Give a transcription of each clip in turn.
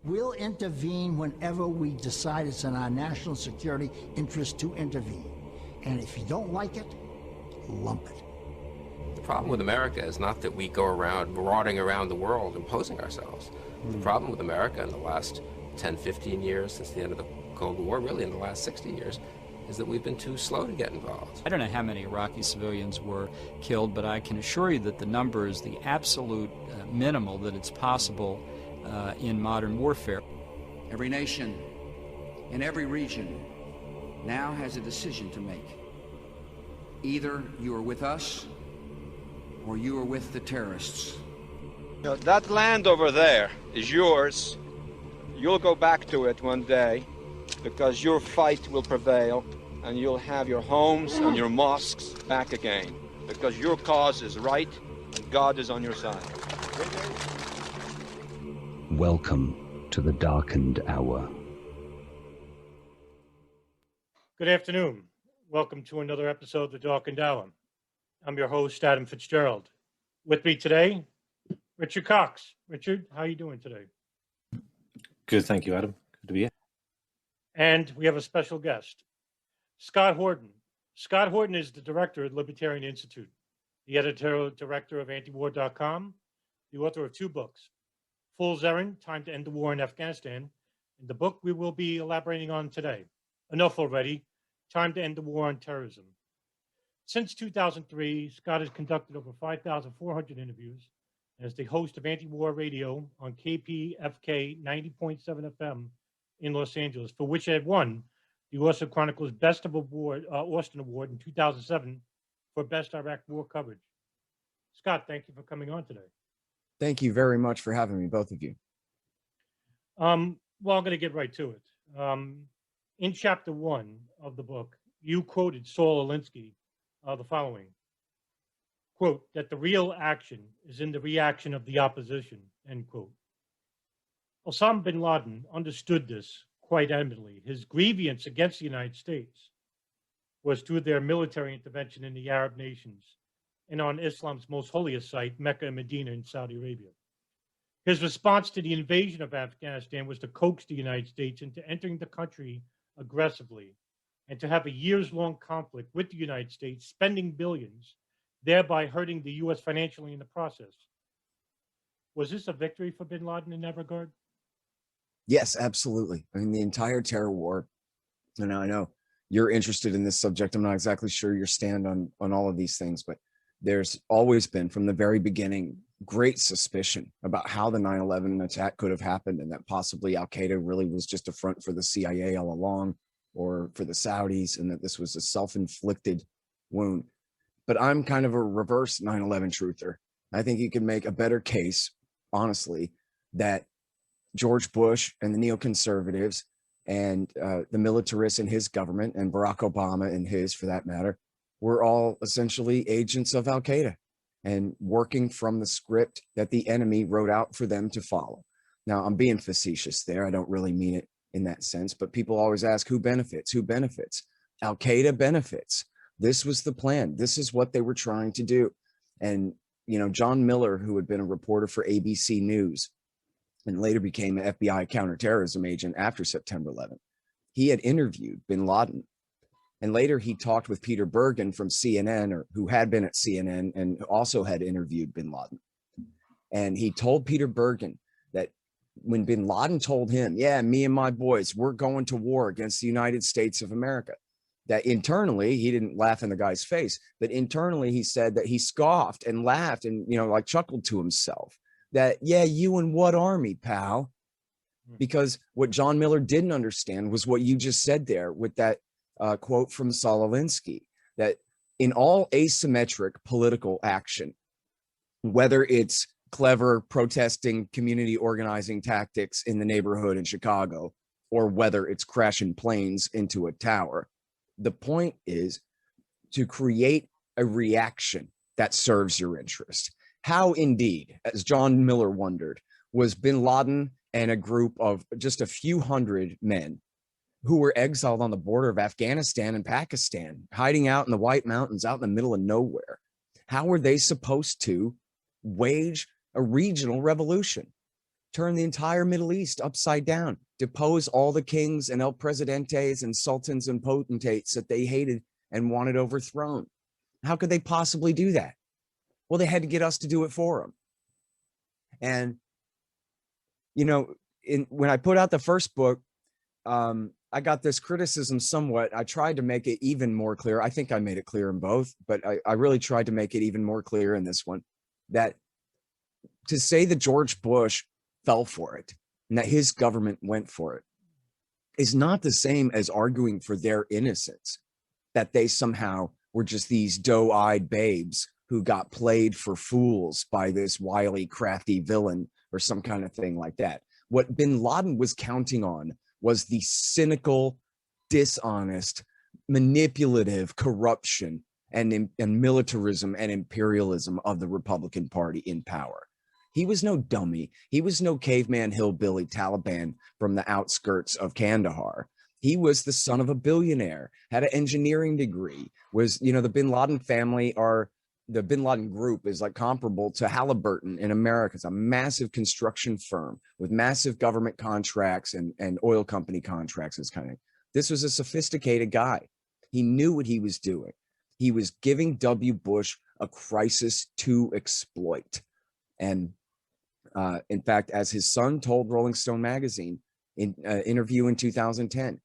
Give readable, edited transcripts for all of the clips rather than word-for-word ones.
We'll intervene whenever we decide it's in our national security interest to intervene. And if you don't like it, lump it. The problem with America is not that we go around marauding around the world imposing ourselves. The problem with America in the last 10, 15 years, since the end of the Cold War, really in the last 60 years, is that we've been too slow to get involved. I don't know how many Iraqi civilians were killed, but I can assure you that the number is the absolute minimal that it's possible in modern warfare. Every nation in every region now has a decision to make. Either you are with us or you are with the terrorists. You know, that land over there is yours. You'll go back to it one day because your fight will prevail and you'll have your homes and your mosques back again because your cause is right and God is on your side. Welcome to the Darkened Hour. Good afternoon. Welcome to another episode of the Darkened Hour. I'm your host, Adam Fitzgerald. With me today, Richard Cox. Richard, how are you doing today? Good, thank you, Adam. Good to be here. And we have a special guest, Scott Horton. Scott Horton is the director at Libertarian Institute, the editorial director of Antiwar.com, the author of two books, Fool's Errand, Time to End the War in Afghanistan, and the book we will be elaborating on today, Enough Already, Time to End the War on Terrorism. Since 2003, Scott has conducted over 5,400 interviews as the host of Antiwar Radio on KPFK 90.7 FM in Los Angeles, for which he had won the Austin Chronicle's Austin Award in 2007 for Best Iraq War Coverage. Scott, thank you for coming on today. Thank you very much for having me, both of you. Well, I'm going to get right to it. In chapter 1 of the book, you quoted Saul Alinsky the following, quote, that the real action is in the reaction of the opposition, end quote. Osama bin Laden understood this quite eminently. His grievance against the United States was through their military intervention in the Arab nations and on Islam's most holiest site, Mecca and Medina in Saudi Arabia. His response to the invasion of Afghanistan was to coax the United States into entering the country aggressively and to have a years-long conflict with the United States, spending billions, thereby hurting the U.S. financially in the process. Was this a victory for bin Laden in that regard? Yes, absolutely. I mean, the entire terror war, and I know you're interested in this subject. I'm not exactly sure your stand on all of these things, but there's always been, from the very beginning, great suspicion about how the 9/11 attack could have happened and that possibly Al-Qaeda really was just a front for the CIA all along or for the Saudis, and that this was a self-inflicted wound. But I'm kind of a reverse 9/11 truther. I think you can make a better case, honestly, that George Bush and the neoconservatives and the militarists in his government and Barack Obama and his, for that matter, were all essentially agents of Al-Qaeda and working from the script that the enemy wrote out for them to follow. Now, I'm being facetious there. I don't really mean it in that sense, but people always ask, who benefits? Who benefits? Al-Qaeda benefits. This was the plan. This is what they were trying to do. And, you know, John Miller, who had been a reporter for ABC News and later became an FBI counterterrorism agent after September 11th, he had interviewed bin Laden. And later he talked with Peter Bergen from CNN, or who had been at CNN and also had interviewed bin Laden. And he told Peter Bergen that when bin Laden told him, yeah, me and my boys, we're going to war against the United States of America, that internally, he didn't laugh in the guy's face, but internally he said that he scoffed and laughed and, you know, like chuckled to himself that, yeah, you and what army, pal? Because what John Miller didn't understand was what you just said there with that quote from Saul Alinsky, that in all asymmetric political action, whether it's clever protesting community organizing tactics in the neighborhood in Chicago, or whether it's crashing planes into a tower, the point is to create a reaction that serves your interest. How indeed, as John Miller wondered, was bin Laden and a group of just a few hundred men who were exiled on the border of Afghanistan and Pakistan, hiding out in the White Mountains out in the middle of nowhere, how were they supposed to wage a regional revolution? turn the entire Middle East upside down, depose all the kings and el presidentes and sultans and potentates that they hated and wanted overthrown. How could they possibly do that? Well, they had to get us to do it for them. And, you know, when I put out the first book, I got this criticism somewhat. I tried to make it even more clear. I think I made it clear in both, but I really tried to make it even more clear in this one, that to say that George Bush fell for it and that his government went for it is not the same as arguing for their innocence, that they somehow were just these doe-eyed babes who got played for fools by this wily, crafty villain or some kind of thing like that. What bin Laden was counting on was the cynical, dishonest, manipulative corruption and militarism and imperialism of the Republican Party in power. He was no dummy. He was no caveman hillbilly Taliban from the outskirts of Kandahar. He was the son of a billionaire, had an engineering degree, was, you know, the bin Laden family are, the bin Laden group is like comparable to Halliburton in America. It's a massive construction firm with massive government contracts and oil company contracts. This kind of, this was a sophisticated guy. He knew what he was doing. He was giving W. Bush a crisis to exploit. And in fact, as his son told Rolling Stone magazine in an interview in 2010,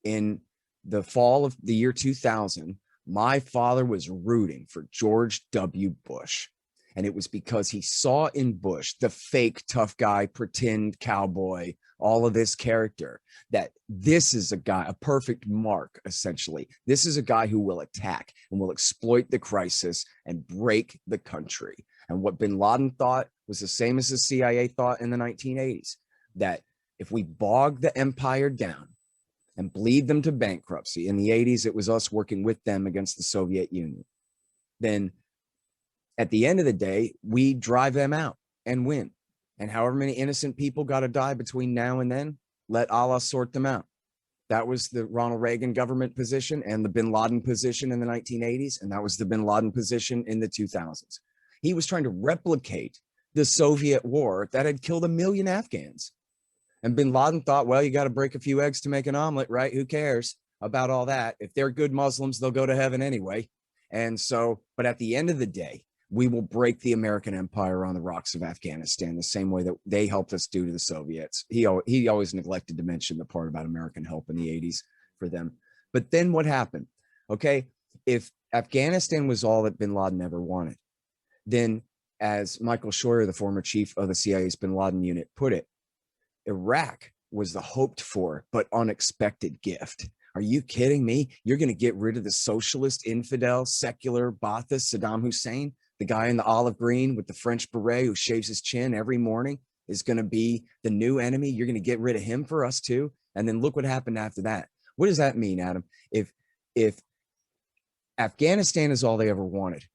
in the fall of the year 2000, my father was rooting for George W. Bush. And it was because he saw in Bush the fake tough guy, pretend cowboy, all of this character, that this is a guy, a perfect mark, essentially. This is a guy who will attack and will exploit the crisis and break the country. And what bin Laden thought was the same as the CIA thought in the 1980s, that if we bog the empire down and bleed them to bankruptcy, in the 80s, it was us working with them against the Soviet Union, then at the end of the day, we drive them out and win. And however many innocent people got to die between now and then, let Allah sort them out. That was the Ronald Reagan government position and the bin Laden position in the 1980s. And that was the bin Laden position in the 2000s. He was trying to replicate the Soviet war that had killed 1 million Afghans. And bin Laden thought, well, you got to break a few eggs to make an omelet, right? Who cares about all that? If they're good Muslims, they'll go to heaven anyway. And so, but at the end of the day, we will break the American empire on the rocks of Afghanistan the same way that they helped us do to the Soviets. He always neglected to mention the part about American help in the 80s for them. But then what happened? Okay, if Afghanistan was all that bin Laden ever wanted, then as Michael Scheuer, the former chief of the CIA's bin Laden unit, put it, Iraq was the hoped for but unexpected gift. Are you kidding me? You're going to get rid of the socialist, infidel, secular Ba'athist Saddam Hussein? The guy in the olive green with the French beret who shaves his chin every morning is going to be the new enemy. You're going to get rid of him for us too. And then look what happened after that. What does that mean, Adam? If Afghanistan is all they ever wanted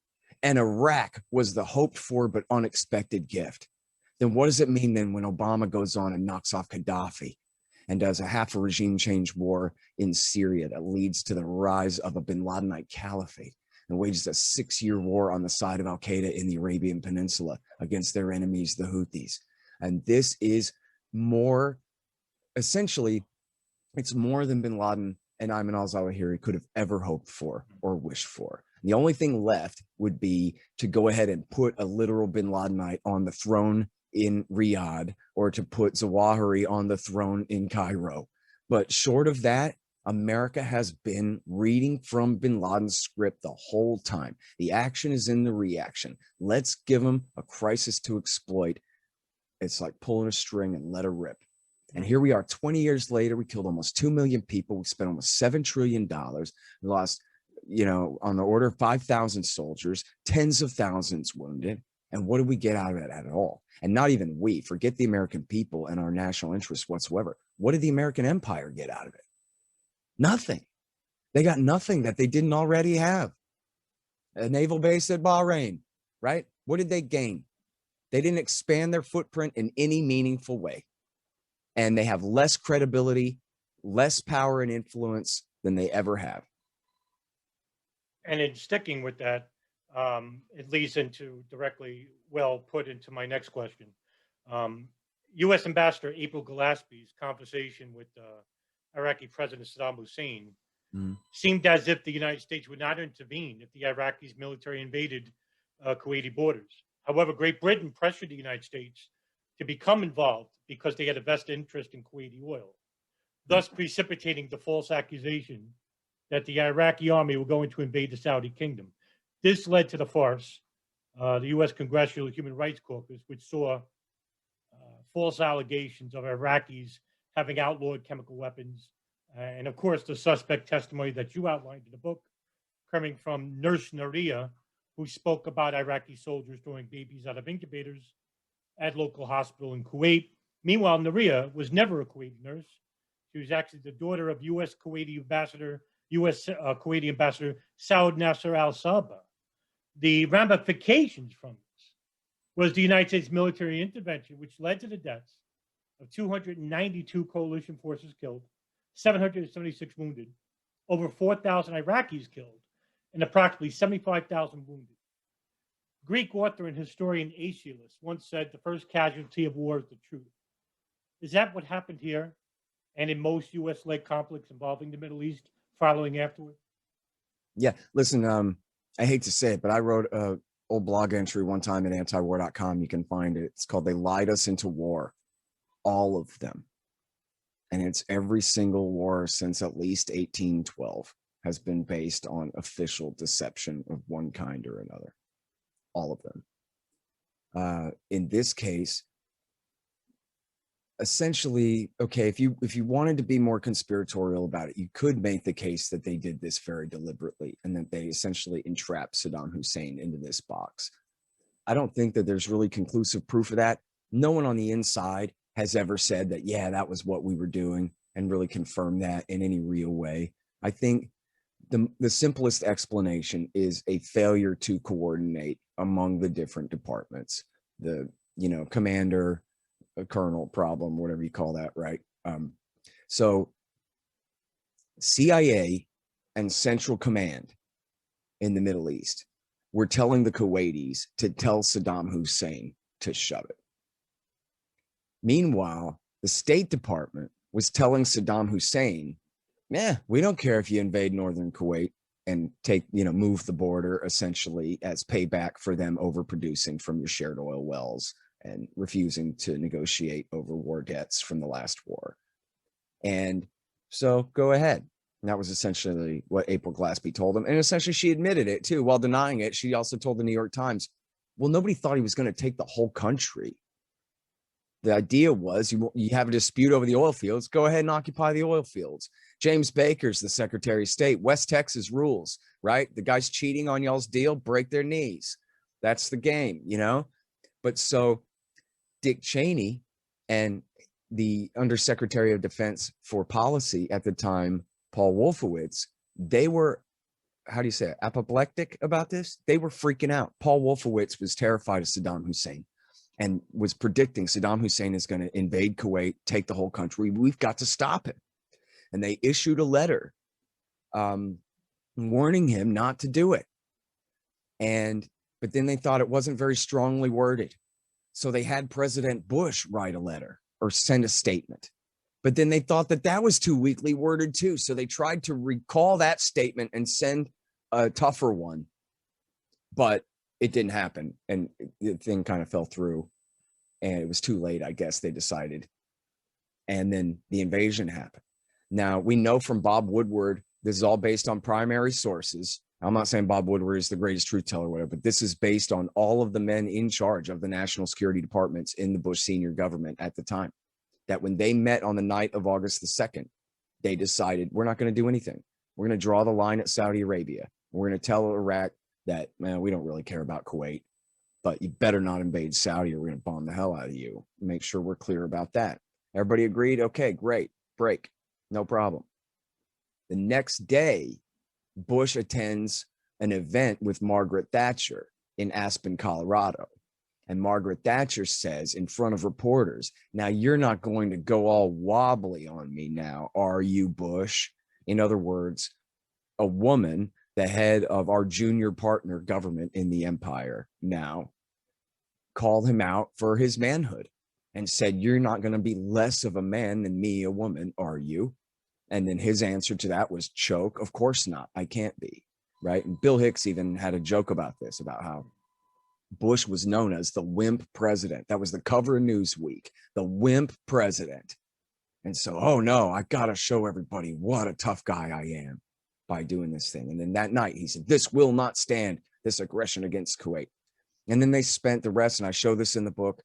and Iraq was the hoped for but unexpected gift, then what does it mean then when Obama goes on and knocks off Gaddafi and does a half a regime change war in Syria that leads to the rise of a bin Ladenite caliphate and wages a 6-year war on the side of Al-Qaeda in the Arabian Peninsula against their enemies, the Houthis? And this is more, essentially, it's more than bin Laden and Ayman al-Zawahiri could have ever hoped for or wished for. The only thing left would be to go ahead and put a literal bin Ladenite on the throne in Riyadh or to put Zawahiri on the throne in Cairo. But short of that, America has been reading from bin Laden's script the whole time. The action is in the reaction. Let's give them a crisis to exploit. It's like pulling a string and let her rip. And here we are 20 years later. We killed almost 2 million people. We spent almost $7 trillion. We lost, you know, on the order of 5,000 soldiers, tens of thousands wounded. And what did we get out of it at all? And not even we, forget the American people and our national interests whatsoever. What did the American empire get out of it? Nothing. They got nothing that they didn't already have. A naval base at Bahrain, right? What did they gain? They didn't expand their footprint in any meaningful way. And they have less credibility, less power and influence than they ever have. And in sticking with that, it leads into directly, well, put into my next question. U.S. Ambassador April Gillespie's conversation with Iraqi President Saddam Hussein seemed as if the United States would not intervene if the Iraqis' military invaded Kuwaiti borders. However, Great Britain pressured the United States to become involved because they had a vested interest in Kuwaiti oil, thus precipitating the false accusation that the Iraqi army were going to invade the Saudi kingdom. This led to the farce, the U.S. Congressional Human Rights Caucus, which saw false allegations of Iraqis having outlawed chemical weapons. And of course, the suspect testimony that you outlined in the book, coming from Nurse Naria, who spoke about Iraqi soldiers throwing babies out of incubators at local hospital in Kuwait. Meanwhile, Naria was never a Kuwaiti nurse. She was actually the daughter of U.S. Kuwaiti ambassador, Kuwaiti ambassador Saud Nasser al-Sabah. The ramifications from this was the United States military intervention, which led to the deaths of 292 coalition forces killed, 776 wounded, over 4,000 Iraqis killed, and approximately 75,000 wounded. Greek author and historian Aeschylus once said, "The first casualty of war is the truth." Is that what happened here and in most U.S.-led conflicts involving the Middle East following afterward? Yeah, listen, I hate to say it, but I wrote a old blog entry one time at antiwar.com. You can find it. It's called "They Lied Us into War," all of them. And it's every single war since at least 1812 has been based on official deception of one kind or another. All of them. In this case, essentially, okay, if you wanted to be more conspiratorial about it, you could make the case that they did this very deliberately and that they essentially entrapped Saddam Hussein into this box. I don't think that there's really conclusive proof of that. No one on the inside has ever said that, yeah, that was what we were doing, and really confirmed that in any real way. I think the simplest explanation is a failure to coordinate among the different departments. The, commander, a colonel problem, whatever you call that, right? So CIA and Central Command in the Middle East were telling the Kuwaitis to tell Saddam Hussein to shut it. Meanwhile, the State Department was telling Saddam Hussein, we don't care if you invade northern Kuwait and take, move the border essentially as payback for them overproducing from your shared oil wells and refusing to negotiate over war debts from the last war. And so go ahead. And that was essentially what April Gillespie told him. And essentially she admitted it too. While denying it, she also told the New York Times, well, nobody thought he was going to take the whole country. The idea was you have a dispute over the oil fields, go ahead and occupy the oil fields. James Baker's the Secretary of State. West Texas rules, right? The guy's cheating on y'all's deal, break their knees. That's the game, But so Dick Cheney and the Undersecretary of Defense for Policy at the time, Paul Wolfowitz, they were, apoplectic about this? They were freaking out. Paul Wolfowitz was terrified of Saddam Hussein and was predicting Saddam Hussein is going to invade Kuwait, take the whole country. We've got to stop him. And they issued a letter warning him not to do it. But then they thought it wasn't very strongly worded. So they had President Bush write a letter or send a statement. But then they thought that was too weakly worded too. So they tried to recall that statement and send a tougher one. But it didn't happen. And the thing kind of fell through. And it was too late, I guess, they decided. And then the invasion happened. Now, we know from Bob Woodward, this is all based on primary sources. I'm not saying Bob Woodward is the greatest truth teller or whatever, but this is based on all of the men in charge of the national security departments in the Bush senior government at the time, that when they met on the night of August the 2nd, they decided, we're not going to do anything. We're going to draw the line at Saudi Arabia. We're going to tell Iraq that, man, we don't really care about Kuwait, but you better not invade Saudi or we're going to bomb the hell out of you. Make sure we're clear about that. Everybody agreed? Okay, great. Break. No problem. The next day, Bush attends an event with Margaret Thatcher in Aspen, Colorado. And Margaret Thatcher says in front of reporters, now you're not going to go all wobbly on me now, are you, Bush? In other words, a woman, the head of our junior partner government in the empire now, called him out for his manhood and said, "You're not going to be less of a man than me, a woman, are you?" And then his answer to that was choke. Of course not. I can't be. Right. And Bill Hicks even had a joke about this, about how Bush was known as the wimp president. That was the cover of Newsweek, the wimp president. And so, oh no, I got to show everybody what a tough guy I am by doing this thing. And then that night he said, "This will not stand, this aggression against Kuwait." And then they spent the rest, and I show this in the book,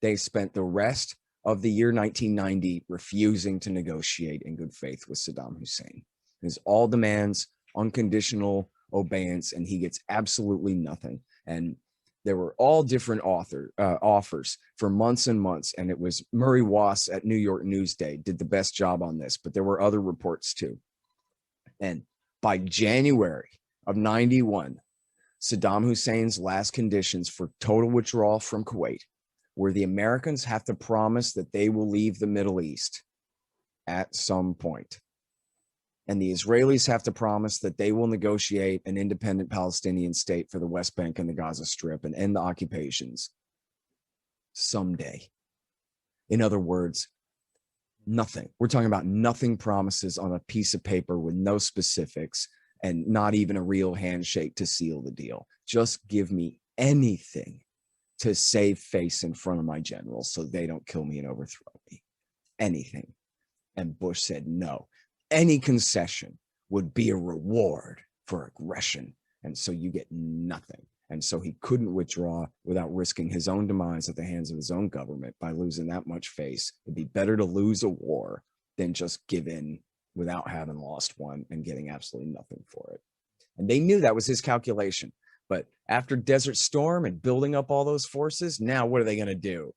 they spent the rest of the year 1990 refusing to negotiate in good faith with Saddam Hussein. His all demands unconditional obeyance, and he gets absolutely nothing. And there were all different offers for months and months. And it was Murray Wass at New York Newsday did the best job on this, but there were other reports too. And by January of 91, Saddam Hussein's last conditions for total withdrawal from Kuwait were the Americans have to promise that they will leave the Middle East at some point. And the Israelis have to promise that they will negotiate an independent Palestinian state for the West Bank and the Gaza Strip and end the occupations someday. In other words, nothing. We're talking about nothing promises on a piece of paper with no specifics and not even a real handshake to seal the deal. Just give me anything to save face in front of my generals so they don't kill me and overthrow me. Anything. And Bush said no. Any concession would be a reward for aggression. And so you get nothing. And so he couldn't withdraw without risking his own demise at the hands of his own government by losing that much face. It'd be better to lose a war than just give in without having lost one and getting absolutely nothing for it. And they knew that was his calculation. But after Desert Storm and building up all those forces, now what are they going to do?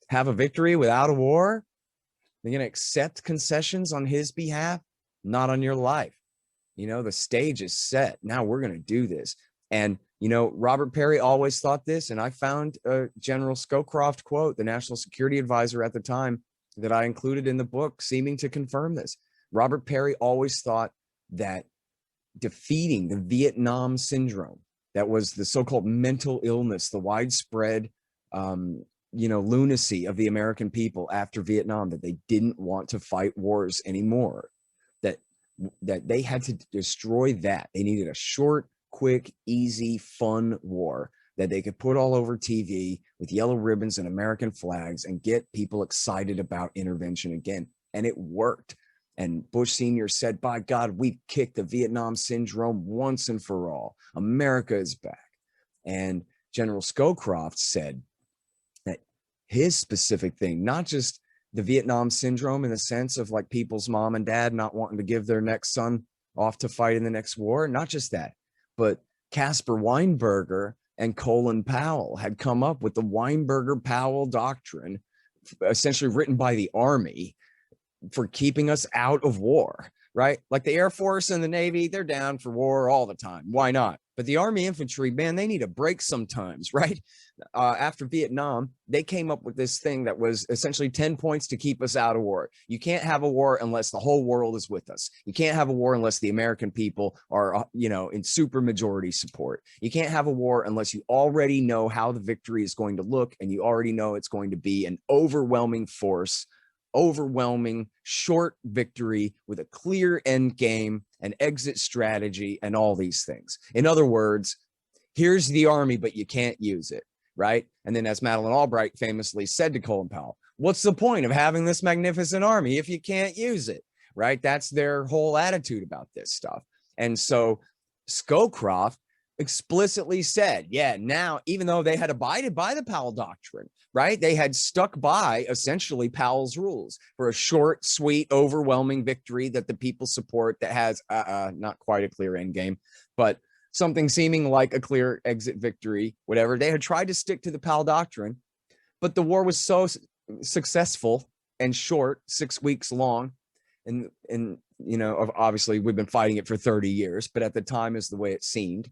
Have a victory without a war? They're going to accept concessions on his behalf? Not on your life. You know, the stage is set. Now we're going to do this. And, you know, Robert Perry always thought this. And I found a General Scowcroft quote, the national security advisor at the time, that I included in the book, seeming to confirm this. Robert Perry always thought that defeating the Vietnam syndrome, that was the so-called mental illness, the widespread, lunacy of the American people after Vietnam, that they didn't want to fight wars anymore. That they had to destroy that. They needed a short, quick, easy, fun war that they could put all over TV with yellow ribbons and American flags and get people excited about intervention again. And it worked. And Bush Sr. said, by God, we've kicked the Vietnam syndrome once and for all. America is back. And General Scowcroft said that his specific thing, not just the Vietnam syndrome in the sense of like people's mom and dad not wanting to give their next son off to fight in the next war. Not just that, but Caspar Weinberger and Colin Powell had come up with the Weinberger-Powell doctrine, essentially written by the Army, for keeping us out of war, right? Like the Air Force and the Navy, they're down for war all the time. Why not? But the Army infantry, man, they need a break sometimes, right? After Vietnam, they came up with this thing that was essentially 10 points to keep us out of war. You can't have a war unless the whole world is with us. You can't have a war unless the American people are, in super majority support. You can't have a war unless you already know how the victory is going to look, and you already know it's going to be an overwhelming force, overwhelming short victory with a clear end game, an exit strategy, and all these things. In other words, here's the Army, but you can't use it, right? And then, as Madeleine Albright famously said to Colin Powell, what's the point of having this magnificent army if you can't use it, right? That's their whole attitude about this stuff. And so Scowcroft explicitly said, yeah, now, even though they had abided by the Powell doctrine, right? They had stuck by essentially Powell's rules for a short, sweet, overwhelming victory that the people support, that has not quite a clear end game, but something seeming like a clear exit victory, whatever. They had tried to stick to the Powell doctrine, but the war was so successful and short, 6 weeks long. And obviously we've been fighting it for 30 years, but at the time is the way it seemed.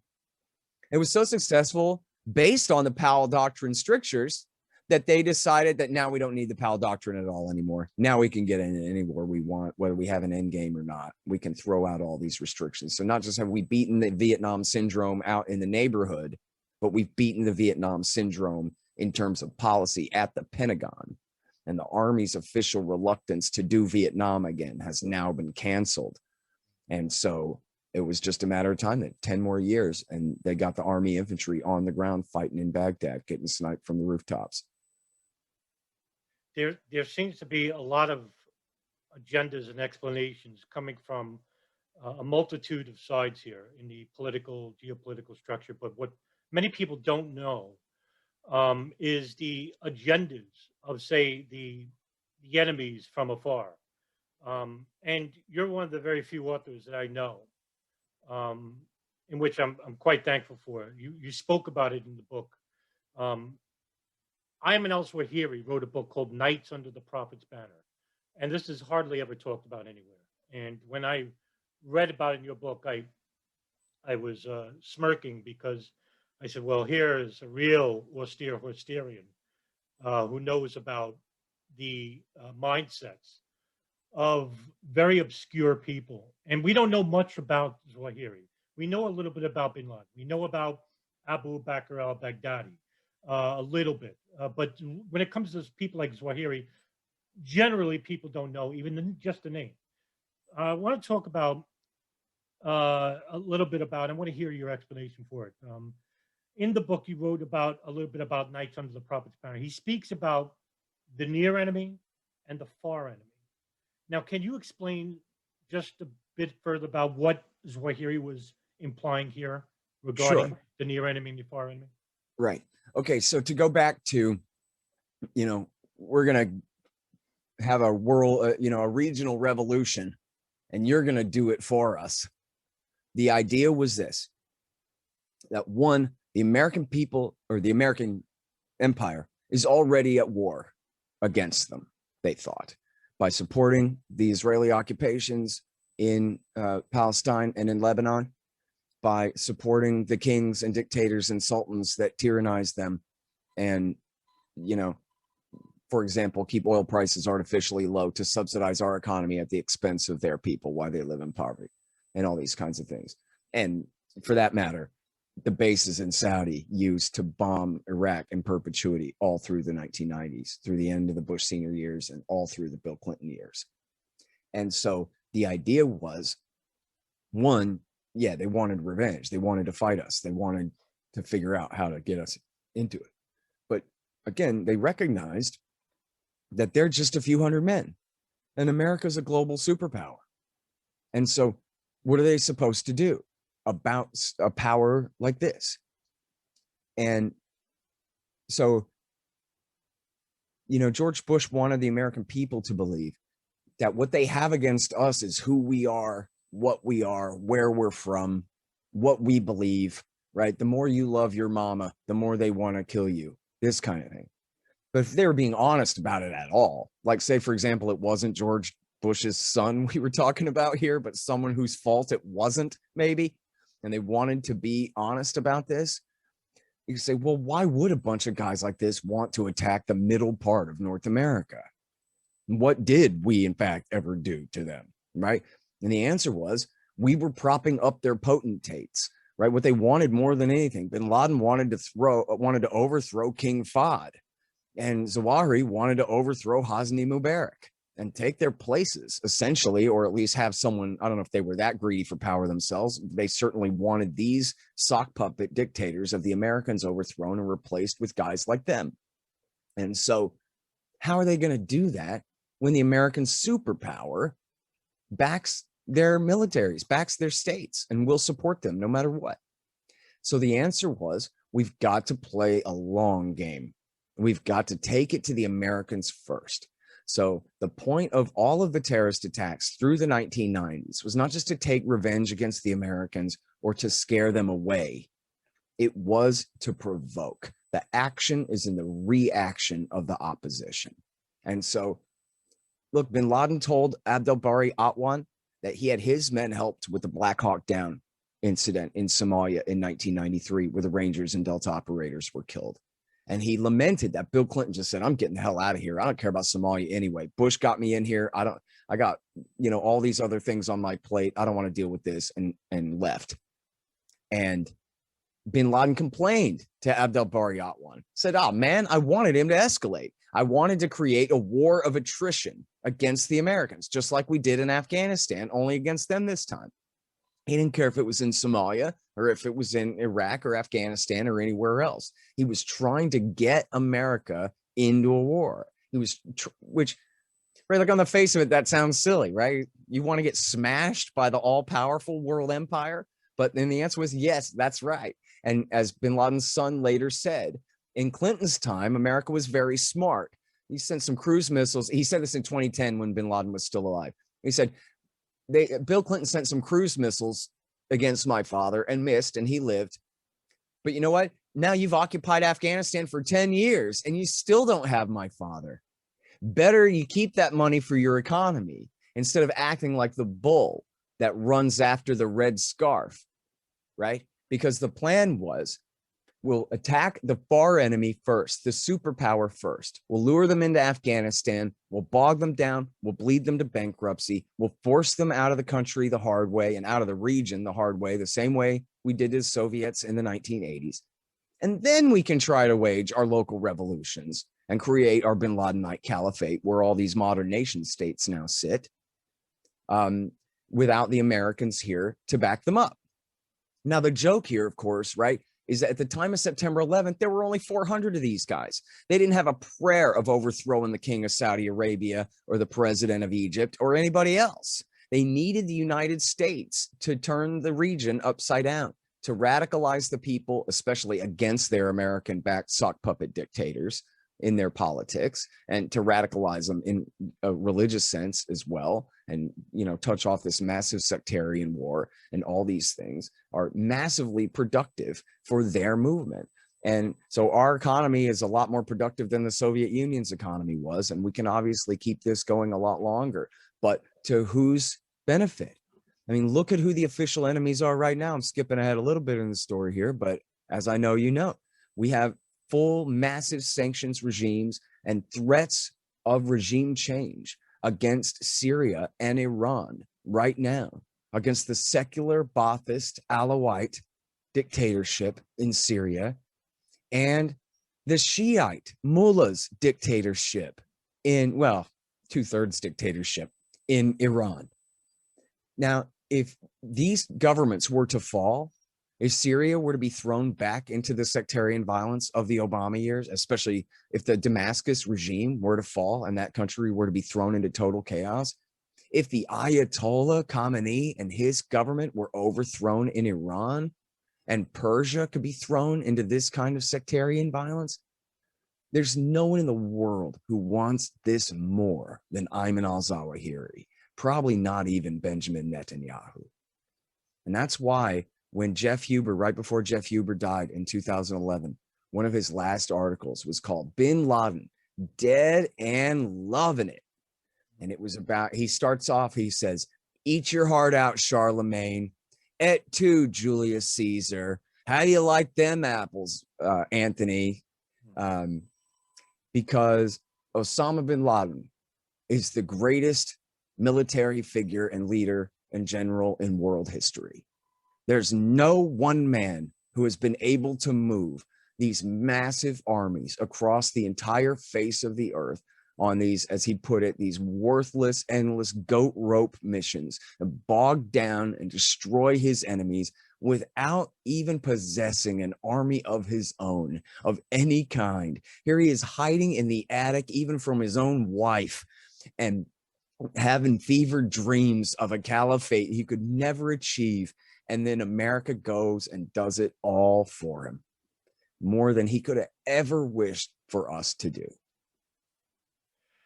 It was so successful based on the Powell doctrine strictures that they decided that now we don't need the Powell doctrine at all anymore. Now we can get in any war we want, whether we have an end game or not. We can throw out all these restrictions. So not just have we beaten the Vietnam syndrome out in the neighborhood, but we've beaten the Vietnam syndrome in terms of policy at the Pentagon. And the Army's official reluctance to do Vietnam again has now been canceled. And so it was just a matter of time, that 10 more years, and they got the Army infantry on the ground fighting in Baghdad, getting sniped from the rooftops. There seems to be a lot of agendas and explanations coming from a multitude of sides here in the political, geopolitical structure. But what many people don't know is the agendas of, say, the enemies from afar. And you're one of the very few authors that I know, in which I'm quite thankful for. You spoke about it in the book. Ayman al-Zawahiri wrote a book called Knights Under the Prophet's Banner. And this is hardly ever talked about anywhere. And when I read about it in your book, I was smirking, because I said, well, here is a real austere Horsterian who knows about the mindsets of very obscure people. And we don't know much about Zawahiri. We know a little bit about bin Laden. We know about Abu Bakr al-Baghdadi a little bit. But when it comes to people like Zawahiri, generally people don't know even just the name. I want to talk about a little bit about, I want to hear your explanation for it. In the book, you wrote about a little bit about Knights Under the Prophet's Banner. He speaks about the near enemy and the far enemy. Now, can you explain just a bit further about what Zawahiri was implying here regarding the near enemy and the far enemy? Right. Okay. So to go back to, we're going to have a world, a regional revolution, and you're going to do it for us. The idea was this, that one, the American people, or the American empire, is already at war against them, they thought, by supporting the Israeli occupations in Palestine and in Lebanon, by supporting the kings and dictators and sultans that tyrannize them and, for example, keep oil prices artificially low to subsidize our economy at the expense of their people while they live in poverty, and all these kinds of things. And for that matter, the bases in Saudi used to bomb Iraq in perpetuity all through the 1990s, through the end of the Bush senior years and all through the Bill Clinton years. And so the idea was, one, yeah, they wanted revenge. They wanted to fight us. They wanted to figure out how to get us into it. But again, they recognized that they're just a few hundred men, and America's a global superpower. And so what are they supposed to do about a power like this? And so, George Bush wanted the American people to believe that what they have against us is who we are, what we are, where we're from, what we believe, right? The more you love your mama, the more they want to kill you, this kind of thing. But if they were being honest about it at all, like say, for example, it wasn't George Bush's son we were talking about here, but someone whose fault it wasn't, maybe, and they wanted to be honest about this, you say, well, why would a bunch of guys like this want to attack the middle part of North America? What did we, in fact, ever do to them, right? And the answer was, we were propping up their potentates, right? What they wanted more than anything. Bin Laden wanted to overthrow King Fahd, and Zawahiri wanted to overthrow Hosni Mubarak and take their places, essentially, or at least have someone, I don't know if they were that greedy for power themselves. They certainly wanted these sock puppet dictators of the Americans overthrown and replaced with guys like them. And so how are they going to do that when the American superpower backs their militaries, backs their states, and will support them no matter what? So the answer was, we've got to play a long game. We've got to take it to the Americans first. So the point of all of the terrorist attacks through the 1990s was not just to take revenge against the Americans or to scare them away. It was to provoke. The action is in the reaction of the opposition. And so, look, bin Laden told Abdel-Bari Atwan that he had his men helped with the Black Hawk Down incident in Somalia in 1993, where the Rangers and Delta operators were killed. And he lamented that Bill Clinton just said, I'm getting the hell out of here. I don't care about Somalia anyway. Bush got me in here. I got, all these other things on my plate. I don't want to deal with this, and left. And bin Laden complained to Abdel-Bari Atwan, said, oh man, I wanted him to escalate. I wanted to create a war of attrition against the Americans, just like we did in Afghanistan, only against them this time. He didn't care if it was in Somalia or if it was in Iraq or Afghanistan or anywhere else. He was trying to get America into a war. He was, which, right, like on the face of it, that sounds silly, right? You want to get smashed by the all-powerful world empire? But then the answer was yes, that's right. And as bin Laden's son later said, in Clinton's time, America was very smart. He sent some cruise missiles. He said this in 2010 when bin Laden was still alive. He said, Bill Clinton sent some cruise missiles against my father and missed, and he lived. But you know what? Now you've occupied Afghanistan for 10 years and you still don't have my father. Better you keep that money for your economy instead of acting like the bull that runs after the red scarf, right? Because the plan was, we'll attack the far enemy first, the superpower first. We'll lure them into Afghanistan. We'll bog them down. We'll bleed them to bankruptcy. We'll force them out of the country the hard way and out of the region the hard way, the same way we did to the Soviets in the 1980s. And then we can try to wage our local revolutions and create our bin Ladenite caliphate where all these modern nation states now sit, without the Americans here to back them up. Now, the joke here, of course, right, is that at the time of September 11th, there were only 400 of these guys. They didn't have a prayer of overthrowing the king of Saudi Arabia or the president of Egypt or anybody else. They needed the United States to turn the region upside down, to radicalize the people, especially against their American-backed sock puppet dictators in their politics, and to radicalize them in a religious sense as well, and, you know, touch off this massive sectarian war. And all these things are massively productive for their movement. And so our economy is a lot more productive than the Soviet Union's economy was, and we can obviously keep this going a lot longer. But to whose benefit? I mean, look at who the official enemies are right now. I'm skipping ahead a little bit in the story here, but as I know, you know, we have full massive sanctions regimes and threats of regime change against Syria and Iran right now, against the secular Ba'athist Alawite dictatorship in Syria and the Shiite mullahs dictatorship in, well, 2/3 dictatorship in Iran. Now, if these governments were to fall, if Syria were to be thrown back into the sectarian violence of the Obama years, especially if the Damascus regime were to fall and that country were to be thrown into total chaos, if the Ayatollah Khamenei and his government were overthrown in Iran and Persia could be thrown into this kind of sectarian violence, there's no one in the world who wants this more than Ayman al-Zawahiri, probably not even Benjamin Netanyahu. And that's why when Jeff Huber, right before Jeff Huber died in 2011, one of his last articles was called Bin Laden, Dead and Loving It. And it was about, he starts off, he says, eat your heart out, Charlemagne. Et tu, Julius Caesar. How do you like them apples, Anthony? Because Osama bin Laden is the greatest military figure and leader and general in world history. There's no one man who has been able to move these massive armies across the entire face of the earth on these, as he put it, these worthless, endless goat rope missions, and bog down and destroy his enemies without even possessing an army of his own of any kind. Here he is hiding in the attic, even from his own wife, and having fevered dreams of a caliphate he could never achieve. And then America goes and does it all for him, more than he could have ever wished for us to do.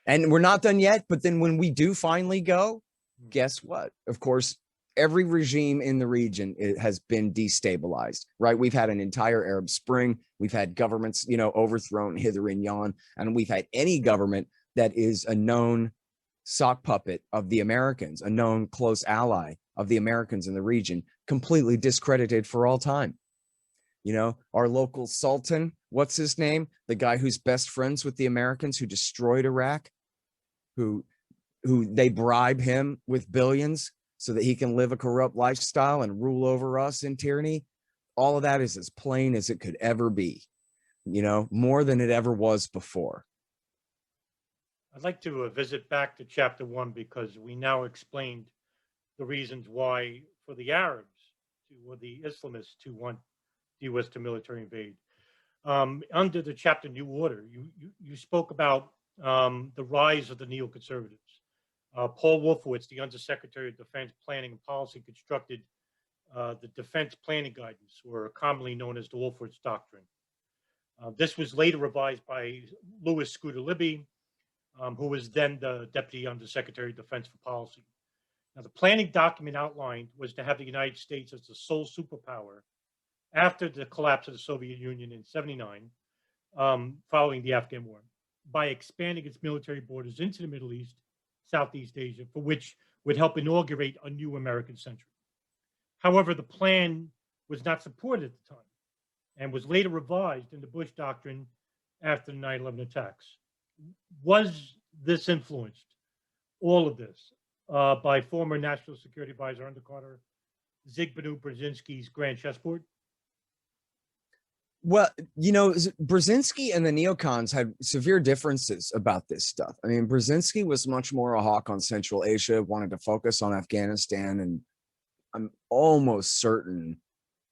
And we're not done yet, but then when we do finally go, guess what? Of course, every regime in the region has been destabilized, right? We've had an entire Arab Spring. We've had governments, you know, overthrown hither and yon, and we've had any government that is a known sock puppet of the Americans, a known close ally of the Americans in the region, completely discredited for all time. You know, our local Sultan, what's his name? The guy who's best friends with the Americans, who destroyed Iraq, who they bribe him with billions so that he can live a corrupt lifestyle and rule over us in tyranny. All of that is as plain as it could ever be, you know, more than it ever was before. I'd like to visit back to chapter 1 because we now explained the reasons why for the Arabs or the Islamists to want the U.S. to military invade. Under the chapter New Order, you spoke about the rise of the neoconservatives. Paul Wolfowitz, the Undersecretary of Defense Planning and Policy, constructed the Defense Planning Guidance, or commonly known as the Wolfowitz Doctrine. This was later revised by Louis Scooter Libby, who was then the Deputy Undersecretary of Defense for Policy. Now, the planning document outlined was to have the United States as the sole superpower after the collapse of the Soviet Union in '79, following the Afghan War, by expanding its military borders into the Middle East, Southeast Asia, for which would help inaugurate a new American century. However, the plan was not supported at the time and was later revised in the Bush Doctrine after the 9/11 attacks. Was this influenced, all of this, by former National Security Advisor under Carter, Zbigniew Brzezinski's Grand Chessboard? Well, you know, Brzezinski and the neocons had severe differences about this stuff. I mean, Brzezinski was much more a hawk on Central Asia, wanted to focus on Afghanistan, and I'm almost certain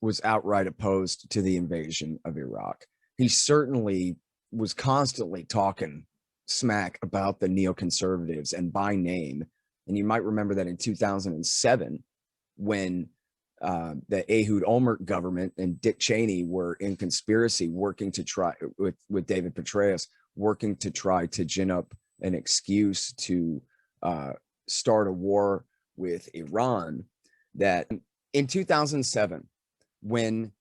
was outright opposed to the invasion of Iraq. He certainly was constantly talking smack about the neoconservatives and by name. And you might remember that in 2007, when the Ehud Olmert government and Dick Cheney were in conspiracy working to try with David Petraeus, working to try to gin up an excuse to start a war with Iran. That in 2007, when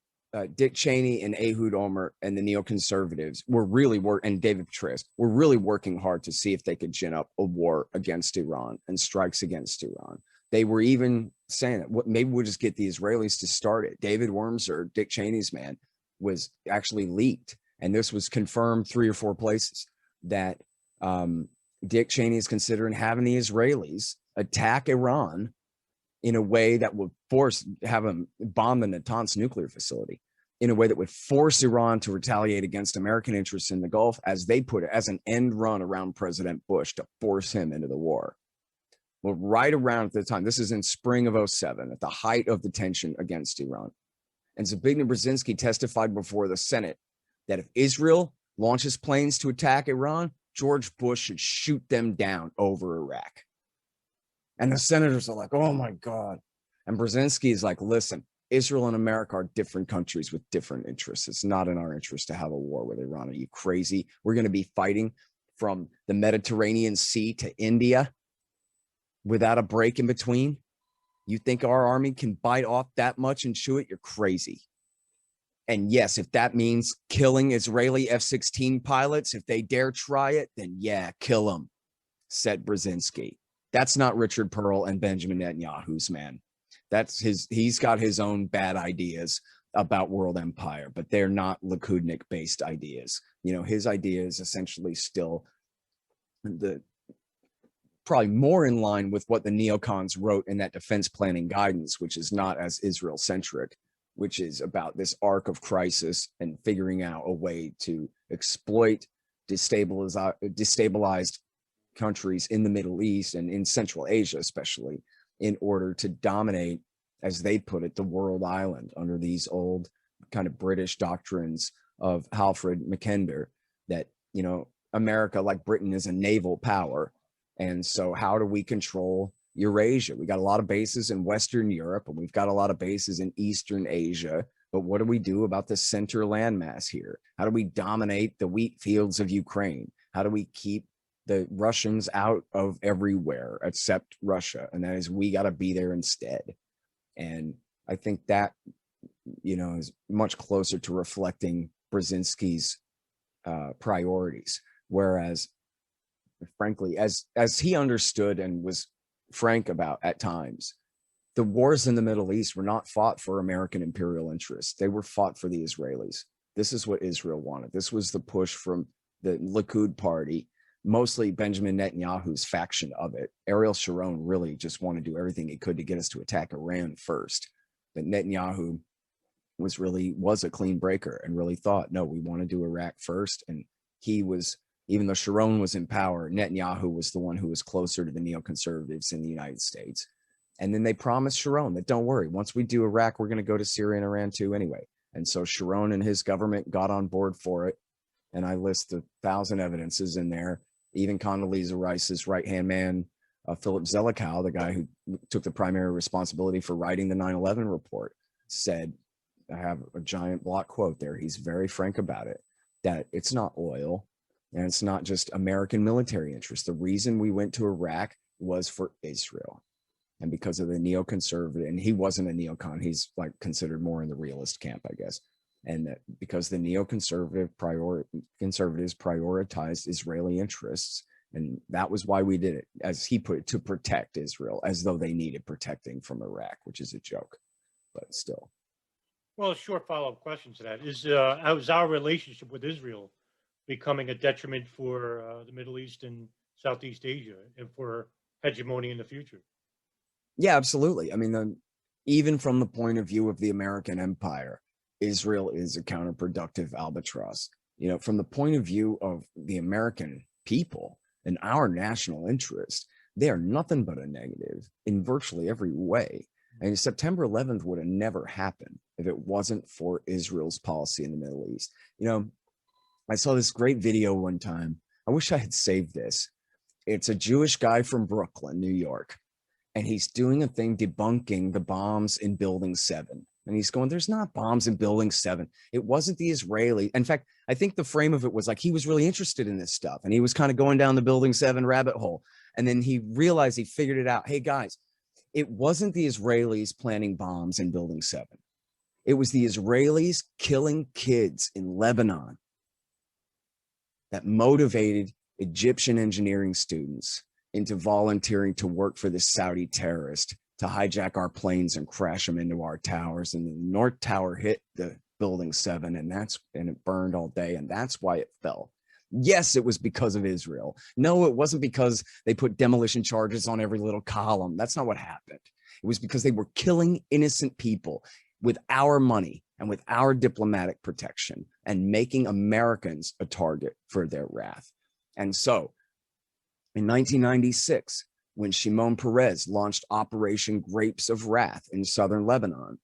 Dick Cheney and Ehud Olmert and the neoconservatives were really and David Petraeus were really working hard to see if they could gin up a war against Iran and strikes against Iran. They were even saying that maybe we'll just get the Israelis to start it. David Wormser, Dick Cheney's man, was actually leaked. And this was confirmed 3 or 4 places that Dick Cheney is considering having the Israelis attack Iran in a way that would have them bomb the Natanz nuclear facility, in a way that would force Iran to retaliate against American interests in the Gulf, as they put it, as an end run around President Bush to force him into the war. Well, right around the time, this is in spring of '07, at the height of the tension against Iran. And Zbigniew Brzezinski testified before the Senate that if Israel launches planes to attack Iran, George Bush should shoot them down over Iraq. And the senators are like, oh my God. And Brzezinski is like, listen, Israel and America are different countries with different interests. It's not in our interest to have a war with Iran. Are you crazy? We're going to be fighting from the Mediterranean Sea to India without a break in between? You think our army can bite off that much and chew it? You're crazy. And yes, if that means killing Israeli F-16 pilots, if they dare try it, then yeah, kill them, said Brzezinski. That's not Richard Pearl and Benjamin Netanyahu's man. That's he's got his own bad ideas about world empire, but they're not Likudnik based ideas. You know, his idea is essentially still probably more in line with what the neocons wrote in that defense planning guidance, which is not as Israel centric, which is about this arc of crisis and figuring out a way to exploit destabilized countries in the Middle East and in Central Asia, especially, in order to dominate, as they put it, the world island under these old kind of British doctrines of Alfred Mackinder, that, you know, America, like Britain, is a naval power. And so how do we control Eurasia? We got a lot of bases in Western Europe, and we've got a lot of bases in Eastern Asia. But what do we do about the center landmass here? How do we dominate the wheat fields of Ukraine? How do we keep the Russians out of everywhere except Russia? And that is, we got to be there instead. And I think that, you know, is much closer to reflecting Brzezinski's priorities. Whereas, frankly, as he understood and was frank about at times, the wars in the Middle East were not fought for American imperial interests. They were fought for the Israelis. This is what Israel wanted. This was the push from the Likud party, mostly Benjamin Netanyahu's faction of it. Ariel Sharon really just wanted to do everything he could to get us to attack Iran first. But Netanyahu was a clean breaker and really thought, no, we want to do Iraq first. And he was Even though Sharon was in power, Netanyahu was the one who was closer to the neoconservatives in the United States. And then they promised Sharon that, don't worry, once we do Iraq, we're going to go to Syria and Iran too anyway. And so Sharon and his government got on board for it. And I list 1,000 evidences in there. Even Condoleezza Rice's right-hand man, Philip Zelikow, the guy who took the primary responsibility for writing the 9/11 report, said, I have a giant block quote there, he's very frank about it, that it's not oil and it's not just American military interests. The reason we went to Iraq was for Israel. And because of the neoconservative, and he wasn't a neocon, he's like considered more in the realist camp, I guess. And that because the neoconservative conservatives prioritized Israeli interests, and that was why we did it, as he put it, to protect Israel, as though they needed protecting from Iraq, which is a joke, but still. Well, a short follow-up question to that is our relationship with Israel becoming a detriment for the Middle East and Southeast Asia and for hegemony in the future? Yeah, absolutely. I mean, even from the point of view of the American empire, Israel is a counterproductive albatross. You know, from the point of view of the American people and our national interest, they are nothing but a negative in virtually every way. And September 11th would have never happened if it wasn't for Israel's policy in the Middle East. You know, I saw this great video one time. I wish I had saved this. It's a Jewish guy from Brooklyn, New York, and he's doing a thing debunking the bombs in Building 7. And he's going, there's not bombs in Building 7. It wasn't the Israeli. In fact, I think the frame of it was like he was really interested in this stuff. And he was kind of going down the Building 7 rabbit hole. And then he realized, he figured it out. Hey, guys, it wasn't the Israelis planting bombs in Building 7. It was the Israelis killing kids in Lebanon that motivated Egyptian engineering students into volunteering to work for this Saudi terrorist to hijack our planes and crash them into our towers. And the North Tower hit the Building 7, and it burned all day, and that's why it fell. Yes, it was because of Israel. No, it wasn't because they put demolition charges on every little column. That's not what happened. It was because they were killing innocent people with our money and with our diplomatic protection and making Americans a target for their wrath. And so in 1996, when Shimon Peres launched Operation Grapes of Wrath in southern Lebanon,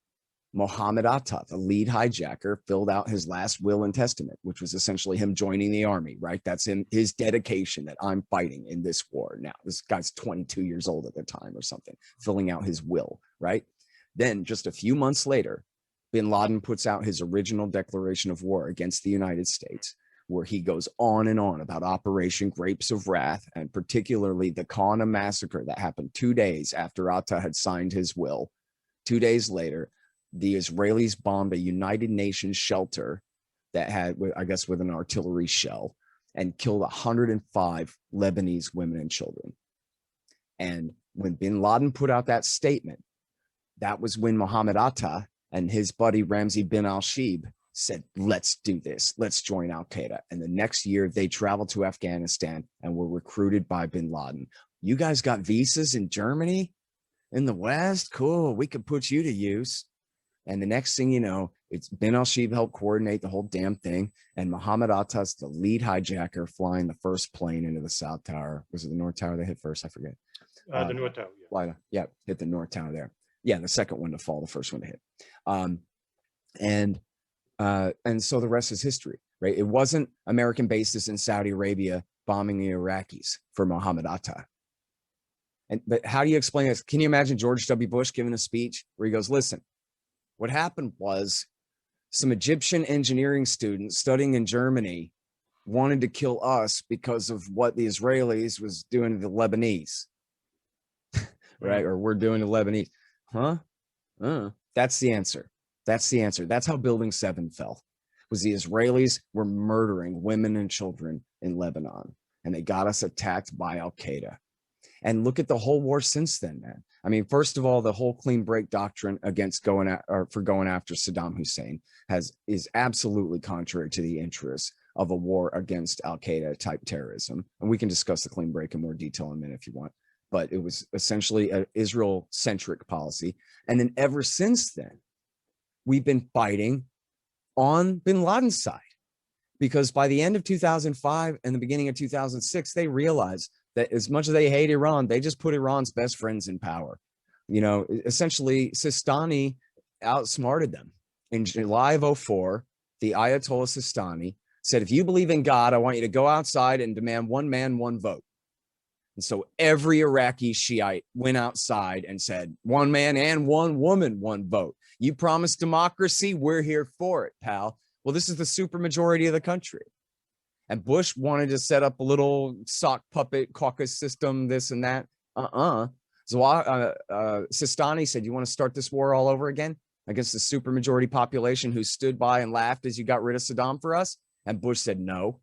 Mohammed Atta, the lead hijacker, filled out his last will and testament, which was essentially him joining the army, right? That's his dedication that I'm fighting in this war. Now, this guy's 22 years old at the time or something, filling out his will, right? Then just a few months later, bin Laden puts out his original declaration of war against the United States, where he goes on and on about Operation Grapes of Wrath, and particularly the Qana massacre that happened 2 days after Atta had signed his will. 2 days later, the Israelis bombed a United Nations shelter that had, I guess, with an artillery shell, and killed 105 Lebanese women and children. And when bin Laden put out that statement, that was when Mohammed Atta and his buddy Ramzi bin al-Shibh said, let's do this. Let's join al-Qaeda. And the next year they traveled to Afghanistan and were recruited by bin Laden. You guys got visas in Germany, in the West? Cool. We could put you to use. And the next thing you know, it's bin al-Shibh helped coordinate the whole damn thing. And Mohammed Atta's the lead hijacker, flying the first plane into the South Tower. Was it the North Tower they hit first? I forget. The North Tower. Yeah. Yeah, hit the North Tower there. Yeah, the second one to fall, the first one to hit. And so the rest is history, right? It wasn't American bases in Saudi Arabia bombing the Iraqis for Mohammed Atta. But how do you explain this? Can you imagine George W. Bush giving a speech where he goes, listen, what happened was some Egyptian engineering students studying in Germany wanted to kill us because of what the Israelis was doing to the Lebanese, right? Or we're doing to Lebanese. Huh? That's the answer. That's the answer. That's how Building 7 fell. Was the Israelis were murdering women and children in Lebanon, and they got us attacked by al-Qaeda. And look at the whole war since then, man. I mean, first of all, the whole clean break doctrine against going after Saddam Hussein is absolutely contrary to the interests of a war against al-Qaeda type terrorism. And we can discuss the clean break in more detail in a minute if you want. But it was essentially an Israel-centric policy. And then ever since then, we've been fighting on bin Laden's side. because by the end of 2005 and the beginning of 2006, they realized that as much as they hate Iran, they just put Iran's best friends in power. You know, essentially, Sistani outsmarted them. In July of 2004, the Ayatollah Sistani said, if you believe in God, I want you to go outside and demand one man, one vote. And so every Iraqi Shiite went outside and said, one man and one woman, one vote. You promised democracy, we're here for it, pal. Well, this is the supermajority of the country. And Bush wanted to set up a little sock puppet caucus system, this and that. Sistani said, you want to start this war all over again against the supermajority population who stood by and laughed as you got rid of Saddam for us? And Bush said no.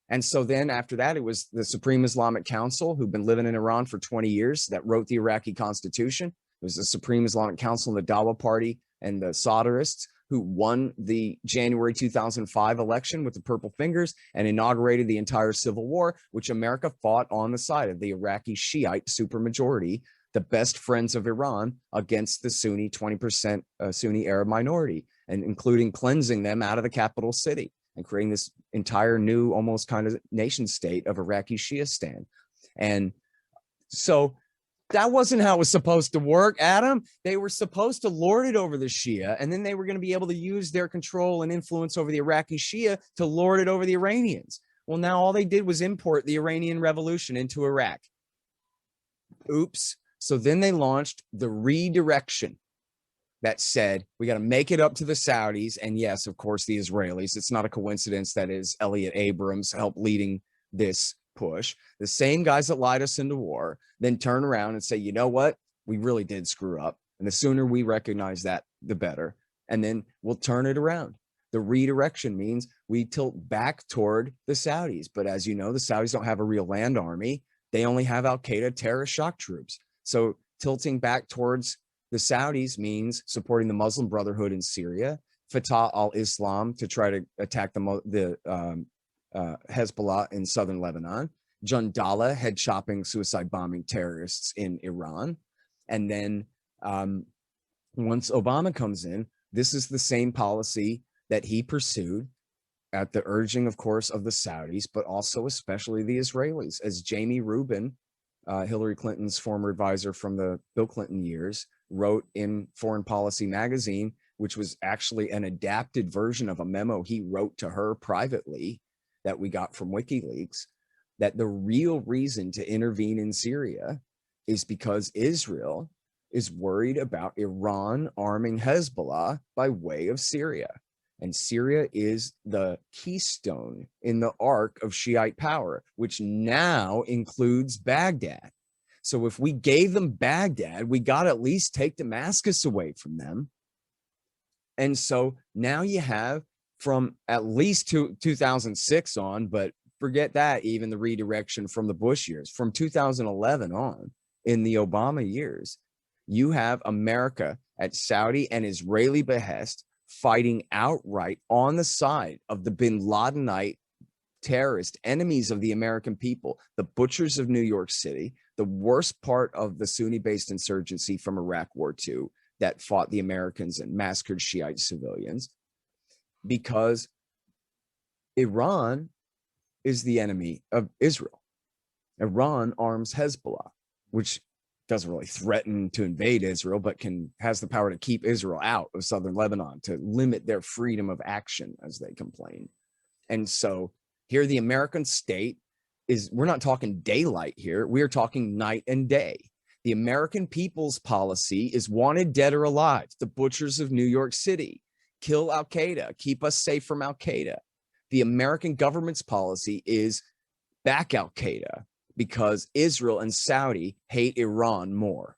And so then after that, it was the Supreme Islamic Council, who've been living in Iran for 20 years, that wrote the Iraqi constitution. It was the Supreme Islamic Council and the Dawa Party and the Sadrists who won the January 2005 election with the purple fingers and inaugurated the entire civil war, which America fought on the side of the Iraqi Shiite supermajority, the best friends of Iran, against the Sunni 20% Sunni Arab minority, and including cleansing them out of the capital city and creating this entire new, almost kind of nation state of Iraqi Shiistan. And so that wasn't how it was supposed to work, Adam. They were supposed to lord it over the Shia, and then they were going to be able to use their control and influence over the Iraqi Shia to lord it over the Iranians. Well, now all they did was import the Iranian Revolution into Iraq. Oops. So then they launched the redirection that said, we got to make it up to the Saudis. And yes, of course, the Israelis. It's not a coincidence that is Elliot Abrams helped leading this push. The same guys that lied us into war, then turn around and say, you know what? We really did screw up. And the sooner we recognize that, the better. And then we'll turn it around. The redirection means we tilt back toward the Saudis. But as you know, the Saudis don't have a real land army. They only have Al-Qaeda terrorist shock troops. So tilting back towards the Saudis means supporting the Muslim Brotherhood in Syria, Fatah al-Islam to try to attack the Hezbollah in southern Lebanon, Jundallah head chopping, suicide bombing terrorists in Iran. And then once Obama comes in, this is the same policy that he pursued at the urging, of course, of the Saudis, but also especially the Israelis. As Jamie Rubin, Hillary Clinton's former advisor from the Bill Clinton years, wrote in Foreign Policy magazine, which was actually an adapted version of a memo he wrote to her privately that we got from WikiLeaks, that the real reason to intervene in Syria is because Israel is worried about Iran arming Hezbollah by way of Syria. And Syria is the keystone in the arc of Shiite power, which now includes Baghdad. So if we gave them Baghdad, we got to at least take Damascus away from them. And so now you have from at least 2006 on, but forget that, even the redirection from the Bush years, from 2011 on, in the Obama years, you have America at Saudi and Israeli behest fighting outright on the side of the bin Ladenite terrorist enemies of the American people, the butchers of New York City, the worst part of the Sunni-based insurgency from Iraq War II that fought the Americans and massacred Shiite civilians, because Iran is the enemy of Israel. Iran arms Hezbollah, which doesn't really threaten to invade Israel, but has the power to keep Israel out of southern Lebanon, to limit their freedom of action, as they complain. And so here the American state is, we're not talking daylight here, we're talking night and day. The American people's policy is wanted dead or alive, the butchers of New York City, kill Al-Qaeda, keep us safe from Al-Qaeda. The American government's policy is back Al-Qaeda, because Israel and Saudi hate Iran more.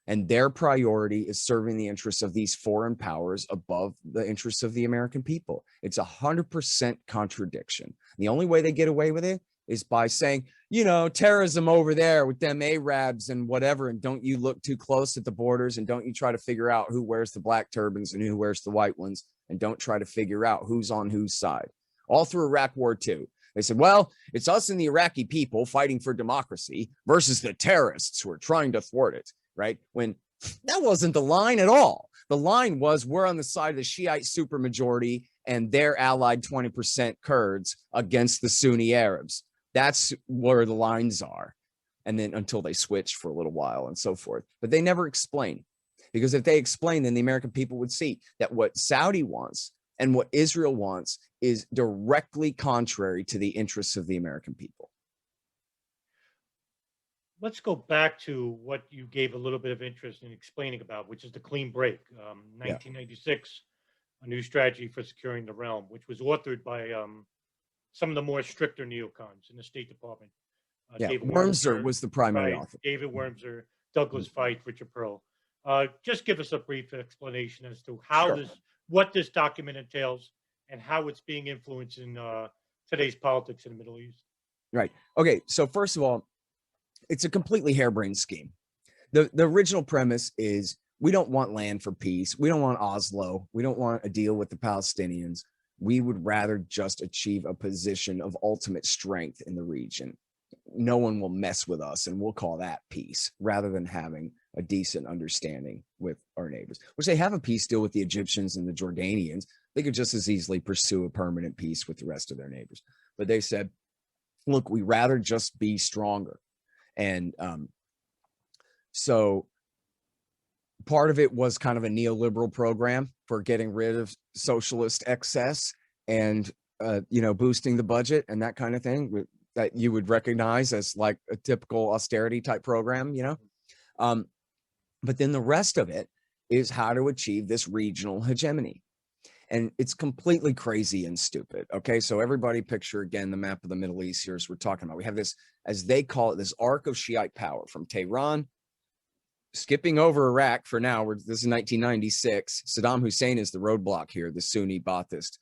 And their priority is serving the interests of these foreign powers above the interests of the American people. It's 100% contradiction. The only way they get away with it is by saying, you know, terrorism over there with them Arabs and whatever, and don't you look too close at the borders, and don't you try to figure out who wears the black turbans and who wears the white ones, and don't try to figure out who's on whose side. All through Iraq War II. They said, well, it's us and the Iraqi people fighting for democracy versus the terrorists who are trying to thwart it, right? When that wasn't the line at all. The line was, we're on the side of the Shiite supermajority, and their allied 20% Kurds against the Sunni Arabs. That's where the lines are. And then until they switch for a little while and so forth. But they never explain. Because if they explain, then the American people would see that what Saudi wants and what Israel wants is directly contrary to the interests of the American people. Let's go back to what you gave a little bit of interest in explaining about, which is the clean break, 1996, a new strategy for securing the realm, which was authored by some of the more stricter neocons in the State Department. David Wormser was the primary author. David Wormser, Douglas Feith, Richard Pearl. Just give us a brief explanation as to how what this document entails and how it's being influenced in today's politics in the Middle East. Right. Okay. So first of all, it's a completely harebrained scheme. The original premise is we don't want land for peace. We don't want Oslo. We don't want a deal with the Palestinians. We would rather just achieve a position of ultimate strength in the region. No one will mess with us, and we'll call that peace, rather than having a decent understanding with our neighbors, which they have a peace deal with the Egyptians and the Jordanians. They could just as easily pursue a permanent peace with the rest of their neighbors. But they said, look, we rather just be stronger. And so part of it was kind of a neoliberal program for getting rid of socialist excess and, boosting the budget and that kind of thing that you would recognize as like a typical austerity type program, but then the rest of it is how to achieve this regional hegemony. And it's completely crazy and stupid. Okay, so everybody picture again the map of the Middle East here as we're talking about. We have this, as they call it, this arc of Shiite power from Tehran, skipping over Iraq for now. This is 1996. Saddam Hussein is the roadblock here, the Sunni Ba'athist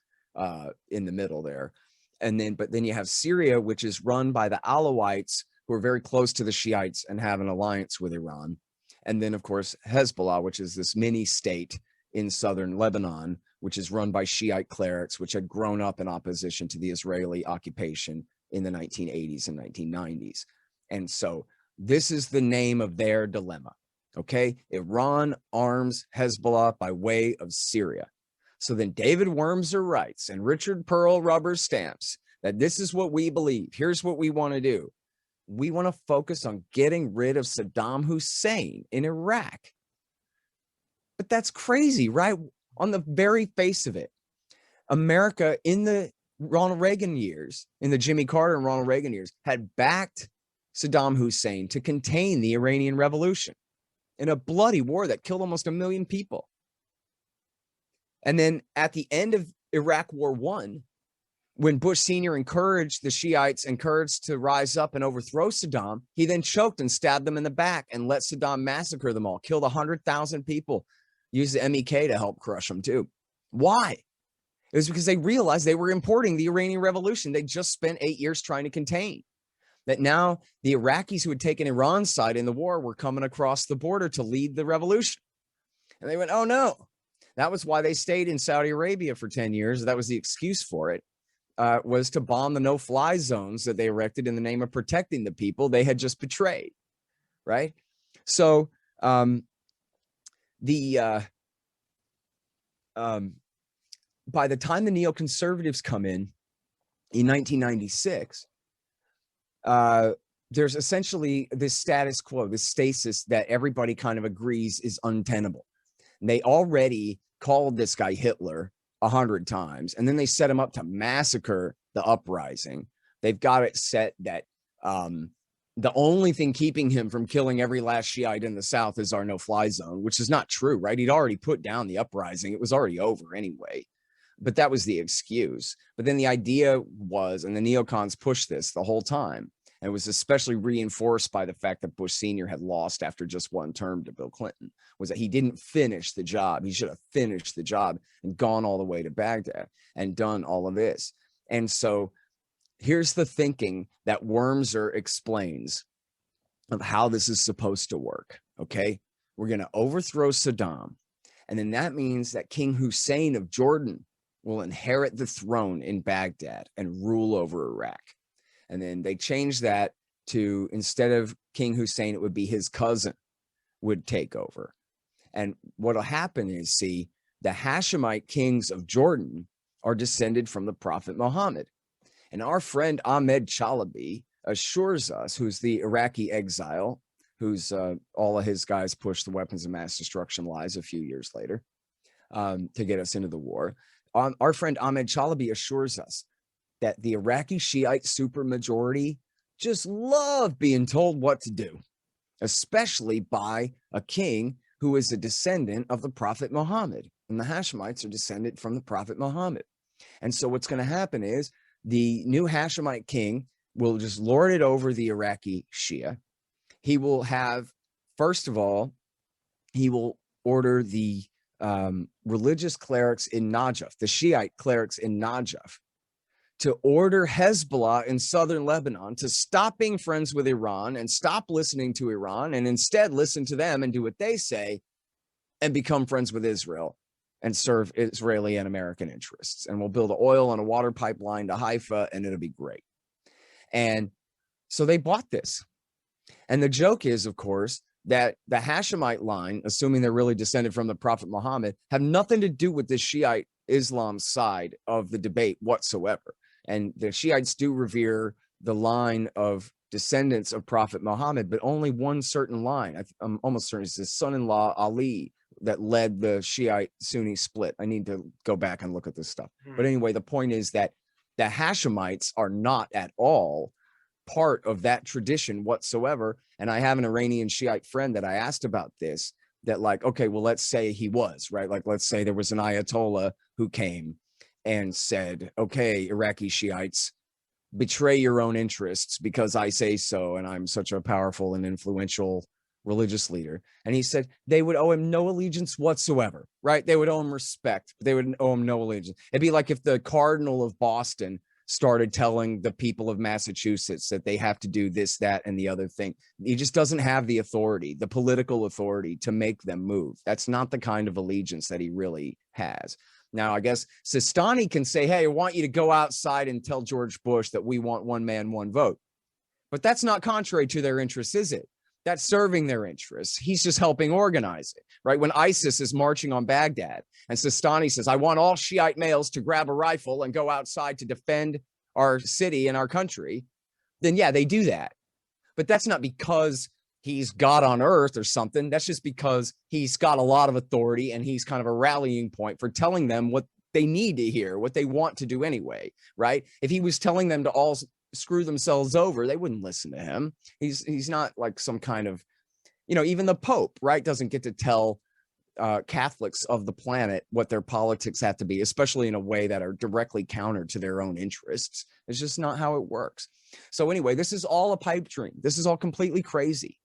in the middle there. But then you have Syria, which is run by the Alawites, who are very close to the Shiites and have an alliance with Iran. And then, of course, Hezbollah, which is this mini state in southern Lebanon, which is run by Shiite clerics, which had grown up in opposition to the Israeli occupation in the 1980s and 1990s. And so this is the name of their dilemma, okay? Iran arms Hezbollah by way of Syria. So then David Wormser writes, and Richard Pearl rubber stamps, that this is what we believe. Here's what we want to do. We want to focus on getting rid of Saddam Hussein in Iraq. But that's crazy, right? On the very face of it, America in the Ronald Reagan years, in the Jimmy Carter and Ronald Reagan years, had backed Saddam Hussein to contain the Iranian Revolution in a bloody war that killed almost 1 million people. And then at the end of Iraq War I, when Bush Sr. encouraged the Shiites and Kurds to rise up and overthrow Saddam, he then choked and stabbed them in the back and let Saddam massacre them all, killed 100,000 people, used the MEK to help crush them too. Why? It was because they realized they were importing the Iranian Revolution they just spent 8 years trying to contain. That now the Iraqis who had taken Iran's side in the war were coming across the border to lead the revolution. And they went, oh no. That was why they stayed in Saudi Arabia for 10 years. That was the excuse for it, was to bomb the no-fly zones that they erected in the name of protecting the people they had just betrayed, right? So by the time the neoconservatives come in 1996, there's essentially this status quo, this stasis that everybody kind of agrees is untenable. And they already called this guy Hitler 100 times, and then they set him up to massacre the uprising. They've got it set that the only thing keeping him from killing every last Shiite in the South is our no-fly zone, which is not true, right? He'd already put down the uprising. It was already over anyway, but that was the excuse. But then the idea was, and the neocons pushed this the whole time, and it was especially reinforced by the fact that Bush Sr. had lost after just one term to Bill Clinton, was that he didn't finish the job. He should have finished the job and gone all the way to Baghdad and done all of this. And so here's the thinking that Wormser explains of how this is supposed to work, okay? We're going to overthrow Saddam, and then that means that King Hussein of Jordan will inherit the throne in Baghdad and rule over Iraq. And then they changed that to, instead of King Hussein, it would be his cousin would take over. And what'll happen is, see, the Hashemite kings of Jordan are descended from the Prophet Muhammad. And our friend Ahmed Chalabi assures us, who's the Iraqi exile, who's all of his guys pushed the weapons of mass destruction lies a few years later to get us into the war. Our friend Ahmed Chalabi assures us that the Iraqi Shiite supermajority just love being told what to do, especially by a king who is a descendant of the Prophet Muhammad. And the Hashemites are descended from the Prophet Muhammad. And so what's going to happen is the new Hashemite king will just lord it over the Iraqi Shia. He will have, first of all, he will order the religious clerics in Najaf, the Shiite clerics in Najaf, to order Hezbollah in southern Lebanon to stop being friends with Iran and stop listening to Iran and instead listen to them and do what they say and become friends with Israel and serve Israeli and American interests. And we'll build an oil and a water pipeline to Haifa and it'll be great. And so they bought this. And the joke is, of course, that the Hashemite line, assuming they're really descended from the Prophet Muhammad, have nothing to do with the Shiite Islam side of the debate whatsoever. And the Shiites do revere the line of descendants of Prophet Muhammad, but only one certain line. I'm almost certain it's his son-in-law, Ali, that led the Shiite Sunni split. I need to go back and look at this stuff. But anyway, the point is that the Hashemites are not at all part of that tradition whatsoever. And I have an Iranian Shiite friend that I asked about this, that like, okay, well, let's say he was, right? Like, let's say there was an Ayatollah who came and said, okay, Iraqi Shiites, betray your own interests because I say so, and I'm such a powerful and influential religious leader. And he said they would owe him no allegiance whatsoever, right? They would owe him respect, but they would owe him no allegiance. It'd be like if the Cardinal of Boston started telling the people of Massachusetts that they have to do this, that, and the other thing. He just doesn't have the authority, the political authority to make them move. That's not the kind of allegiance that he really has. Now, I guess Sistani can say, hey, I want you to go outside and tell George Bush that we want one man, one vote. But that's not contrary to their interests, is it? That's serving their interests. He's just helping organize it, right? When ISIS is marching on Baghdad and Sistani says, I want all Shiite males to grab a rifle and go outside to defend our city and our country, then yeah, they do that. But that's not because he's God on earth or something. That's just because he's got a lot of authority and he's kind of a rallying point for telling them what they need to hear, what they want to do anyway, right? If he was telling them to all screw themselves over, they wouldn't listen to him. He's not like some kind of, you know, even the Pope, right, doesn't get to tell Catholics of the planet what their politics have to be, especially in a way that are directly counter to their own interests. It's just not how it works. So anyway, this is all a pipe dream. This is all completely crazy.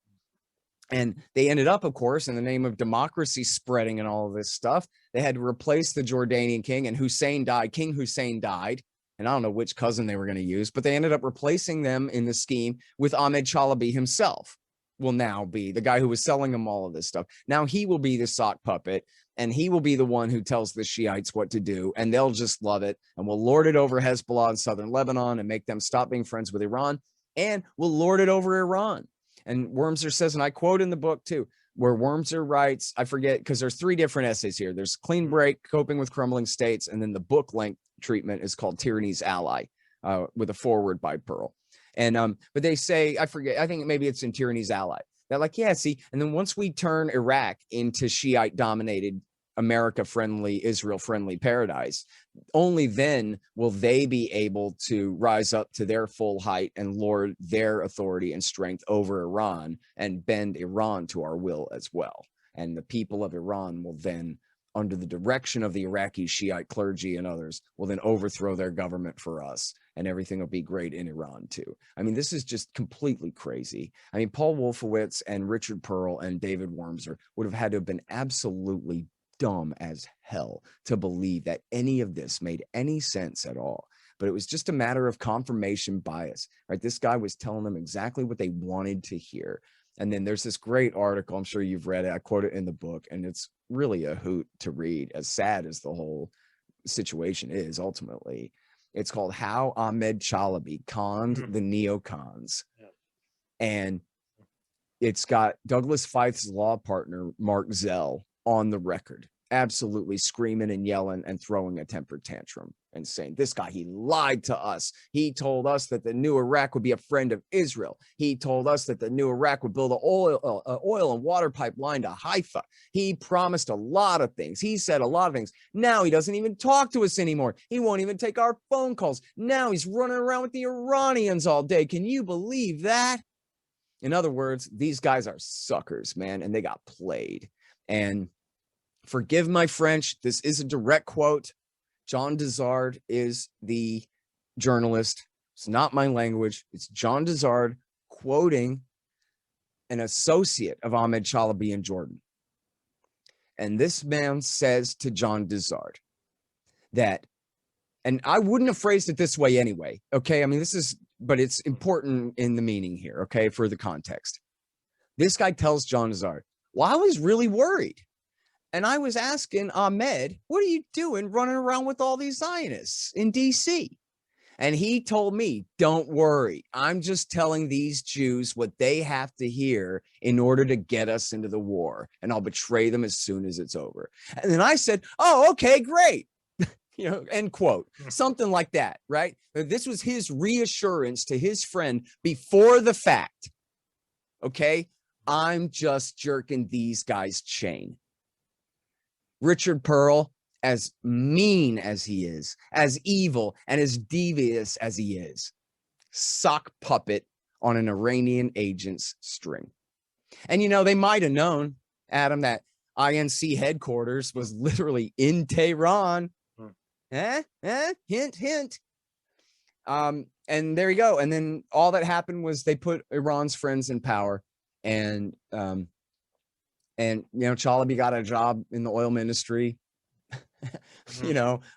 And they ended up, of course, in the name of democracy spreading and all of this stuff, they had to replace the Jordanian king, and Hussein died. King Hussein died. And I don't know which cousin they were going to use, but they ended up replacing them in the scheme with Ahmed Chalabi himself. Will now be the guy who was selling them all of this stuff. Now he will be the sock puppet, and he will be the one who tells the Shiites what to do, and they'll just love it, and we'll lord it over Hezbollah in southern Lebanon and make them stop being friends with Iran, and we'll lord it over Iran. And Wormser says, and I quote in the book too, where Wormser writes, I forget, because there's 3 different essays here. There's Clean Break, Coping with Crumbling States, and then the book length treatment is called Tyranny's Ally, with a foreword by Pearl. And but they say, I forget, I think maybe it's in Tyranny's Ally. They're like, yeah, see, and then once we turn Iraq into Shiite dominated, America friendly, Israel friendly paradise, only then will they be able to rise up to their full height and lord their authority and strength over Iran and bend Iran to our will as well. And the people of Iran will then, under the direction of the Iraqi Shiite clergy and others, will then overthrow their government for us, and everything will be great in Iran too. I mean, this is just completely crazy. I mean, Paul Wolfowitz and Richard Pearl and David Wormser would have had to have been absolutely dumb as hell to believe that any of this made any sense at all. But it was just a matter of confirmation bias, right? This guy was telling them exactly what they wanted to hear. And then there's this great article, I'm sure you've read it, I quote it in the book, and it's really a hoot to read, as sad as the whole situation is ultimately. It's called How Ahmed Chalabi Conned the Neocons. Yeah. And it's got Douglas Feith's law partner, Mark Zell, on the record. absolutely screaming and yelling and throwing a temper tantrum and saying, this guy, he lied to us. He told us that the new Iraq would be a friend of Israel. He told us that the new Iraq would build an oil and water pipeline to Haifa. He promised a lot of things. He said a lot of things. Now he doesn't even talk to us anymore. He won't even take our phone calls. Now he's running around with the Iranians all day. Can you believe that? In other words, these guys are suckers, man, and they got played. And forgive my French, this is a direct quote. John Dizard is the journalist. It's not my language. It's John Dizard quoting an associate of Ahmed Chalabi in Jordan. And this man says to John Dizard that, and I wouldn't have phrased it this way anyway, okay? I mean, but it's important in the meaning here, okay, for the context. This guy tells John Dizard, well, I was really worried. And I was asking Ahmed, what are you doing running around with all these Zionists in D.C.? And he told me, don't worry. I'm just telling these Jews what they have to hear in order to get us into the war. And I'll betray them as soon as it's over. And then I said, oh, okay, great. End quote. Something like that, right? This was his reassurance to his friend before the fact. Okay, I'm just jerking these guys' chain. Richard Pearl, as mean as he is, as evil and as devious as he is, sock puppet on an Iranian agent's string. And, they might have known, Adam, that INC headquarters was literally in Tehran. Hint, hint. And there you go. And then all that happened was they put Iran's friends in power, and Chalabi got a job in the oil ministry,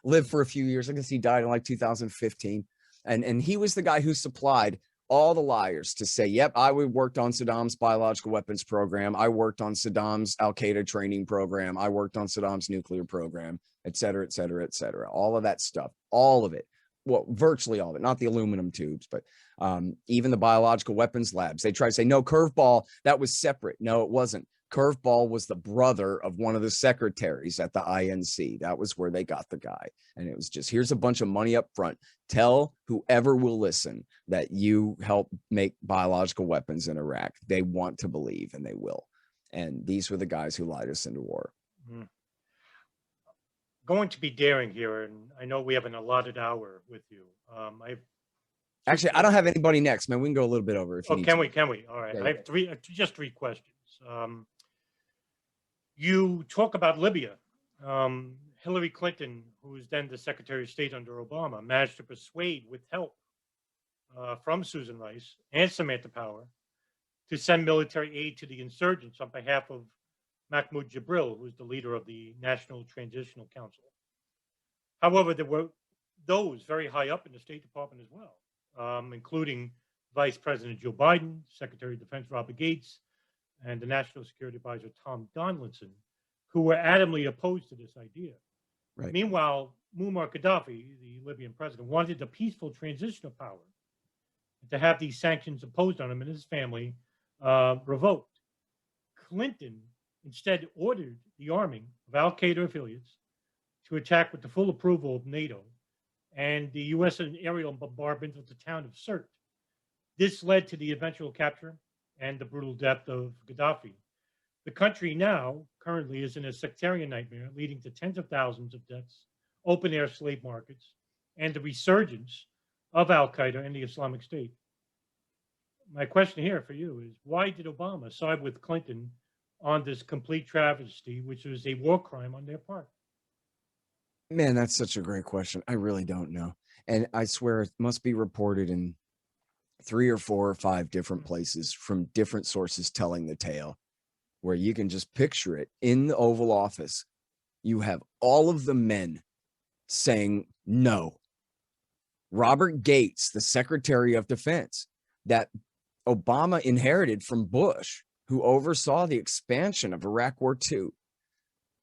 lived for a few years. I guess he died in like 2015. And he was the guy who supplied all the liars to say, yep, I worked on Saddam's biological weapons program. I worked on Saddam's Al-Qaeda training program. I worked on Saddam's nuclear program, et cetera, et cetera, et cetera. All of that stuff, all of it. Well, virtually all of it, not the aluminum tubes, but even the biological weapons labs. They try to say, no, Curveball, that was separate. No, it wasn't. Curveball was the brother of one of the secretaries at the INC. That was where they got the guy. And it was just, here's a bunch of money up front. Tell whoever will listen that you help make biological weapons in Iraq. They want to believe, and they will. And these were the guys who lied us into war. Going to be daring here, and I know we have an allotted hour with you. Actually, I don't have anybody next, man. We can go a little bit over. If you need can to. Can we? All right. Yeah, I have just three questions. You talk about Libya. Hillary Clinton, who was then the Secretary of State under Obama, managed to persuade, with help from Susan Rice and Samantha Power, to send military aid to the insurgents on behalf of Mahmoud Jibril, who is the leader of the National Transitional Council. However, there were those very high up in the State Department as well, including Vice President Joe Biden, Secretary of Defense Robert Gates, and the National Security Advisor Tom Donaldson, who were adamantly opposed to this idea. Right. Meanwhile, Muammar Gaddafi, the Libyan president, wanted a peaceful transition of power, and to have these sanctions imposed on him and his family revoked. Clinton instead ordered the arming of Al-Qaeda affiliates to attack with the full approval of NATO, and the U.S. aerial bombardment of the town of Sirte. This led to the eventual capture and the brutal death of Gaddafi. The country now currently is in a sectarian nightmare, leading to tens of thousands of deaths, open-air slave markets, and the resurgence of Al-Qaeda and the Islamic State. My question here for you is, why did Obama side with Clinton on this complete travesty, which was a war crime on their part? Man, that's such a great question. I really don't know. And I swear it must be reported in 3 or 4 or 5 different places from different sources telling the tale, where you can just picture it in the Oval Office. You have all of the men saying no. Robert Gates, the Secretary of Defense, that Obama inherited from Bush, who oversaw the expansion of Iraq War II.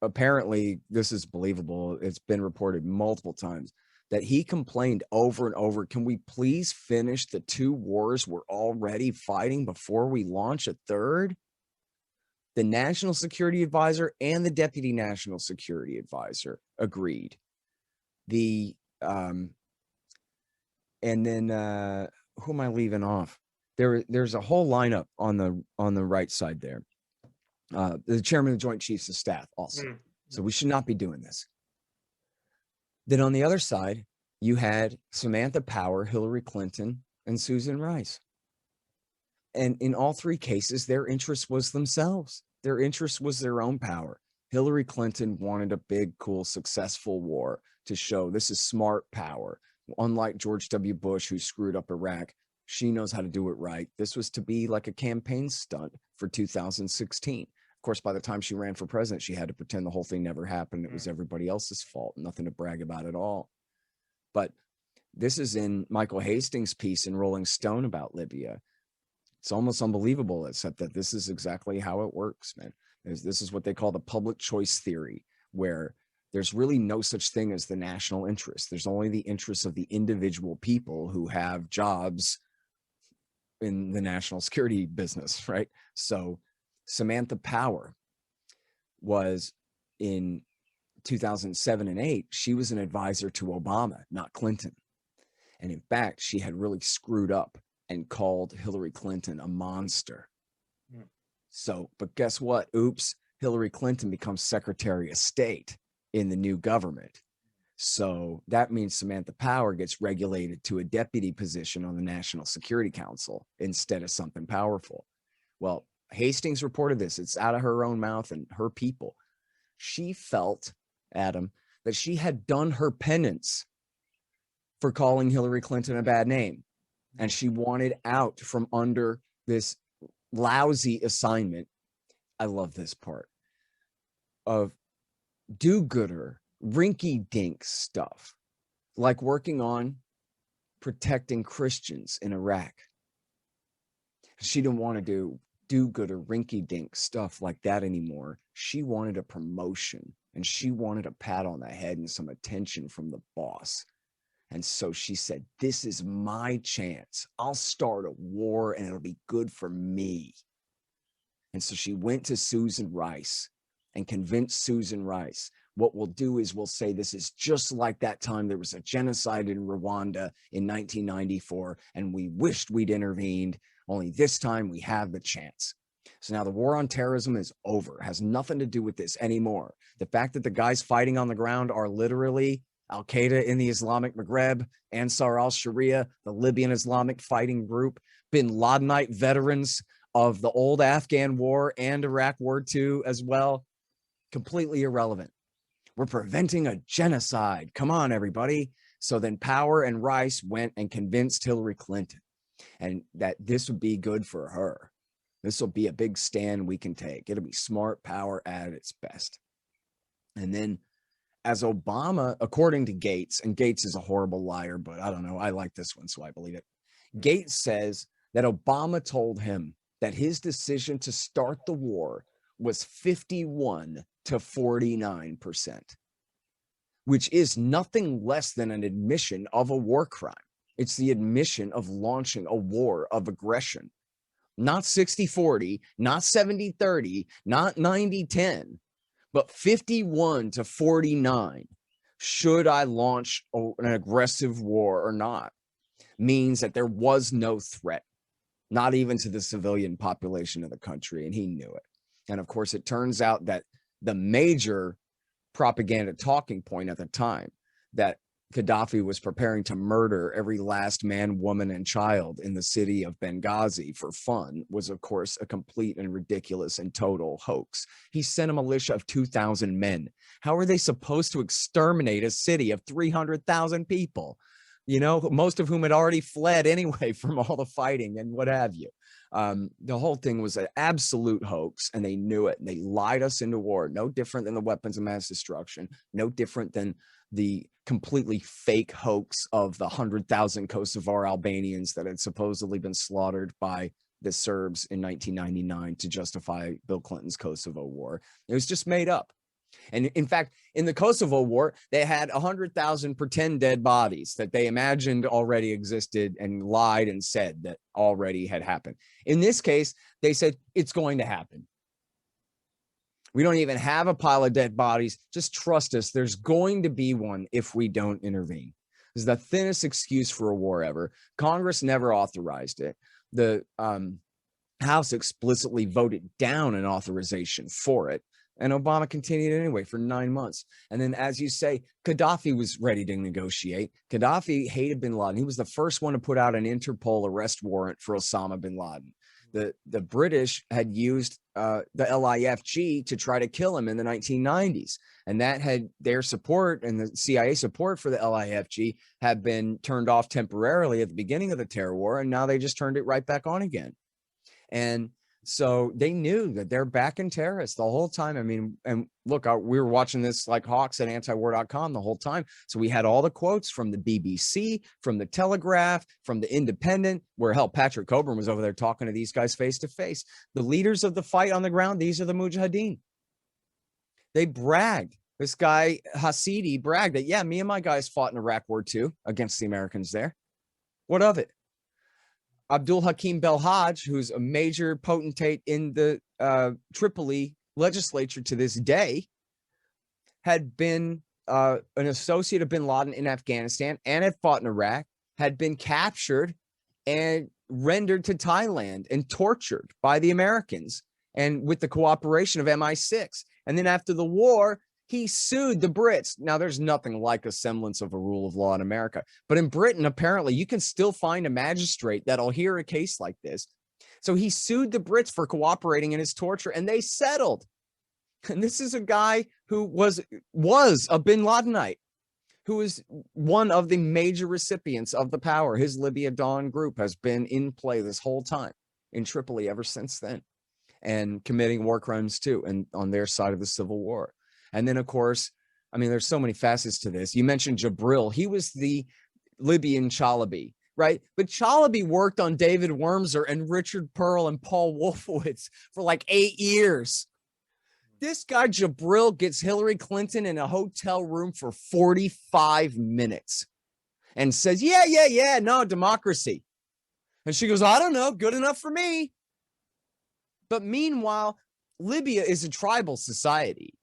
Apparently, this is believable. It's been reported multiple times that he complained over and over, can we please finish the 2 wars we're already fighting before we launch a third? The National Security Advisor and the Deputy National Security Advisor agreed. And then who am I leaving off? There's a whole lineup on the right side there. The Chairman of the Joint Chiefs of Staff also. So we should not be doing this. Then on the other side, you had Samantha Power, Hillary Clinton, and Susan Rice. And in all three cases, their interest was themselves. Their interest was their own power. Hillary Clinton wanted a big, cool, successful war to show this is smart power. Unlike George W. Bush, who screwed up Iraq, she knows how to do it right. This was to be like a campaign stunt for 2016. Of course, by the time she ran for president, she had to pretend the whole thing never happened. It was everybody else's fault, nothing to brag about at all. But this is in Michael Hastings' piece in Rolling Stone about Libya. It's almost unbelievable, except that this is exactly how it works, man. This is what they call the public choice theory, where there's really no such thing as the national interest. There's only the interests of the individual people who have jobs in the national security business, right? So Samantha Power was in 2007 and 8, she was an advisor to Obama, not Clinton. And in fact, she had really screwed up and called Hillary Clinton a monster. So, but guess what? Oops, Hillary Clinton becomes Secretary of State in the new government. So that means Samantha Power gets regulated to a deputy position on the National Security Council instead of something powerful. Well, Hastings reported this. It's out of her own mouth and her people. She felt, Adam, that she had done her penance for calling Hillary Clinton a bad name. And she wanted out from under this lousy assignment. I love this part of do-gooder, rinky-dink stuff, like working on protecting Christians in Iraq. She didn't want to do do-gooder, rinky-dink stuff like that anymore. She wanted a promotion, and she wanted a pat on the head and some attention from the boss. And so she said, this is my chance. I'll start a war and it'll be good for me. And so she went to Susan Rice and convinced Susan Rice, what we'll do is we'll say this is just like that time there was a genocide in Rwanda in 1994, and we wished we'd intervened, only this time we have the chance. So now the war on terrorism is over, has nothing to do with this anymore. The fact that the guys fighting on the ground are literally Al-Qaeda in the Islamic Maghreb, Ansar al-Sharia, the Libyan Islamic fighting group, bin Ladenite veterans of the old Afghan war and Iraq War II as well, completely irrelevant. We're preventing a genocide. Come on, everybody. So then Power and Rice went and convinced Hillary Clinton and that this would be good for her. This will be a big stand we can take. It'll be smart power at its best. And then as Obama, according to Gates, and Gates is a horrible liar, but I don't know, I like this one, so I believe it. Gates says that Obama told him that his decision to start the war was 51 to 49%, which is nothing less than an admission of a war crime. It's the admission of launching a war of aggression. Not 60-40, not 70-30, not 90-10. But 51 to 49, should I launch an aggressive war or not, means that there was no threat, not even to the civilian population of the country, and he knew it. And of course, it turns out that the major propaganda talking point at the time, that Gaddafi was preparing to murder every last man, woman, and child in the city of Benghazi for fun, was of course a complete and ridiculous and total hoax. He sent a militia of 2,000 men. How are they supposed to exterminate a city of 300,000 people? You know, most of whom had already fled anyway from all the fighting and what have you. The whole thing was an absolute hoax, and they knew it. And they lied us into war. No different than the weapons of mass destruction. No different than the completely fake hoax of the 100,000 Kosovar Albanians that had supposedly been slaughtered by the Serbs in 1999 to justify Bill Clinton's Kosovo war. It was just made up. And in fact, in the Kosovo war, they had 100,000 pretend dead bodies that they imagined already existed and lied and said that already had happened. In this case, they said it's going to happen. We don't even have a pile of dead bodies. Just trust us. There's going to be one if we don't intervene. This is the thinnest excuse for a war ever. Congress never authorized it. The House explicitly voted down an authorization for it. And Obama continued anyway for 9 months. And then, as you say, Gaddafi was ready to negotiate. Gaddafi hated bin Laden. He was the first one to put out an Interpol arrest warrant for Osama bin Laden. The British had used the LIFG to try to kill him in the 1990s. And that had their support, and the CIA support for the LIFG had been turned off temporarily at the beginning of the terror war. And now they just turned it right back on again. And so they knew that they're backing terrorists the whole time. I mean, and look, we were watching this like hawks at antiwar.com the whole time. So we had all the quotes from the BBC, from the Telegraph, from the Independent, where hell, Patrick Coburn was over there talking to these guys face to face. The leaders of the fight on the ground, these are the Mujahideen. They bragged. This guy, Hasidi, bragged that, yeah, me and my guys fought in Iraq War II against the Americans there. What of it? Abdul Hakim Belhaj, who's a major potentate in the Tripoli legislature to this day, had been an associate of bin Laden in Afghanistan and had fought in Iraq, had been captured and rendered to Thailand and tortured by the Americans and with the cooperation of MI6. And then after the war, he sued the Brits. Now, there's nothing like a semblance of a rule of law in America. But in Britain, apparently, you can still find a magistrate that'll hear a case like this. So he sued the Brits for cooperating in his torture, and they settled. And this is a guy who was a bin Ladenite, who is one of the major recipients of the power. His Libya Dawn group has been in play this whole time in Tripoli ever since then, and committing war crimes too, and on their side of the civil war. And then, of course, I mean, there's so many facets to this. You mentioned Jabril. He was the Libyan Chalabi, right? But Chalabi worked on David Wormser and Richard Pearl and Paul Wolfowitz for like 8 years. This guy, Jabril, gets Hillary Clinton in a hotel room for 45 minutes and says, yeah, no, democracy. And she goes, I don't know, good enough for me. But meanwhile, Libya is a tribal society.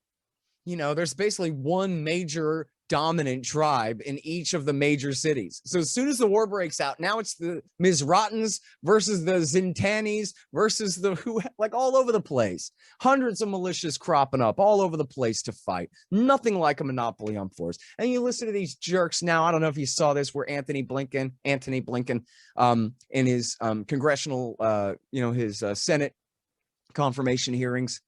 You know, there's basically one major dominant tribe in each of the major cities. So as soon as the war breaks out, now it's the Mizratans versus the Zintanis versus the who, like all over the place. Hundreds of militias cropping up all over the place to fight. Nothing like a monopoly on force. And you listen to these jerks now. I don't know if you saw this, where Anthony Blinken, in his congressional, his Senate confirmation hearings,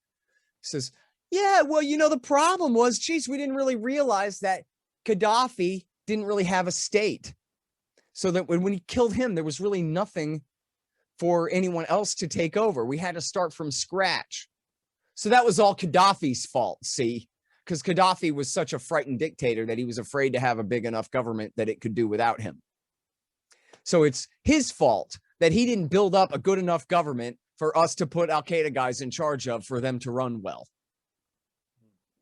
says, yeah, well, the problem was, geez, we didn't really realize that Gaddafi didn't really have a state. So that when he killed him, there was really nothing for anyone else to take over. We had to start from scratch. So that was all Gaddafi's fault, see? Because Gaddafi was such a frightened dictator that he was afraid to have a big enough government that it could do without him. So it's his fault that he didn't build up a good enough government for us to put Al-Qaeda guys in charge of for them to run well.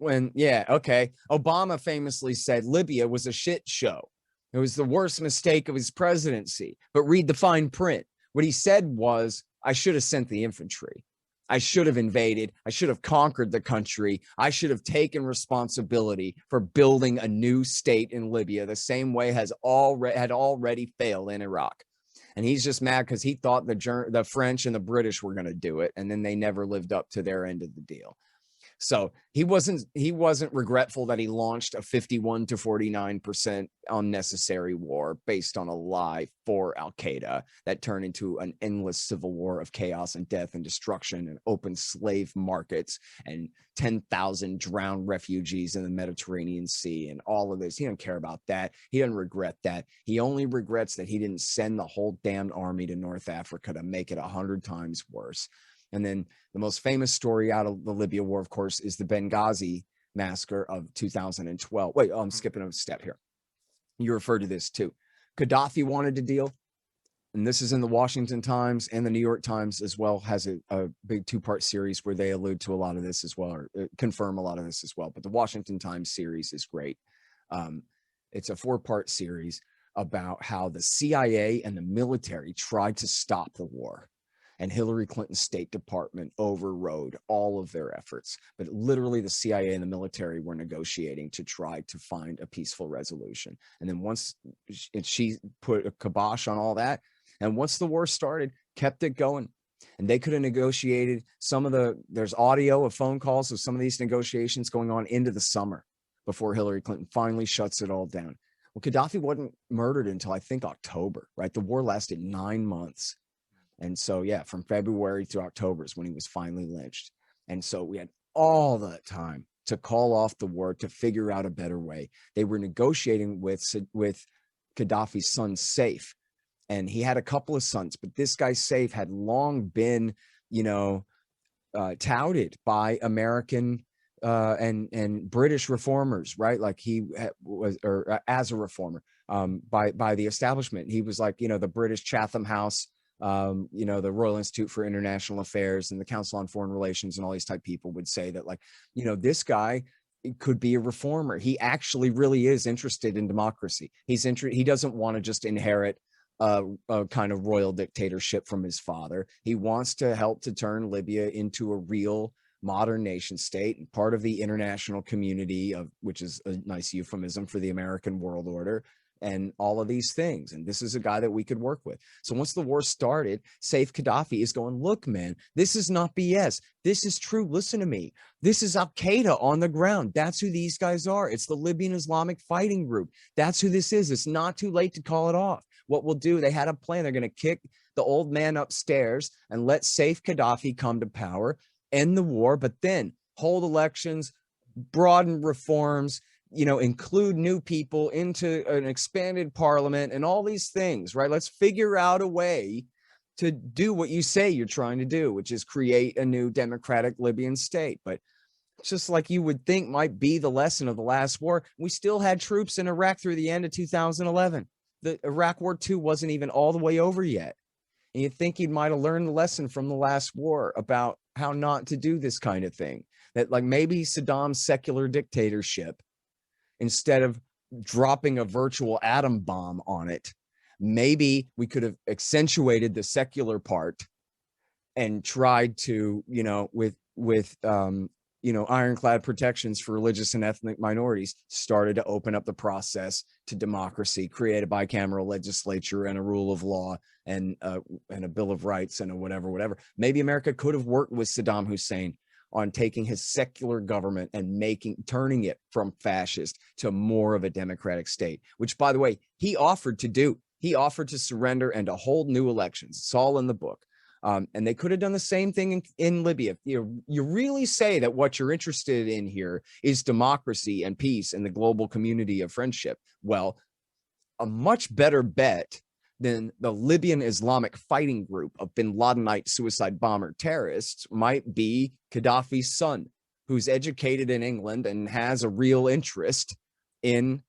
Obama famously said Libya was a shit show. It was the worst mistake of his presidency. But read the fine print. What he said was, I should have sent the infantry. I should have invaded. I should have conquered the country. I should have taken responsibility for building a new state in Libya, the same way had already failed in Iraq. And he's just mad because he thought the French and the British were going to do it, and then they never lived up to their end of the deal. So he wasn't regretful that he launched a 51 to 49% unnecessary war based on a lie for Al-Qaeda that turned into an endless civil war of chaos and death and destruction and open slave markets and 10,000 drowned refugees in the Mediterranean Sea and all of this. He doesn't care about that. He doesn't regret that. He only regrets that he didn't send the whole damned army to North Africa to make it 100 times worse. And then the most famous story out of the Libya war, of course, is the Benghazi massacre of 2012. Wait, I'm skipping a step here. You referred to this too. Gaddafi wanted a deal. And this is in the Washington Times, and the New York Times as well has a big two-part series where they allude to a lot of this as well, or confirm a lot of this as well. But the Washington Times series is great. It's a 4-part series about how the CIA and the military tried to stop the war. And Hillary Clinton's State Department overrode all of their efforts. But literally the CIA and the military were negotiating to try to find a peaceful resolution. And then once she put a kibosh on all that, and once the war started, kept it going. And they could have negotiated there's audio of phone calls of some of these negotiations going on into the summer before Hillary Clinton finally shuts it all down. Well, Gaddafi wasn't murdered until I think October, right? The war lasted 9 months. And so, yeah, from February to October is when he was finally lynched. And so we had all that time to call off the war, to figure out a better way. They were negotiating with Gaddafi's son, Saif. And he had a couple of sons, but this guy, Saif, had long been, touted by American and British reformers, right? Like he was, or as a reformer, by the establishment. He was like, the British Chatham House, the Royal Institute for International Affairs and the Council on Foreign Relations and all these type people would say that, like, this guy could be a reformer. He actually really is interested in democracy. He doesn't want to just inherit a kind of royal dictatorship from his father. He wants to help to turn Libya into a real modern nation state and part of the international community, which is a nice euphemism for the American world order, and all of these things. And this is a guy that we could work with. So once the war started, Saif Gaddafi is going, look, man, this is not BS. This is true. Listen to me. This is Al-Qaeda on the ground. That's who these guys are. It's the Libyan Islamic Fighting Group. That's who this is. It's not too late to call it off. What we'll do, they had a plan. They're going to kick the old man upstairs and let Saif Gaddafi come to power, end the war, but then hold elections, broaden reforms, include new people into an expanded parliament and all these things, right? Let's figure out a way to do what you say you're trying to do, which is create a new democratic Libyan state. But just like you would think might be the lesson of the last war, we still had troops in Iraq through the end of 2011. The Iraq War II wasn't even all the way over yet. And you'd think he might have learned the lesson from the last war about how not to do this kind of thing. That, like, maybe Saddam's secular dictatorship, instead of dropping a virtual atom bomb on it, maybe we could have accentuated the secular part and tried to, with ironclad protections for religious and ethnic minorities, started to open up the process to democracy, create a bicameral legislature and a rule of law and a Bill of Rights and a whatever. Maybe America could have worked with Saddam Hussein on taking his secular government and turning it from fascist to more of a democratic state, which, by the way, he offered to do. He offered to surrender and to hold new elections. It's all in the book. And they could have done the same thing in Libya. You really say that what you're interested in here is democracy and peace and the global community of friendship. Well, a much better bet than the Libyan Islamic Fighting Group of bin Ladenite suicide bomber terrorists might be Gaddafi's son, who's educated in England and has a real interest in,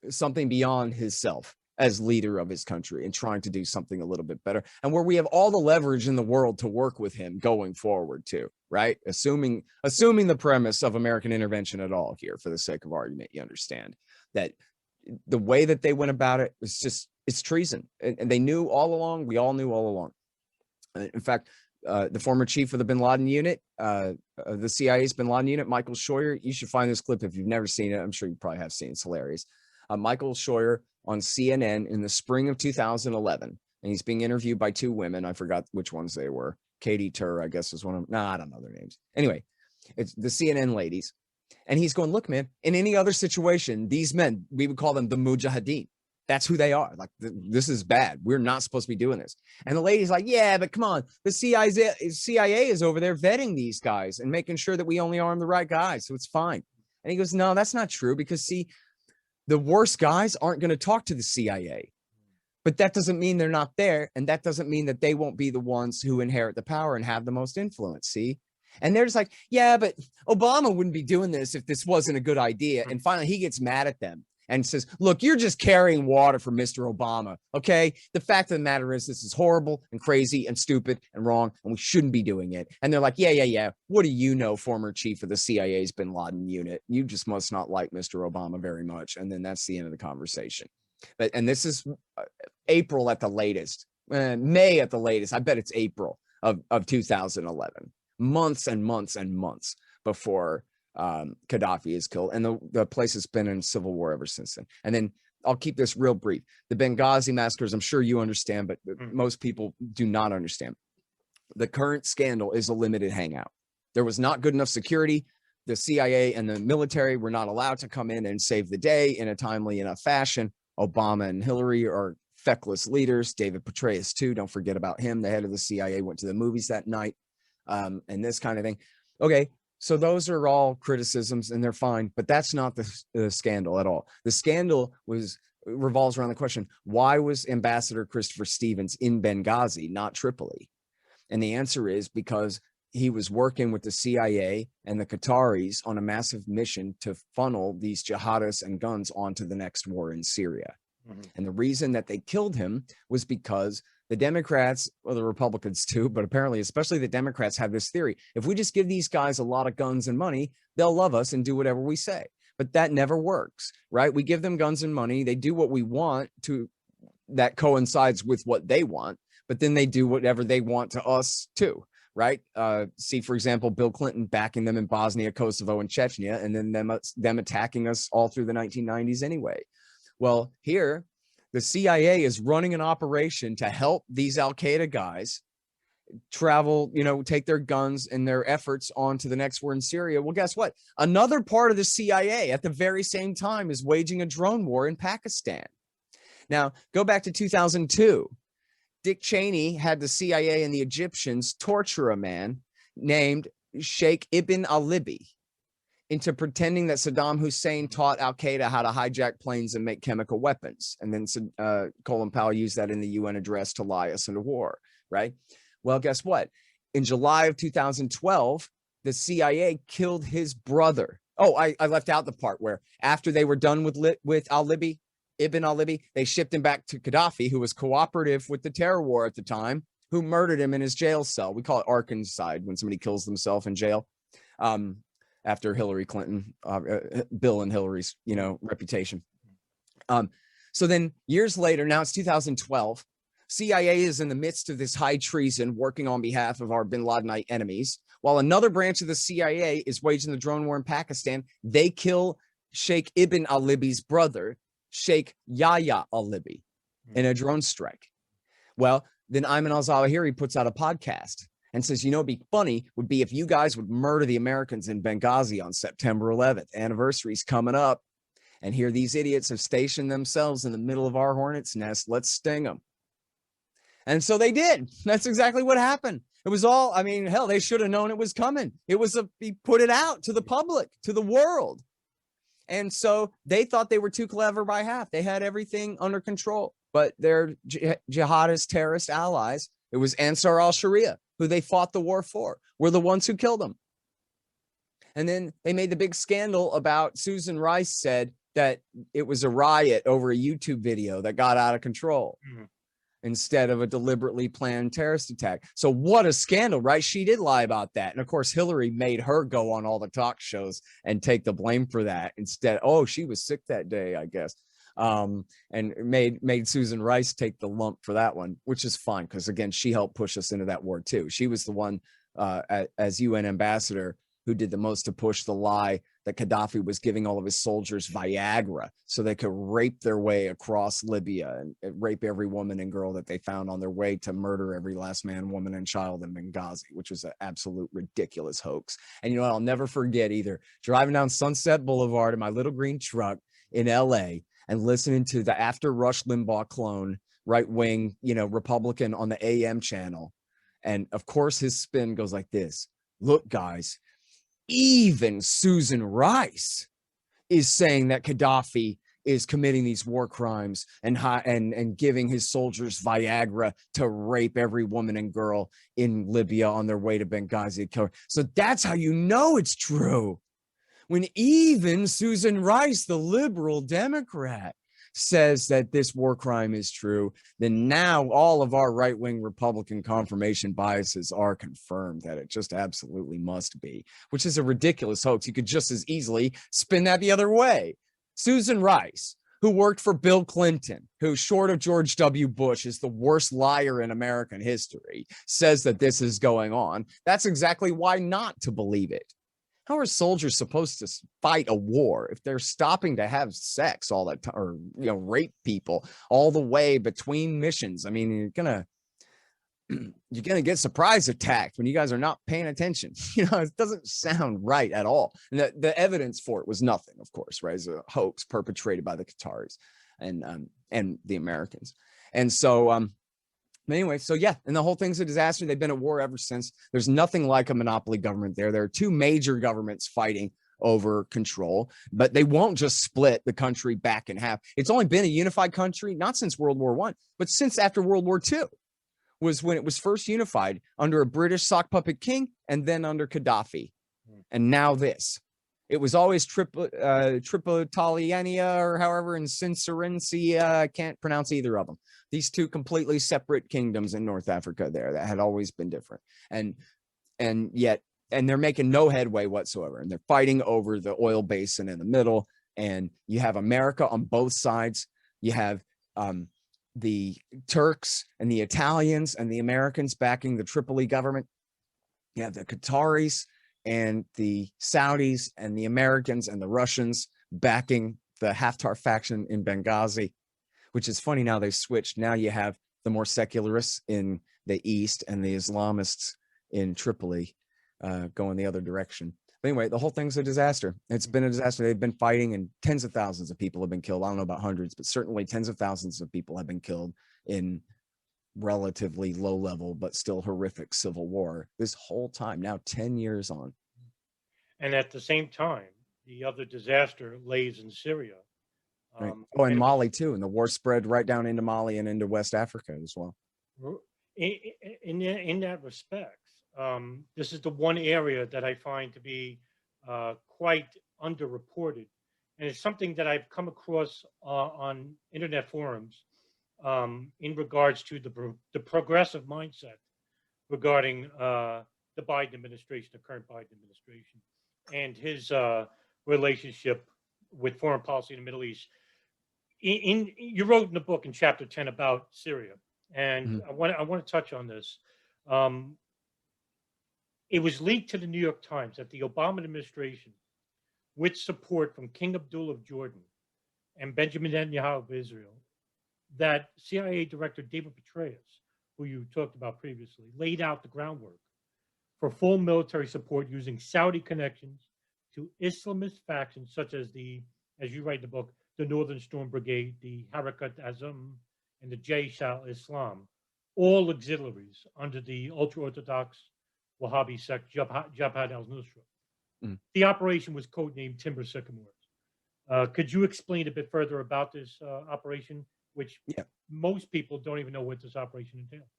something beyond himself as leader of his country and trying to do something a little bit better, and where we have all the leverage in the world to work with him going forward too, right? Assuming the premise of American intervention at all here for the sake of argument, you understand that the way that they went about it was it's treason. And they knew all along, we all knew all along. In fact, the former chief of the bin Laden unit, the CIA's bin Laden unit, Michael Scheuer, you should find this clip if you've never seen it. I'm sure you probably have seen it. It's hilarious. Michael Scheuer on CNN in the spring of 2011, and he's being interviewed by two women. I forgot which ones they were. Katie Tur, I guess, was one of them. No, I don't know their names. Anyway, it's the CNN ladies. And he's going, look, man, in any other situation, these men, we would call them the Mujahideen. That's who they are. Like, this is bad. We're not supposed to be doing this. And the lady's like, yeah, but come on. The CIA is over there vetting these guys and making sure that we only arm the right guys. So it's fine. And he goes, no, that's not true, because, see, the worst guys aren't going to talk to the CIA. But that doesn't mean they're not there. And that doesn't mean that they won't be the ones who inherit the power and have the most influence. See? And they're just like, yeah, but Obama wouldn't be doing this if this wasn't a good idea. And finally, he gets mad at them and says, look, you're just carrying water for Mr. Obama. Okay. The fact of the matter is, this is horrible and crazy and stupid and wrong, and we shouldn't be doing it. And they're like, yeah. What do you know, former chief of the CIA's bin Laden unit? You just must not like Mr. Obama very much. And then that's the end of the conversation. And this is April at the latest. May at the latest. I bet it's April of 2011. Months and months and months before Gaddafi is killed. And the place has been in civil war ever since then. And then I'll keep this real brief. The Benghazi massacres, I'm sure you understand, but most people do not understand. The current scandal is a limited hangout. There was not good enough security. The CIA and the military were not allowed to come in and save the day in a timely enough fashion. Obama and Hillary are feckless leaders. David Petraeus, too. Don't forget about him. The head of the CIA went to the movies that night, and this kind of thing. Okay, so those are all criticisms, and they're fine, but that's not the scandal at all. The scandal revolves around the question, why was Ambassador Christopher Stevens in Benghazi, not Tripoli? And the answer is because he was working with the CIA and the Qataris on a massive mission to funnel these jihadists and guns onto the next war in Syria. And the reason that they killed him was because the Democrats, or the Republicans too, but apparently especially the Democrats, have this theory. If we just give these guys a lot of guns and money, they'll love us and do whatever we say. But that never works, right? We give them guns and money. They do what we want that coincides with what they want, but then they do whatever they want to us too. Right? See, for example, Bill Clinton backing them in Bosnia, Kosovo, and Chechnya, and then them attacking us all through the 1990s anyway. Well, here, the CIA is running an operation to help these Al-Qaeda guys travel, take their guns and their efforts onto the next war in Syria. Well, guess what? Another part of the CIA at the very same time is waging a drone war in Pakistan. Now, go back to 2002. Dick Cheney had the CIA and the Egyptians torture a man named Sheikh Ibn al-Libi into pretending that Saddam Hussein taught Al-Qaeda how to hijack planes and make chemical weapons. And then Colin Powell used that in the UN address to lie us into war, right? Well, guess what? In July of 2012, the CIA killed his brother. Oh, I left out the part where after they were done with al-Libi, Ibn al-Libi, they shipped him back to Gaddafi, who was cooperative with the terror war at the time, who murdered him in his jail cell. We call it arkancide when somebody kills themselves in jail. After Hillary Clinton, Bill and Hillary's, reputation. So then years later, now it's 2012, CIA is in the midst of this high treason working on behalf of our bin Ladenite enemies, while another branch of the CIA is waging the drone war in Pakistan. They kill Sheikh Ibn al-Libi's brother, Sheikh Yahya al-Libi, in a drone strike. Well, then Ayman al-Zawahiri puts out a podcast and says, it'd be funny would be if you guys would murder the Americans in Benghazi on September 11th. Anniversary's coming up. And here these idiots have stationed themselves in the middle of our hornet's nest. Let's sting them. And so they did. That's exactly what happened. It was all, hell, they should have known it was coming. He put it out to the public, to the world. And so they thought they were too clever by half. They had everything under control, but their jihadist terrorist allies, it was Ansar al-Sharia, who they fought the war for, were the ones who killed them. And then they made the big scandal about Susan Rice said that it was a riot over a YouTube video that got out of control instead of a deliberately planned terrorist attack. So what a scandal, right? She did lie about that. And of course, Hillary made her go on all the talk shows and take the blame for that instead. Oh, she was sick that day, I guess. And made Susan Rice take the lump for that one, which is fine. Because again, she helped push us into that war too. She was the one as UN ambassador who did the most to push the lie that Gaddafi was giving all of his soldiers Viagra so they could rape their way across Libya and rape every woman and girl that they found on their way to murder every last man, woman, and child in Benghazi, which was an absolute ridiculous hoax. And you know what? I'll never forget either driving down Sunset Boulevard in my little green truck in LA and listening to the after Rush Limbaugh clone, right-wing, Republican on the AM channel. And of course, his spin goes like this. Look, guys, even Susan Rice is saying that Gaddafi is committing these war crimes and giving his soldiers Viagra to rape every woman and girl in Libya on their way to Benghazi. So that's how you know it's true. When even Susan Rice, the liberal Democrat, says that this war crime is true, then now all of our right-wing Republican confirmation biases are confirmed that it just absolutely must be, which is a ridiculous hoax. You could just as easily spin that the other way. Susan Rice, who worked for Bill Clinton, who, short of George W. Bush, is the worst liar in American history, says that this is going on, that's exactly why not to believe it. How are soldiers supposed to fight a war if they're stopping to have sex all the time, or rape people all the way between missions? I mean, you're gonna get surprise attacked when you guys are not paying attention. It doesn't sound right at all. And the evidence for it was nothing, of course, right? It's a hoax perpetrated by the Qataris and the Americans. And so anyway, so yeah, and the whole thing's a disaster. They've been at war ever since. There's nothing like a monopoly government there. There are two major governments fighting over control, but they won't just split the country back in half. It's only been a unified country, not since World War I, but since after World War II was when it was first unified under a British sock puppet king and then under Gaddafi. And now this. It was always Tripoli or however, and Cincerencia. I can't pronounce either of them. These two completely separate kingdoms in North Africa there that had always been different. And they're making no headway whatsoever. And they're fighting over the oil basin in the middle. And you have America on both sides. You have the Turks and the Italians and the Americans backing the Tripoli government. You have the Qataris and the Saudis and the Americans and the Russians backing the Haftar faction in Benghazi, which is funny. Now they've switched. Now you have the more secularists in the East and the Islamists in Tripoli going the other direction. But anyway, the whole thing's a disaster. It's been a disaster. They've been fighting and tens of thousands of people have been killed. I don't know about hundreds, but certainly tens of thousands of people have been killed in relatively low level, but still horrific civil war this whole time, now 10 years on. And at the same time, the other disaster lays in Syria. Right. And Mali too. And the war spread right down into Mali and into West Africa as well. In that respect, this is the one area that I find to be quite underreported. And it's something that I've come across on internet forums in regards to the progressive mindset regarding the Biden administration, the current Biden administration, and his relationship with foreign policy in the Middle East. You wrote in the book in chapter 10 about Syria, and I want to touch on this. It was leaked to the New York Times that the Obama administration, with support from King Abdullah of Jordan and Benjamin Netanyahu of Israel, that CIA Director David Petraeus, who you talked about previously, laid out the groundwork for full military support using Saudi connections to Islamist factions such as as you write in the book, the Northern Storm Brigade, the Harakat Azam, and the Jaish al-Islam, all auxiliaries under the ultra-Orthodox Wahhabi sect Jabhat al-Nusra. The operation was codenamed Timber Sycamores. Could you explain a bit further about this operation, which most people don't even know what this operation entails?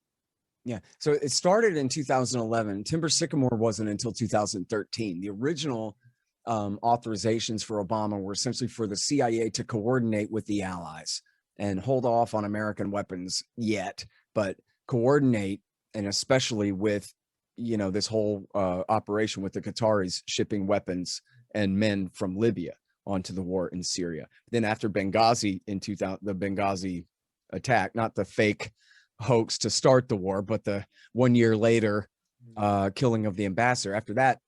Yeah, so it started in 2011. Timber Sycamore wasn't until 2013. The original authorizations for Obama were essentially for the CIA to coordinate with the allies and hold off on American weapons yet, but coordinate, and especially with this whole operation with the Qataris shipping weapons and men from Libya onto the war in Syria. Then after Benghazi in 2000, the Benghazi attack, not the fake hoax to start the war, but the 1 year later killing of the ambassador. After that,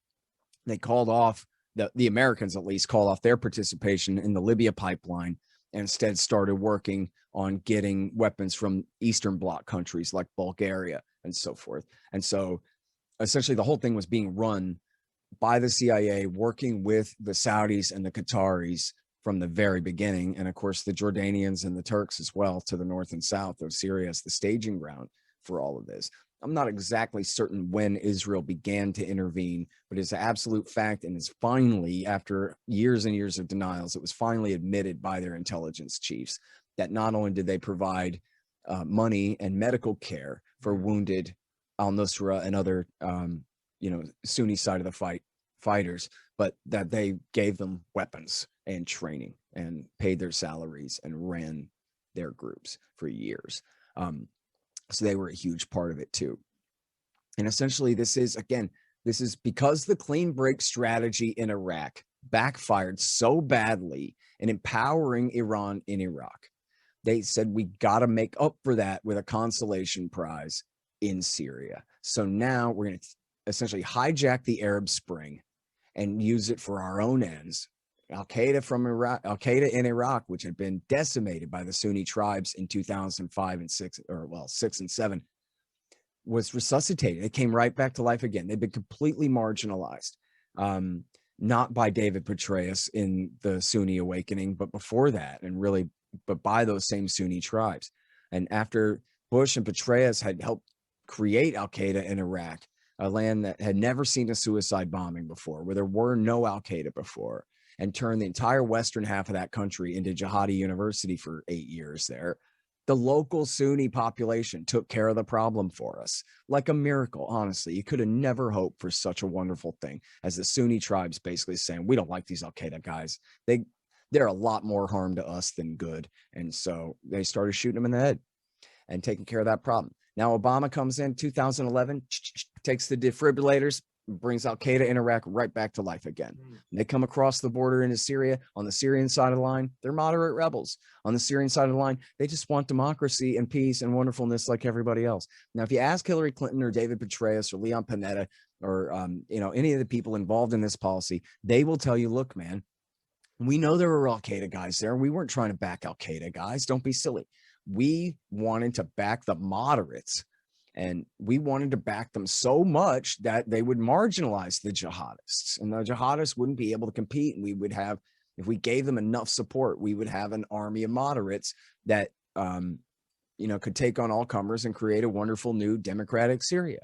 they called off, the Americans at least called off their participation in the Libya pipeline and instead started working on getting weapons from Eastern Bloc countries like Bulgaria and so forth. And so essentially the whole thing was being run by the CIA, working with the Saudis and the Qataris from the very beginning. And of course, the Jordanians and the Turks as well to the north and south of Syria as the staging ground for all of this. I'm not exactly certain when Israel began to intervene, but it's an absolute fact. And it's finally, after years and years of denials, it was finally admitted by their intelligence chiefs that not only did they provide money and medical care for wounded al-Nusra and other, Sunni side of the fighters, but that they gave them weapons and training and paid their salaries and ran their groups for years. So they were a huge part of it too. And essentially this is because the clean break strategy in Iraq backfired so badly and empowering Iran in Iraq. They said, we got to make up for that with a consolation prize in Syria. So now we're going to essentially hijack the Arab Spring and use it for our own ends. Al-Qaeda from Iraq, Al-Qaeda in Iraq, which had been decimated by the Sunni tribes in 2005 and 6, or well, 6 and 7, was resuscitated. It came right back to life again. They've been completely marginalized, not by David Petraeus in the Sunni awakening, but before that, and really, but by those same Sunni tribes. And after Bush and Petraeus had helped create Al-Qaeda in Iraq, a land that had never seen a suicide bombing before, where there were no Al-Qaeda before, and turned the entire western half of that country into jihadi university for 8 years there, the local Sunni population took care of the problem for us like a miracle. Honestly, you could have never hoped for such a wonderful thing as the Sunni tribes basically saying, we don't like these Al-Qaeda guys. They're a lot more harm to us than good. And so they started shooting them in the head and taking care of that problem. Now Obama comes in 2011, takes the defibrillators, brings Al-Qaeda in Iraq right back to life again. They come across the border into Syria. On the Syrian side of the line, they're moderate rebels. On the Syrian side of the line, they just want democracy and peace and wonderfulness like everybody else. Now, if you ask Hillary Clinton or David Petraeus or Leon Panetta or any of the people involved in this policy, they will tell you, look, man, we know there were Al-Qaeda guys there. We weren't trying to back Al-Qaeda guys. Don't be silly. We wanted to back the moderates, and we wanted to back them so much that they would marginalize the jihadists, and the jihadists wouldn't be able to compete. And we would have, if we gave them enough support, we would have an army of moderates that, could take on all comers and create a wonderful new democratic Syria.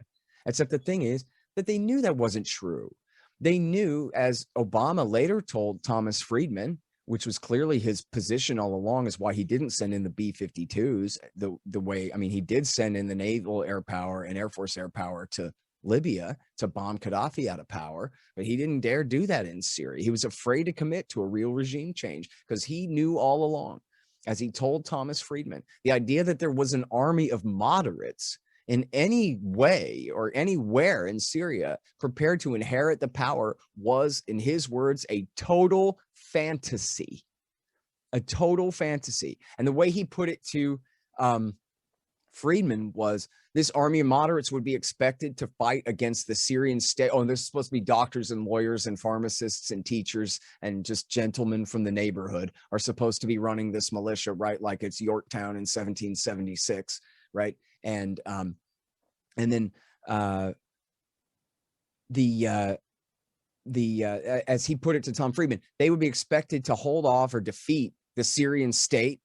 Except the thing is that they knew that wasn't true. They knew, as Obama later told Thomas Friedman, which was clearly his position all along, is why he didn't send in the B-52s the way, he did send in the naval air power and Air Force air power to Libya to bomb Gaddafi out of power, but he didn't dare do that in Syria. He was afraid to commit to a real regime change because he knew all along, as he told Thomas Friedman, the idea that there was an army of moderates in any way or anywhere in Syria prepared to inherit the power was, in his words, a total fantasy. A total fantasy. And the way he put it to Friedman was, this army of moderates would be expected to fight against the Syrian state. Oh, and there's supposed to be doctors and lawyers and pharmacists and teachers and just gentlemen from the neighborhood are supposed to be running this militia, right? Like it's Yorktown in 1776, right? And then as he put it to Tom Friedman, they would be expected to hold off or defeat the Syrian state,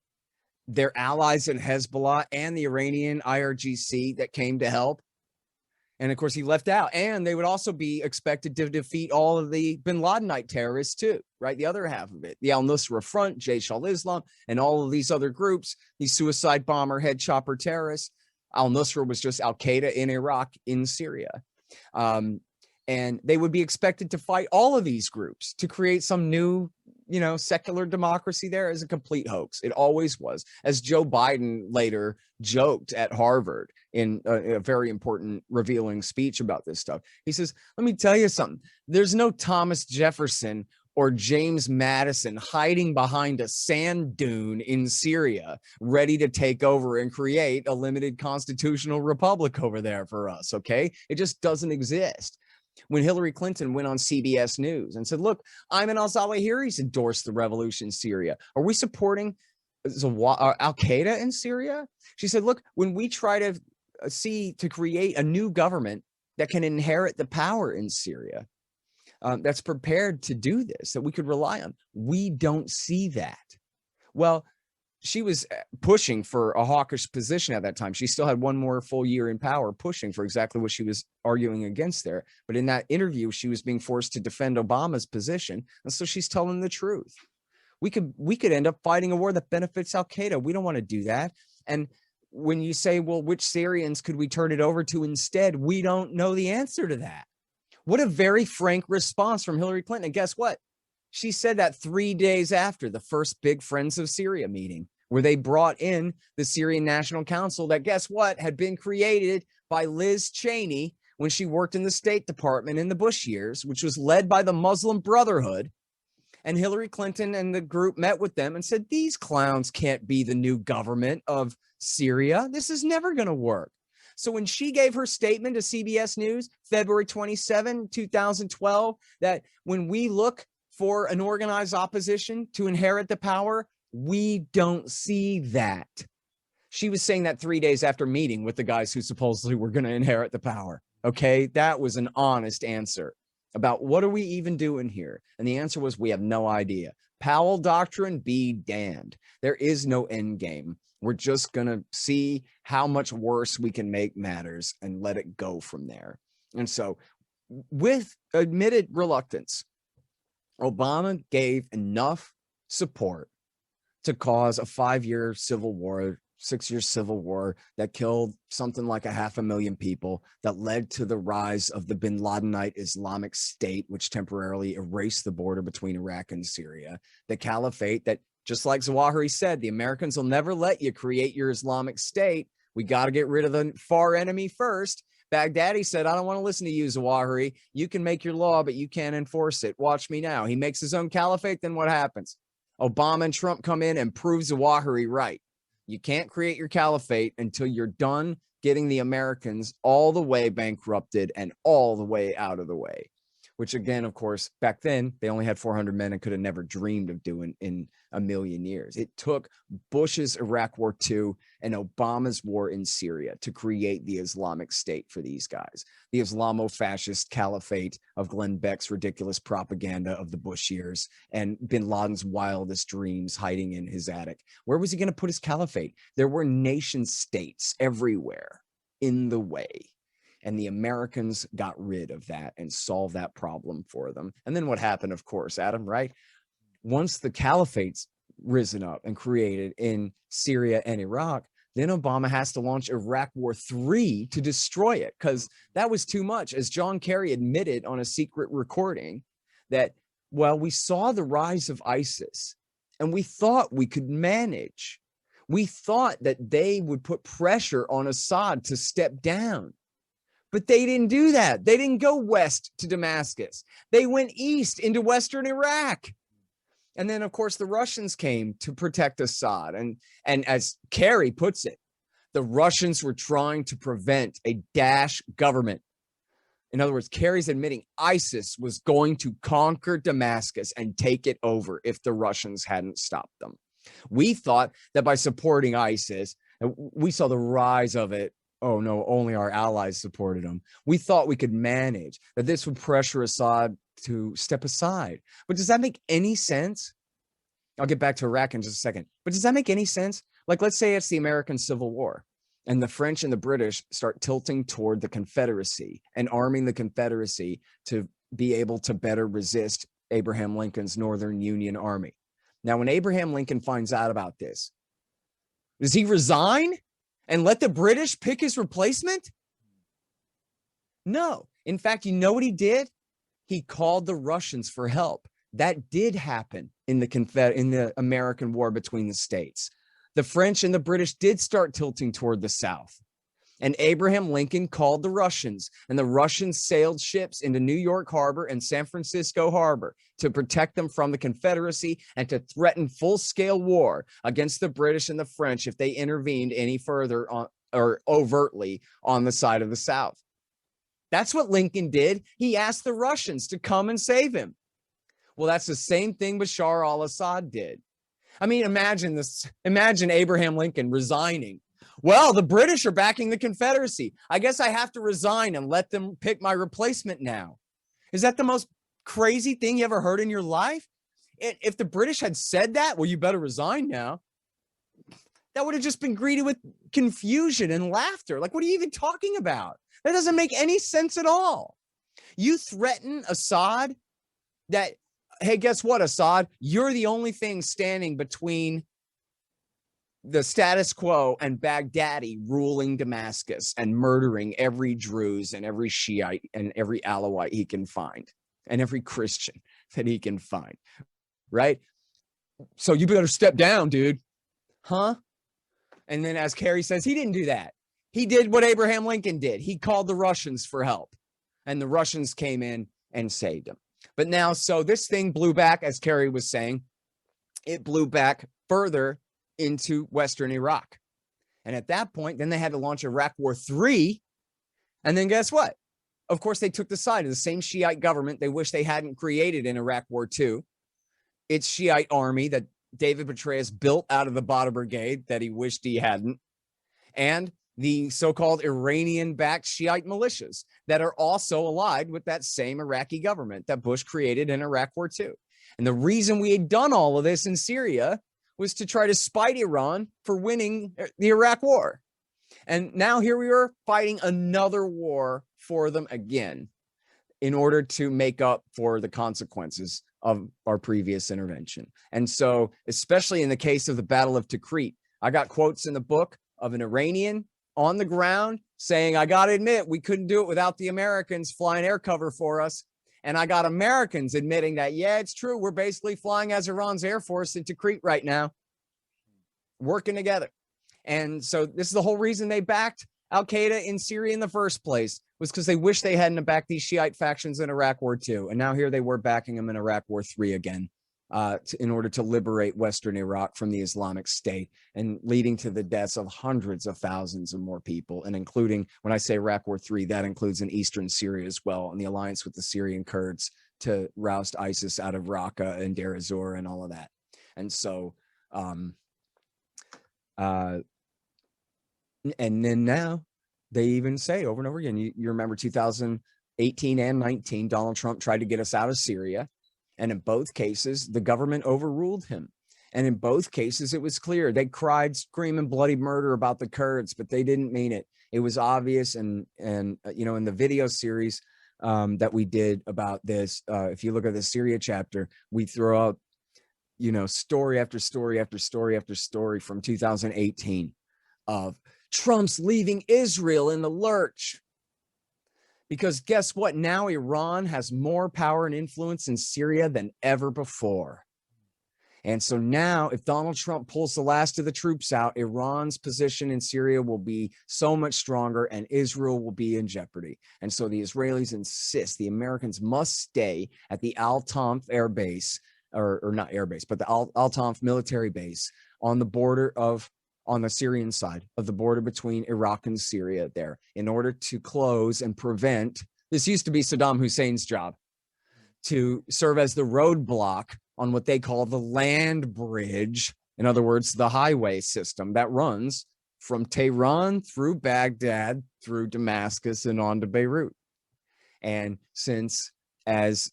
their allies in Hezbollah, and the Iranian IRGC that came to help. And of course, he left out. And they would also be expected to defeat all of the bin Ladenite terrorists too, right? The other half of it, the Al-Nusra Front, Jaish al-Islam, and all of these other groups, these suicide bomber, head chopper terrorists. Al-Nusra was just Al-Qaeda in Iraq, in Syria. And they would be expected to fight all of these groups to create some new, secular democracy there. Is a complete hoax. It always was. As Joe Biden later joked at Harvard in a very important revealing speech about this stuff. He says, let me tell you something. There's no Thomas Jefferson or James Madison hiding behind a sand dune in Syria, ready to take over and create a limited constitutional republic over there for us, okay? It just doesn't exist. When Hillary Clinton went on CBS News and said, look, Ayman al-Zawahiri's endorsed the revolution in Syria. Are we supporting Al-Qaeda in Syria? She said, look, when we try to create a new government that can inherit the power in Syria, that's prepared to do this, that we could rely on, we don't see that. Well, she was pushing for a hawkish position at that time. She still had one more full year in power, pushing for exactly what she was arguing against there. But in that interview, she was being forced to defend Obama's position. And so she's telling the truth. We could end up fighting a war that benefits Al-Qaeda. We don't want to do that. And when you say, well, which Syrians could we turn it over to instead? We don't know the answer to that. What a very frank response from Hillary Clinton. And guess what? She said that 3 days after the first big Friends of Syria meeting, where they brought in the Syrian National Council that, guess what, had been created by Liz Cheney when she worked in the State Department in the Bush years, which was led by the Muslim Brotherhood. And Hillary Clinton and the group met with them and said, these clowns can't be the new government of Syria. This is never going to work. So when she gave her statement to CBS News, February 27, 2012, that when we look for an organized opposition to inherit the power, we don't see that. She was saying that 3 days after meeting with the guys who supposedly were going to inherit the power. Okay, that was an honest answer about what are we even doing here? And the answer was, we have no idea. Powell doctrine be damned. There is no end game. We're just going to see how much worse we can make matters and let it go from there. And so with admitted reluctance, Obama gave enough support to cause a 5-year civil war, 6-year civil war that killed something like 500,000 people, that led to the rise of the bin Ladenite Islamic State, which temporarily erased the border between Iraq and Syria, the caliphate that, just like Zawahiri said, the Americans will never let you create your Islamic State. We got to get rid of the far enemy first. Baghdadi said, I don't want to listen to you, Zawahiri. You can make your law, but you can't enforce it. Watch me now. He makes his own caliphate. Then what happens? Obama and Trump come in and prove Zawahiri right. You can't create your caliphate until you're done getting the Americans all the way bankrupted and all the way out of the way, which again, of course, back then they only had 400 men and could have never dreamed of doing in a million years. It took Bush's Iraq War II and Obama's war in Syria to create the Islamic State for these guys. The Islamo-fascist caliphate of Glenn Beck's ridiculous propaganda of the Bush years and bin Laden's wildest dreams hiding in his attic. Where was he going to put his caliphate? There were nation states everywhere in the way. And the Americans got rid of that and solved that problem for them. And then what happened, of course, Adam, right? Once the caliphate's risen up and created in Syria and Iraq, then Obama has to launch Iraq War III to destroy it, because that was too much. As John Kerry admitted on a secret recording that, well, we saw the rise of ISIS and we thought we could manage. We thought that they would put pressure on Assad to step down. But they didn't do that. They didn't go west to Damascus. They went east into Western Iraq. And then, of course, the Russians came to protect Assad. And as Kerry puts it, the Russians were trying to prevent a Daesh government. In other words, Kerry's admitting ISIS was going to conquer Damascus and take it over if the Russians hadn't stopped them. We thought that by supporting ISIS, and we saw the rise of it. Oh, no, only our allies supported them. We thought we could manage, that this would pressure Assad to step aside. But does that make any sense? I'll get back to Iraq in just a second. But does that make any sense? Like, let's say it's the American Civil War, and the French and the British start tilting toward the Confederacy and arming the Confederacy to be able to better resist Abraham Lincoln's Northern Union Army. Now, when Abraham Lincoln finds out about this, does he resign and let the British pick his replacement? No. In fact, you know what he did? He called the Russians for help. That did happen in the American war between the states. The French and the British did start tilting toward the south. And Abraham Lincoln called the Russians, and the Russians sailed ships into New York Harbor and San Francisco Harbor to protect them from the Confederacy and to threaten full-scale war against the British and the French if they intervened any further on, or overtly on the side of the South. That's what Lincoln did. He asked the Russians to come and save him. Well, that's the same thing Bashar al-Assad did. I mean, imagine this. Imagine Abraham Lincoln resigning. Well, the British are backing the Confederacy. I guess I have to resign and let them pick my replacement now. Is that the most crazy thing you ever heard in your life? If the British had said that, well, you better resign now, that would have just been greeted with confusion and laughter. Like, what are you even talking about? That doesn't make any sense at all. You threaten Assad that, hey, guess what, Assad? You're the only thing standing between the status quo and Baghdadi ruling Damascus and murdering every Druze and every Shiite and every Alawite he can find and every Christian that he can find, right? So you better step down, dude. Huh? And then as Kerry says, he didn't do that. He did what Abraham Lincoln did. He called the Russians for help, and the Russians came in and saved him. But now, so this thing blew back, as Kerry was saying, it blew back further into Western Iraq. And at that point, then they had to launch Iraq War III. And then guess what? Of course, they took the side of the same Shiite government they wish they hadn't created in Iraq War II. Its Shiite army that David Petraeus built out of the Badr Brigade that he wished he hadn't. And the so-called Iranian-backed Shiite militias that are also allied with that same Iraqi government that Bush created in Iraq War II. And the reason we had done all of this in Syria was to try to spite Iran for winning the Iraq War. And now here we are fighting another war for them again in order to make up for the consequences of our previous intervention. And so, especially in the case of the Battle of Tikrit, I got quotes in the book of an Iranian on the ground saying, I got to admit, we couldn't do it without the Americans flying air cover for us. And I got Americans admitting that, yeah, it's true. We're basically flying as Iran's Air Force into Tikrit right now, working together. And so this is the whole reason they backed Al-Qaeda in Syria in the first place, was because they wish they hadn't backed these Shiite factions in Iraq War II. And now here they were backing them in Iraq War III again, in order to liberate Western Iraq from the Islamic State, and leading to the deaths of hundreds of thousands of more people. And including, when I say Iraq War III, that includes in eastern Syria as well, and the alliance with the Syrian Kurds to roust ISIS out of Raqqa and Deir ez-Zor and all of that. And so, and then now they even say over and over again, you remember 2018 and 19, Donald Trump tried to get us out of Syria. And in both cases, the government overruled him. And in both cases, it was clear. They cried, screaming bloody murder about the Kurds, but they didn't mean it. It was obvious. And you know, in the video series that we did about this, if you look at the Syria chapter, we throw out, you know, story after story after story after story from 2018 of Trump's leaving Israel in the lurch. Because guess what? Now Iran has more power and influence in Syria than ever before. And so now if Donald Trump pulls the last of the troops out, Iran's position in Syria will be so much stronger and Israel will be in jeopardy. And so the Israelis insist the Americans must stay at the Al-Tanf air base, or not air base, but the Al-Tanf military base on the border of, on the Syrian side of the border between Iraq and Syria there, in order to close and prevent, this used to be Saddam Hussein's job, to serve as the roadblock on what they call the land bridge. In other words, the highway system that runs from Tehran through Baghdad, through Damascus and on to Beirut. And since, as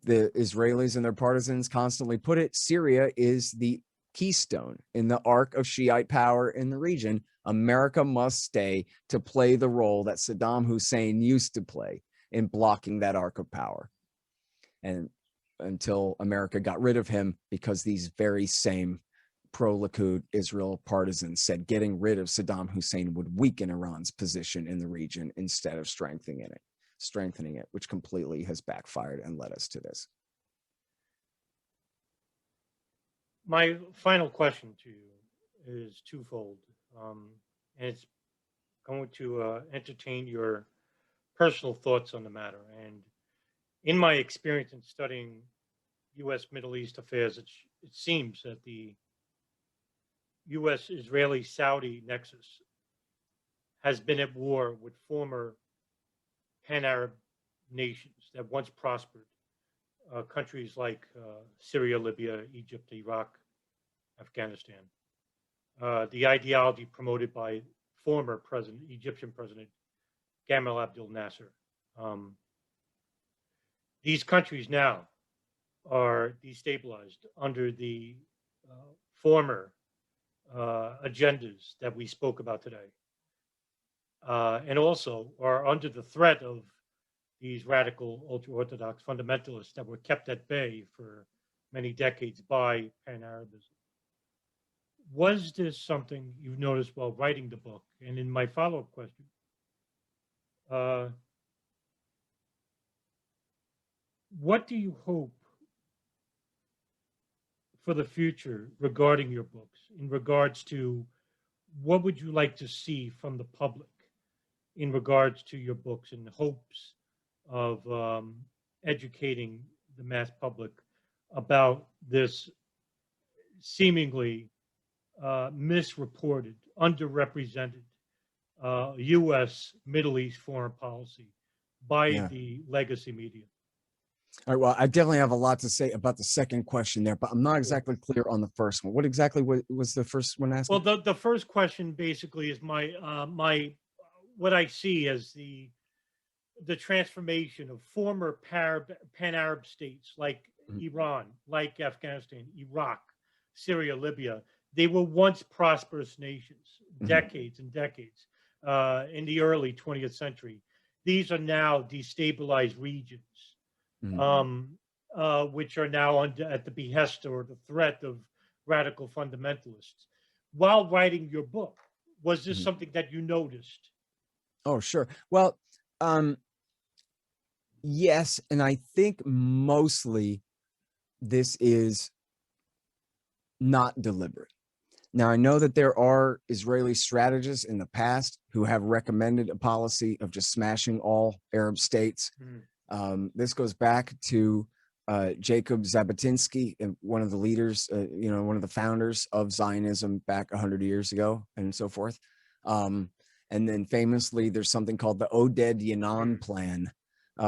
the Israelis and their partisans constantly put it, Syria is the keystone in the arc of Shiite power in the region, America must stay to play the role that Saddam Hussein used to play in blocking that arc of power. And until America got rid of him, because these very same pro-Likud Israel partisans said getting rid of Saddam Hussein would weaken Iran's position in the region instead of strengthening it, which completely has backfired and led us to this. My final question to you is twofold, and it's going to entertain your personal thoughts on the matter. And in my experience in studying U.S. Middle East affairs, it seems that the U.S.-Israeli-Saudi nexus has been at war with former pan-Arab nations that once prospered, countries like Syria, Libya, Egypt, Iraq, Afghanistan. The ideology promoted by former Egyptian President Gamal Abdel Nasser. These countries now are destabilized under the former agendas that we spoke about today, and also are under the threat of these radical ultra-Orthodox fundamentalists that were kept at bay for many decades by pan-Arabism. Was this something you've noticed while writing the book? And in my follow-up question, what do you hope for the future regarding your books, in regards to what would you like to see from the public in regards to your books, in hopes of educating the mass public about this seemingly misreported, underrepresented U.S. Middle East foreign policy by the legacy media. All right, well, I definitely have a lot to say about the second question there, but I'm not exactly clear on the first one. What exactly was the first one asking? Well, the first question basically is my what I see as the transformation of former pan-Arab states like Iran, like Afghanistan, Iraq, Syria, Libya. They were once prosperous nations, decades and decades in the early 20th century. These are now destabilized regions, which are now at the behest or the threat of radical fundamentalists. While writing your book, was this something that you noticed? Oh, sure. Well, yes, and I think mostly this is not deliberate. Now, I know that there are Israeli strategists in the past who have recommended a policy of just smashing all Arab states. This goes back to Jacob Zhabatinsky, one of the leaders, one of the founders of Zionism back 100 years ago and so forth. And then famously, there's something called the Oded Yanon Plan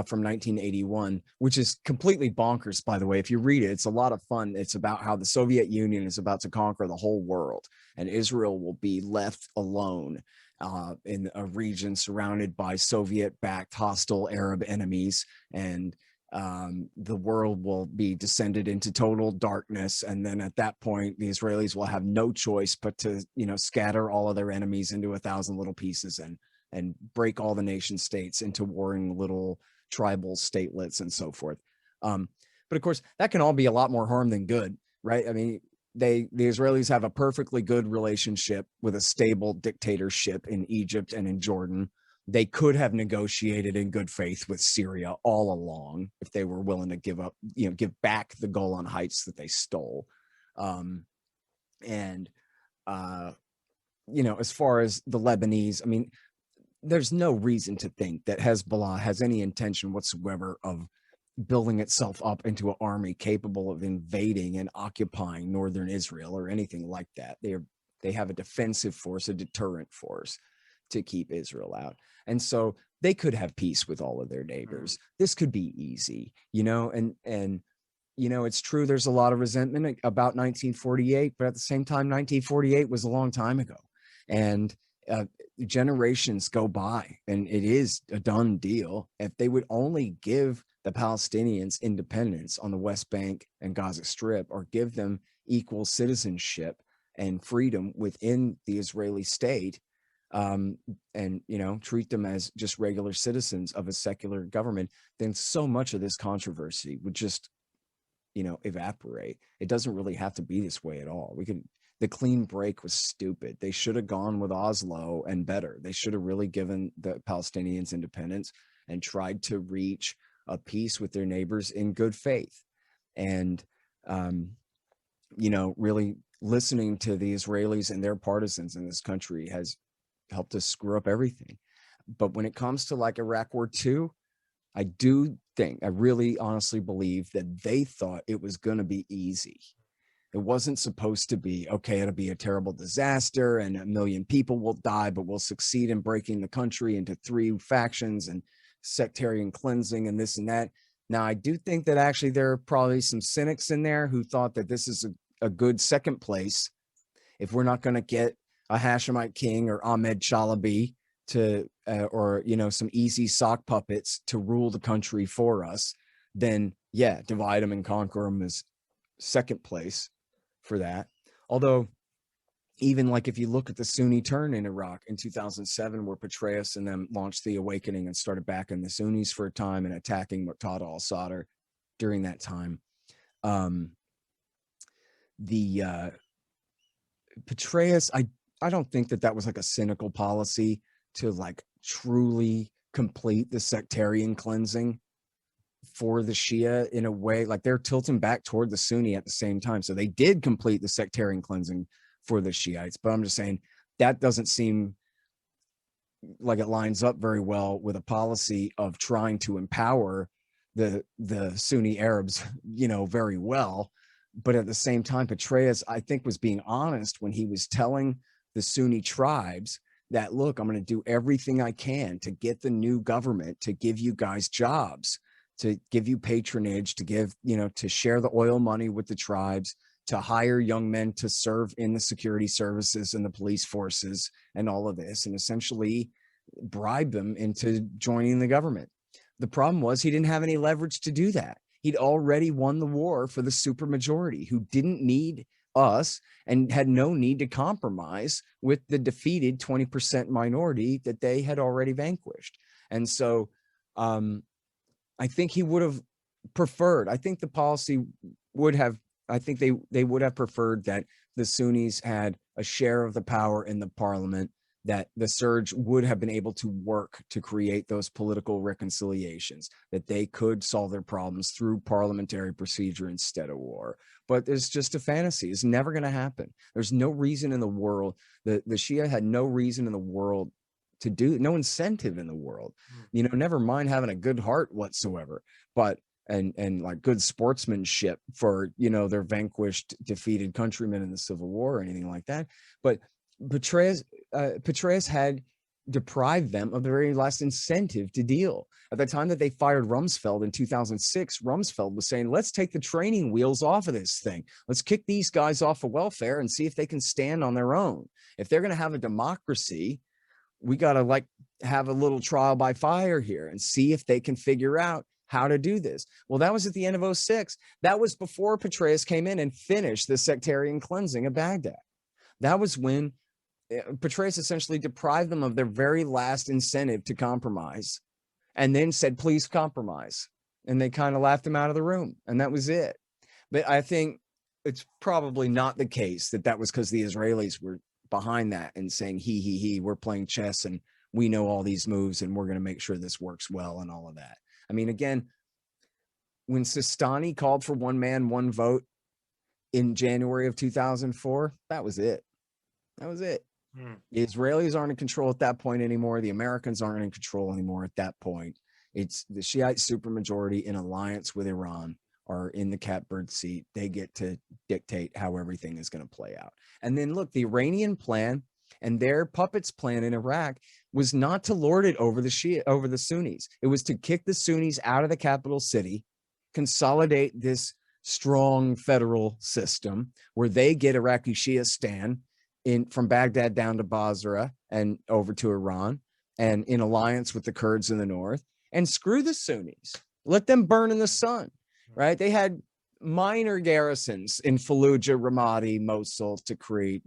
from 1981, which is completely bonkers, by the way. If you read it, it's a lot of fun. It's about how the Soviet Union is about to conquer the whole world, and Israel will be left alone in a region surrounded by Soviet-backed hostile Arab enemies, and the world will be descended into total darkness. And then at that point, the Israelis will have no choice but to, scatter all of their enemies into 1,000 little pieces and break all the nation states into warring little tribal statelets and so forth. But of course, that can all be a lot more harm than good, right? I mean, the Israelis have a perfectly good relationship with a stable dictatorship in Egypt and in Jordan. They could have negotiated in good faith with Syria all along if they were willing to give back the Golan Heights that they stole. As far as the Lebanese, I mean, there's no reason to think that Hezbollah has any intention whatsoever of building itself up into an army capable of invading and occupying northern Israel or anything like that. They have a defensive force, a deterrent force to keep Israel out. And so they could have peace with all of their neighbors. This could be easy, and it's true there's a lot of resentment about 1948, but at the same time, 1948 was a long time ago. And generations go by and it is a done deal. If they would only give the Palestinians independence on the West Bank and Gaza Strip, or give them equal citizenship and freedom within the Israeli state, and treat them as just regular citizens of a secular government, then so much of this controversy would just evaporate. It doesn't really have to be this way at all. The clean break was stupid. They should have gone with Oslo and better. They should have really given the Palestinians independence and tried to reach a peace with their neighbors in good faith. And, really listening to the Israelis and their partisans in this country has helped us screw up everything. But when it comes to like Iraq War II, I really honestly believe that they thought it was going to be easy. It wasn't supposed to be, okay, it'll be a terrible disaster and 1 million people will die, but we'll succeed in breaking the country into 3 factions and sectarian cleansing and this and that. Now, I do think that actually there are probably some cynics in there who thought that this is a good second place. If we're not going to get a Hashemite king or Ahmed Chalabi to, some easy sock puppets to rule the country for us, then yeah, divide them and conquer them is second place for that. Although even like if you look at the Sunni turn in Iraq in 2007, where Petraeus and them launched the awakening and started backing the Sunnis for a time and attacking Muqtada al-Sadr during that time, Petraeus, I don't think that was like a cynical policy to like truly complete the sectarian cleansing for the Shia in a way. Like they're tilting back toward the Sunni at the same time. So they did complete the sectarian cleansing for the Shiites, but I'm just saying that doesn't seem like it lines up very well with a policy of trying to empower the Sunni Arabs, very well. But at the same time, Petraeus, I think, was being honest when he was telling the Sunni tribes that, look, I'm going to do everything I can to get the new government to give you guys jobs, to give you patronage, to give, to share the oil money with the tribes, to hire young men to serve in the security services and the police forces and all of this, and essentially bribe them into joining the government. The problem was he didn't have any leverage to do that. He'd already won the war for the supermajority, who didn't need us and had no need to compromise with the defeated 20% minority that they had already vanquished. And so I think he would have preferred, I think the policy would have, I think they would have preferred that the Sunnis had a share of the power in the parliament, that the Surge would have been able to work to create those political reconciliations, that they could solve their problems through parliamentary procedure instead of war. But it's just a fantasy. It's never going to happen. There's no reason in the world. The Shia had no reason in the world to do, no incentive in the world, never mind having a good heart whatsoever, but and like good sportsmanship for, their vanquished, defeated countrymen in the Civil War or anything like that. But Petraeus had deprived them of the very last incentive to deal. At the time that they fired Rumsfeld in 2006, Rumsfeld was saying, let's take the training wheels off of this thing. Let's kick these guys off of welfare and see if they can stand on their own. If they're going to have a democracy, we got to have a little trial by fire here and see if they can figure out how to do this. Well, that was at the end of 2006. That was before Petraeus came in and finished the sectarian cleansing of Baghdad. That was when Petraeus essentially deprived them of their very last incentive to compromise, and then said, please compromise. And they kind of laughed him out of the room, and that was it. But I think it's probably not the case that was because the Israelis were behind that and saying, he, we're playing chess and we know all these moves and we're going to make sure this works well and all of that. I mean, again, when Sistani called for one man, one vote in January of 2004, that was it. That was it. The Israelis aren't in control at that point anymore. The Americans aren't in control anymore at that point. It's the Shiite supermajority in alliance with Iran are in the catbird seat. They get to dictate how everything is going to play out. And then look, the Iranian plan and their puppets plan in Iraq was not to lord it over the Sunnis. It was to kick the Sunnis out of the capital city, consolidate this strong federal system where they get Iraqi Shiistan from Baghdad down to Basra and over to Iran, and in alliance with the Kurds in the north, and screw the Sunnis. Let them burn in the sun, right? They had minor garrisons in Fallujah, Ramadi, Mosul, Tikrit,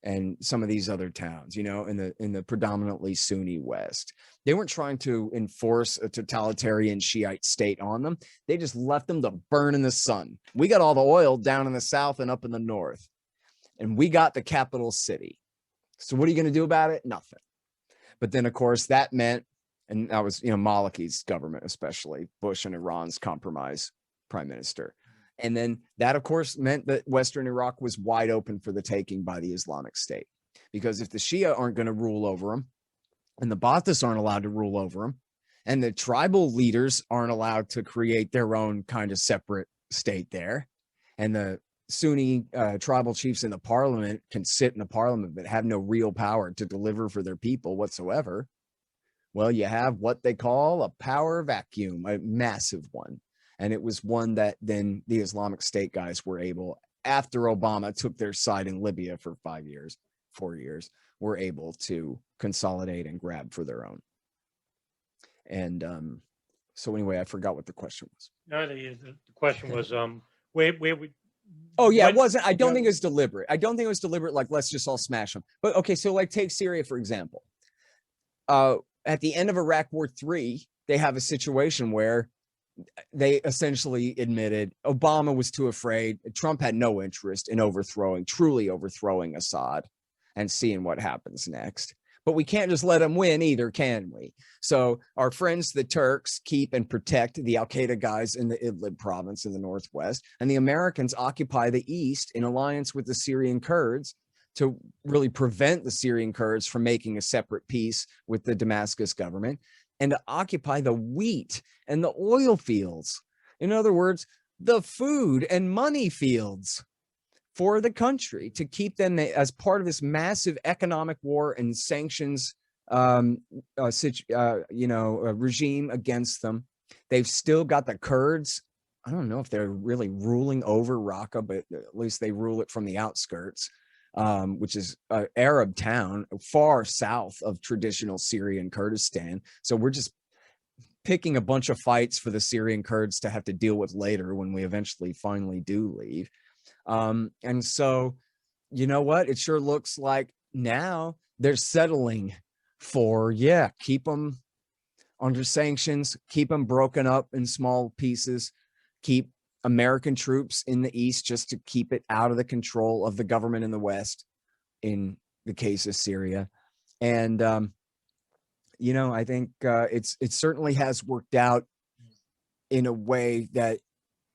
and some of these other towns, in the predominantly Sunni West. They weren't trying to enforce a totalitarian Shiite state on them. They just left them to burn in the sun. We got all the oil down in the south and up in the north, and we got the capital city. So what are you going to do about it? Nothing. But then, of course, that meant, and that was, Maliki's government, especially Bush and Iran's compromise prime minister. And then that, of course, meant that Western Iraq was wide open for the taking by the Islamic State. Because if the Shia aren't going to rule over them, and the Ba'athis aren't allowed to rule over them, and the tribal leaders aren't allowed to create their own kind of separate state there, and the Sunni tribal chiefs in the parliament can sit in the parliament but have no real power to deliver for their people whatsoever, well, you have what they call a power vacuum, a massive one. And it was one that then the Islamic State guys were able, after Obama took their side in Libya for 4 years, were able to consolidate and grab for their own. And so anyway, I forgot what the question was. No, the question was where we. Oh yeah, it wasn't. I don't think it was deliberate. I don't think it was deliberate. Like, let's just all smash them. But okay, so like take Syria for example. At the end of Iraq War III, they have a situation where they essentially admitted Obama was too afraid. Trump had no interest in truly overthrowing Assad and seeing what happens next. But we can't just let them win either, can we? So our friends, the Turks, keep and protect the Al-Qaeda guys in the Idlib province in the northwest, and the Americans occupy the east in alliance with the Syrian Kurds to really prevent the Syrian Kurds from making a separate peace with the Damascus government. and to occupy the wheat and the oil fields. In other words, the food and money fields for the country, to keep them as part of this massive economic war and sanctions regime against them. They've still got the Kurds. I don't know if they're really ruling over Raqqa, but at least they rule it from the outskirts, which is an Arab town far south of traditional Syrian Kurdistan. So we're just picking a bunch of fights for the Syrian Kurds to have to deal with later when we eventually finally do leave. And so, you know what? It sure looks like now they're settling for, keep them under sanctions, keep them broken up in small pieces, keep American troops in the East just to keep it out of the control of the government in the West, in the case of Syria. And, I think it certainly has worked out in a way that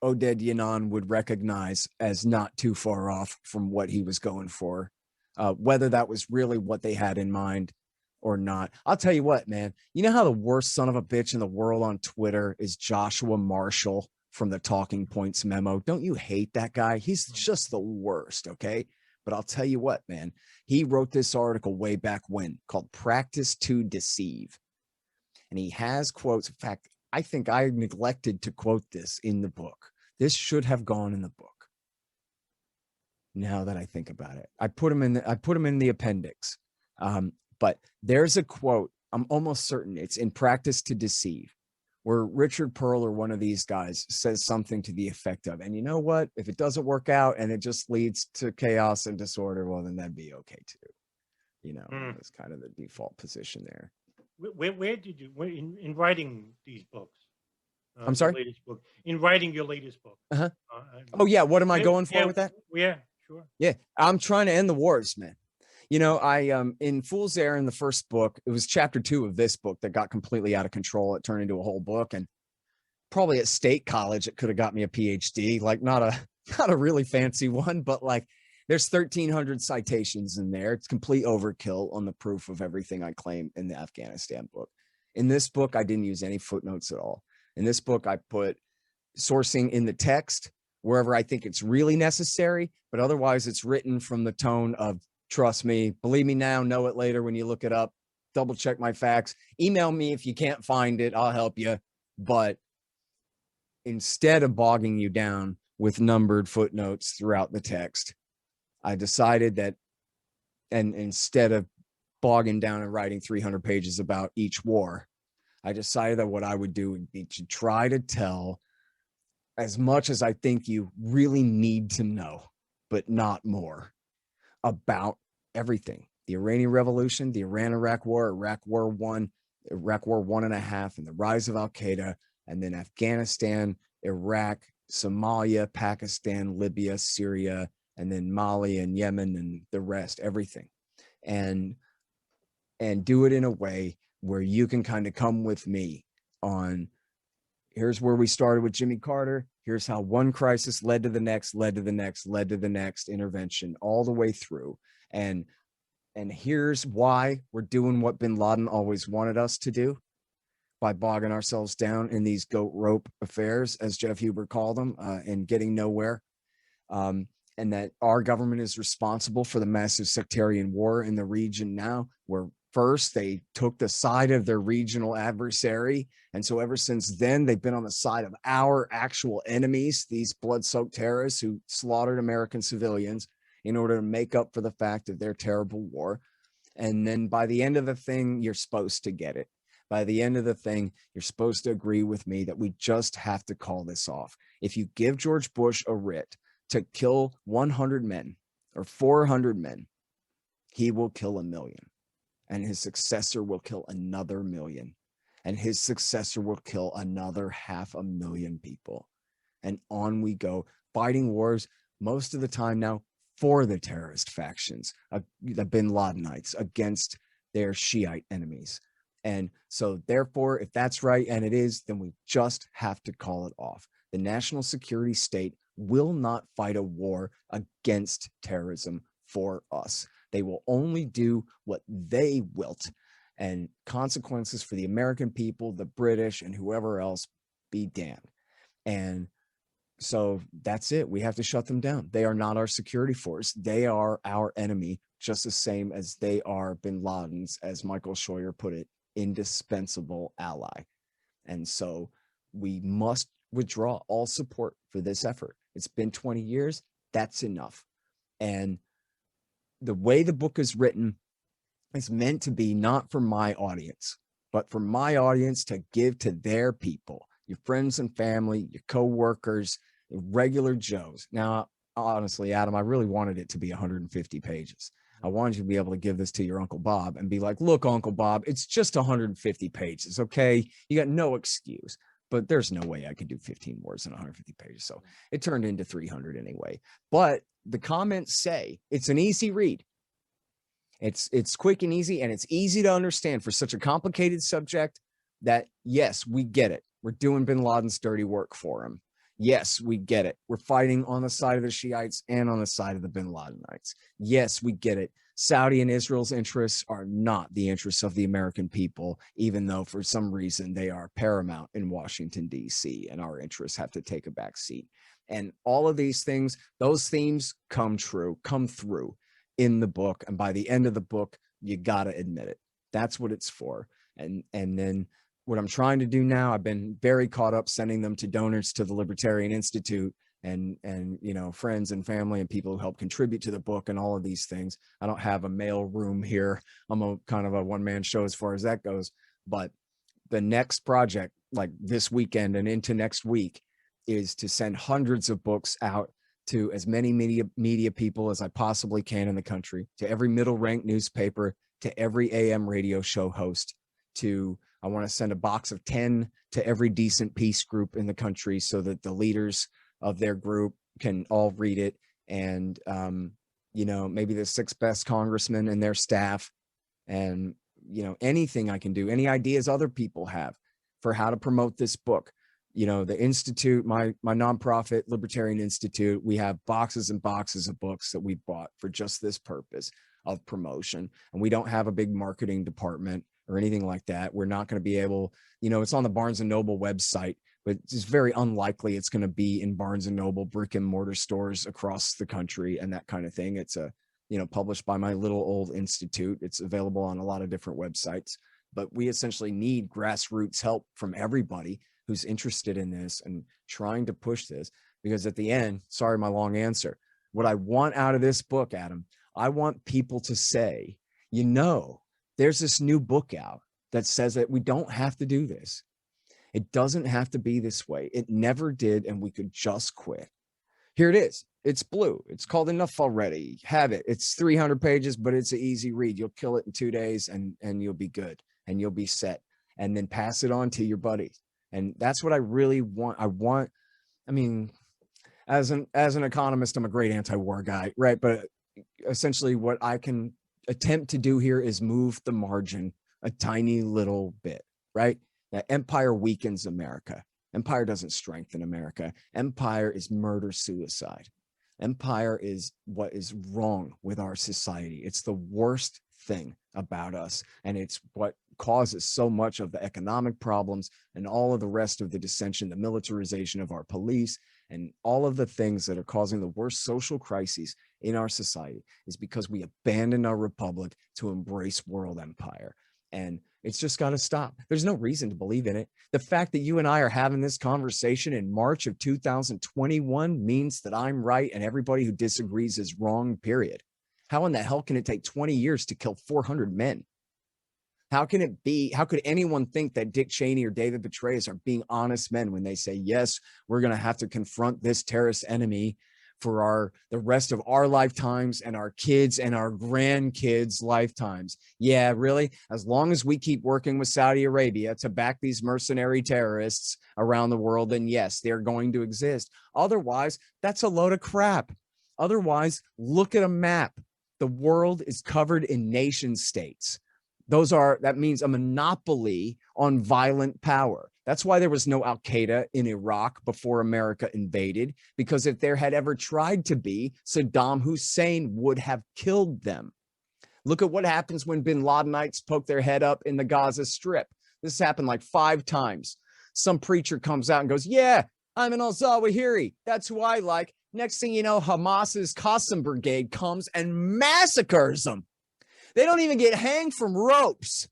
Oded Yanan would recognize as not too far off from what he was going for, whether that was really what they had in mind or not. I'll tell you what, man, you know how the worst son of a bitch in the world on Twitter is Joshua Marshall from the Talking Points memo? Don't you hate that guy? He's just the worst, okay? But I'll tell you what, man, he wrote this article way back when called Practice to Deceive. And he has quotes. In fact, I think I neglected to quote this in the book. This should have gone in the book. Now that I think about it, I put him in the appendix. But there's a quote. I'm almost certain it's in Practice to Deceive, where Richard Pearl or one of these guys says something to the effect of, and you know what? If it doesn't work out and it just leads to chaos and disorder, well, then that'd be okay too. It's kind of the default position there. Where did you, in writing these books? I'm sorry? Latest book, in writing your latest book. Uh-huh. Oh, yeah. What am I going for with that? Yeah, sure. Yeah. I'm trying to end the wars, man. I in Fool's Errand, the first book, it was chapter 2 of this book that got completely out of control. It turned into a whole book, and probably at State College, it could have got me a PhD, like not a really fancy one, but like there's 1,300 citations in there. It's complete overkill on the proof of everything I claim in the Afghanistan book. In this book, I didn't use any footnotes at all. In this book, I put sourcing in the text wherever I think it's really necessary, but otherwise it's written from the tone of, trust me, believe me now, know it later when you look it up, double check my facts, email me if you can't find it, I'll help you. But instead of bogging you down with numbered footnotes throughout the text, I decided that, and instead of bogging down and writing 300 pages about each war, I decided that what I would do would be to try to tell as much as I think you really need to know, but not more, about everything. The Iranian Revolution, the Iran-Iraq War, Iraq War I, Iraq War 1.5, and the rise of Al-Qaeda, and then Afghanistan, Iraq, Somalia, Pakistan, Libya, Syria, and then Mali and Yemen and the rest, everything. And do it in a way where you can kind of come with me on, here's where we started with Jimmy Carter. Here's how one crisis led to the next, led to the next, led to the next intervention, all the way through. And here's why we're doing what bin Laden always wanted us to do, by bogging ourselves down in these goat rope affairs, as Jeff Huber called them, and getting nowhere. And that our government is responsible for the massive sectarian war in the region now, where first they took the side of their regional adversary. And so ever since then, they've been on the side of our actual enemies, these blood-soaked terrorists who slaughtered American civilians in order to make up for the fact of their terrible war. And then by the end of the thing, you're supposed to get it. By the end of the thing, you're supposed to agree with me that we just have to call this off. If you give George Bush a writ to kill 100 men or 400 men, he will kill 1 million. And his successor will kill another 1 million. And his successor will kill another 500,000 people. And on we go, fighting wars most of the time now for the terrorist factions, the bin Ladenites, against their Shiite enemies. And so therefore, if that's right, and it is, then we just have to call it off. The national security state will not fight a war against terrorism for us. They will only do what they wilt. and consequences for the American people, the British, and whoever else be damned. And so that's it. We have to shut them down. They are not our security force. They are our enemy, just the same as they are bin Laden's, as Michael Scheuer put it, indispensable ally. And so we must withdraw all support for this effort. It's been 20 years. That's enough. And the way the book is written is meant to be not for my audience, but for my audience to give to their people, your friends and family, your co-workers, regular Joes. Now, honestly, Adam, I really wanted it to be 150 pages. I wanted you to be able to give this to your Uncle Bob and be like, look, Uncle Bob, it's just 150 pages, okay? You got no excuse. But there's no way I could do 15 words in 150 pages. So it turned into 300 anyway. But the comments say it's an easy read. It's quick and easy, and it's easy to understand for such a complicated subject that, yes, we get it. We're doing bin Laden's dirty work for him. Yes, we get it. We're fighting on the side of the Shiites and on the side of the bin Ladenites. Yes, we get it. Saudi and Israel's interests are not the interests of the American people, even though for some reason they are paramount in Washington, D.C., and our interests have to take a back seat. And all of these things, those themes come through in the book. And by the end of the book, you got to admit it. That's what it's for. And then what I'm trying to do now, I've been very caught up sending them to donors to the Libertarian Institute and you know, friends and family and people who help contribute to the book and all of these things. I don't have a mail room here. I'm a kind of a one-man show as far as that goes. But the next project, like this weekend and into next week, is to send hundreds of books out to as many media people as I possibly can in the country, to every middle-ranked newspaper, to every AM radio show host, I want to send a box of 10 to every decent peace group in the country so that the leaders of their group can all read it. And, you know, maybe the 6 best congressmen and their staff, and, you know, anything I can do, any ideas other people have for how to promote this book. You know, the Institute, my nonprofit Libertarian Institute, we have boxes and boxes of books that we bought for just this purpose of promotion. And we don't have a big marketing department or anything like that. We're not going to be able, you know, it's on the Barnes and Noble website, but it's very unlikely it's going to be in Barnes and Noble brick and mortar stores across the country and that kind of thing. It's you know, published by my little old institute. It's available on a lot of different websites, but we essentially need grassroots help from everybody who's interested in this and trying to push this, because at the end, sorry, my long answer, what I want out of this book, Adam, I want people to say, you know, there's this new book out that says that we don't have to do this. It doesn't have to be this way. It never did, and we could just quit. Here it is. It's blue. It's called Enough Already. Have it. It's 300 pages, but it's an easy read. You'll kill it in 2 days, and you'll be good, and you'll be set. And then pass it on to your buddies. And that's what I really want. I mean, as an economist, I'm a great anti-war guy, right? But essentially what I can attempt to do here is move the margin a tiny little bit, right? That empire weakens America. Empire doesn't strengthen America. Empire is murder suicide. Empire is what is wrong with our society. It's the worst thing about us, and it's what causes so much of the economic problems and all of the rest of the dissension, the militarization of our police, and all of the things that are causing the worst social crises in our society is because we abandoned our republic to embrace world empire. And it's just got to stop. There's no reason to believe in it. The fact that you and I are having this conversation in March of 2021 means that I'm right and everybody who disagrees is wrong, period. How in the hell can it take 20 years to kill 400 men? How can it be? How could anyone think that Dick Cheney or David Petraeus are being honest men when they say, yes, we're going to have to confront this terrorist enemy for the rest of our lifetimes and our kids and our grandkids' lifetimes? Yeah, really? As long as we keep working with Saudi Arabia to back these mercenary terrorists around the world, then yes, they're going to exist. Otherwise, that's a load of crap. Otherwise, look at a map. The world is covered in nation states. That means a monopoly on violent power. That's why there was no Al-Qaeda in Iraq before America invaded, because if there had ever tried to be, Saddam Hussein would have killed them. Look at what happens when bin Ladenites poke their head up in the Gaza Strip. This has happened like 5 times. Some preacher comes out and goes, yeah, I'm an al-Zawahiri. That's who I like. Next thing you know, Hamas's Qassam Brigade comes and massacres them. They don't even get hanged from ropes.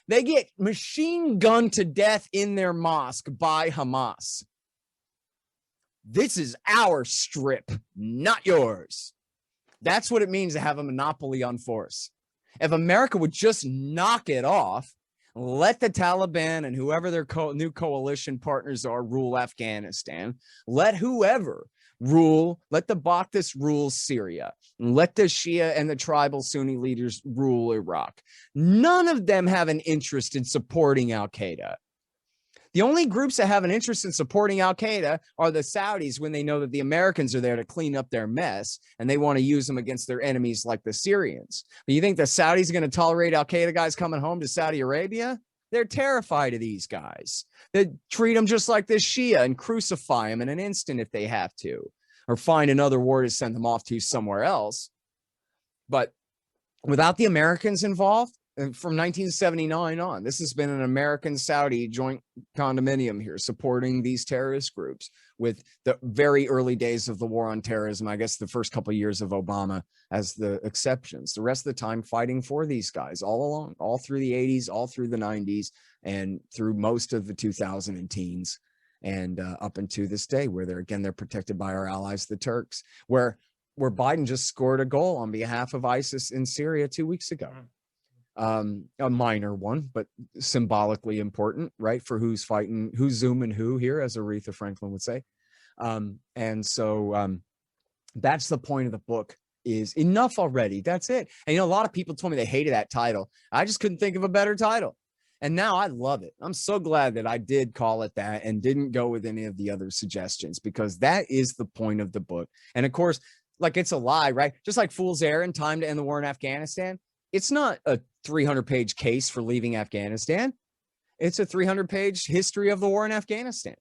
They get machine gunned to death in their mosque by Hamas. This is our strip, not yours. That's what it means to have a monopoly on force. If America would just knock it off, let the Taliban and whoever their new coalition partners are rule Afghanistan, let whoever rule, let the Ba'athis rule Syria, and let the Shia and the tribal Sunni leaders rule Iraq. None of them have an interest in supporting al-Qaeda. The only groups that have an interest in supporting al-Qaeda are the Saudis when they know that the Americans are there to clean up their mess and they want to use them against their enemies like the Syrians. But you think the Saudis are going to tolerate al-Qaeda guys coming home to Saudi Arabia? They're terrified of these guys. They treat them just like this Shia and crucify them in an instant if they have to, or find another war to send them off to somewhere else. But without the Americans involved, and from 1979 on, this has been an American-Saudi joint condominium here supporting these terrorist groups with the very early days of the war on terrorism. I guess the first couple of years of Obama as the exceptions. The rest of the time fighting for these guys all along, all through the 80s, all through the 90s, and through most of the 2000 teens, and up into this day where they're protected by our allies, the Turks, where Biden just scored a goal on behalf of ISIS in Syria 2 weeks ago. A minor one, but symbolically important, right? For who's fighting, who's zooming who here, as Aretha Franklin would say. And so that's the point of the book, is enough already. That's it. And, a lot of people told me they hated that title. I just couldn't think of a better title. And now I love it. I'm so glad that I did call it that and didn't go with any of the other suggestions, because that is the point of the book. And of course, like, it's a lie, right? Just like Fool's Errand, Time to End the War in Afghanistan. It's not a 300-page case for leaving Afghanistan. It's a 300-page history of the war in Afghanistan,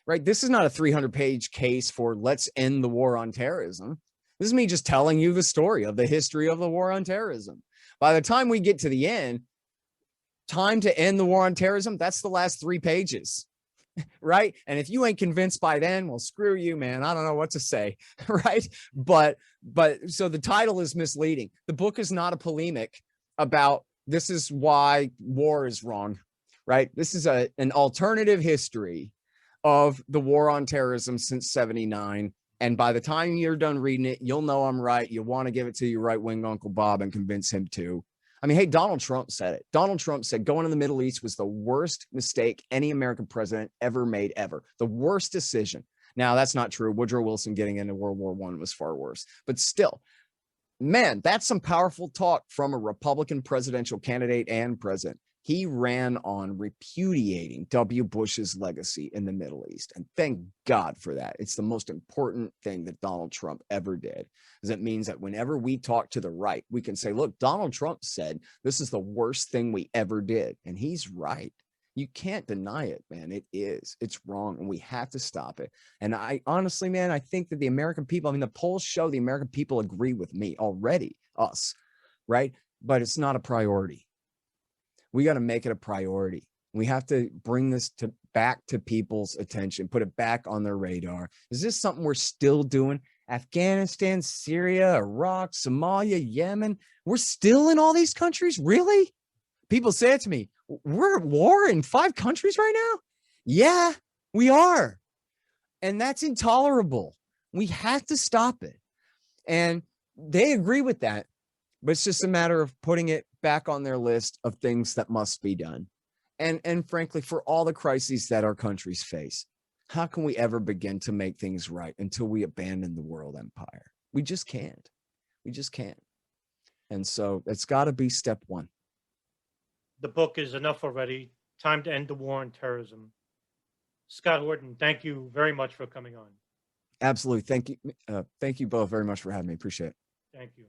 right? This is not a 300-page case for let's end the war on terrorism. This is me just telling you the story of the history of the war on terrorism. By the time we get to the end, Time to End the War on Terrorism, that's the last 3 pages, right? And if you ain't convinced by then, well, screw you, man. I don't know what to say, right? But so the title is misleading. The book is not a polemic about this is why war is wrong, right? This is an alternative history of the war on terrorism since 79. And by the time you're done reading it, you'll know I'm right. You'll want to give it to your right-wing Uncle Bob and convince him too. I mean, hey, Donald Trump said it. Donald Trump said going to the Middle East was the worst mistake any American president ever made, ever. The worst decision. Now, that's not true. Woodrow Wilson getting into World War I was far worse. But still, man, that's some powerful talk from a Republican presidential candidate and president. He ran on repudiating W. Bush's legacy in the Middle East. And thank God for that. It's the most important thing that Donald Trump ever did. Because it means that whenever we talk to the right, we can say, look, Donald Trump said this is the worst thing we ever did. And he's right. You can't deny it, man. It is. It's wrong. And we have to stop it. And I honestly, man, I think that the American people, I mean, the polls show the American people agree with me already, us, right? But it's not a priority. We got to make it a priority. We have to bring this back to people's attention, put it back on their radar. Is this something we're still doing? Afghanistan, Syria, Iraq, Somalia, Yemen. We're still in all these countries? Really? People say it to me. We're at war in 5 countries right now? Yeah, we are. And that's intolerable. We have to stop it. And they agree with that. But it's just a matter of putting it back on their list of things that must be done. And frankly, for all the crises that our countries face, how can we ever begin to make things right until we abandon the world empire? We just can't. We just can't. And so it's got to be step 1. The book is enough already. Time to End the War on Terrorism. Scott Horton, thank you very much for coming on. Absolutely. Thank you. Thank you both very much for having me. Appreciate it. Thank you.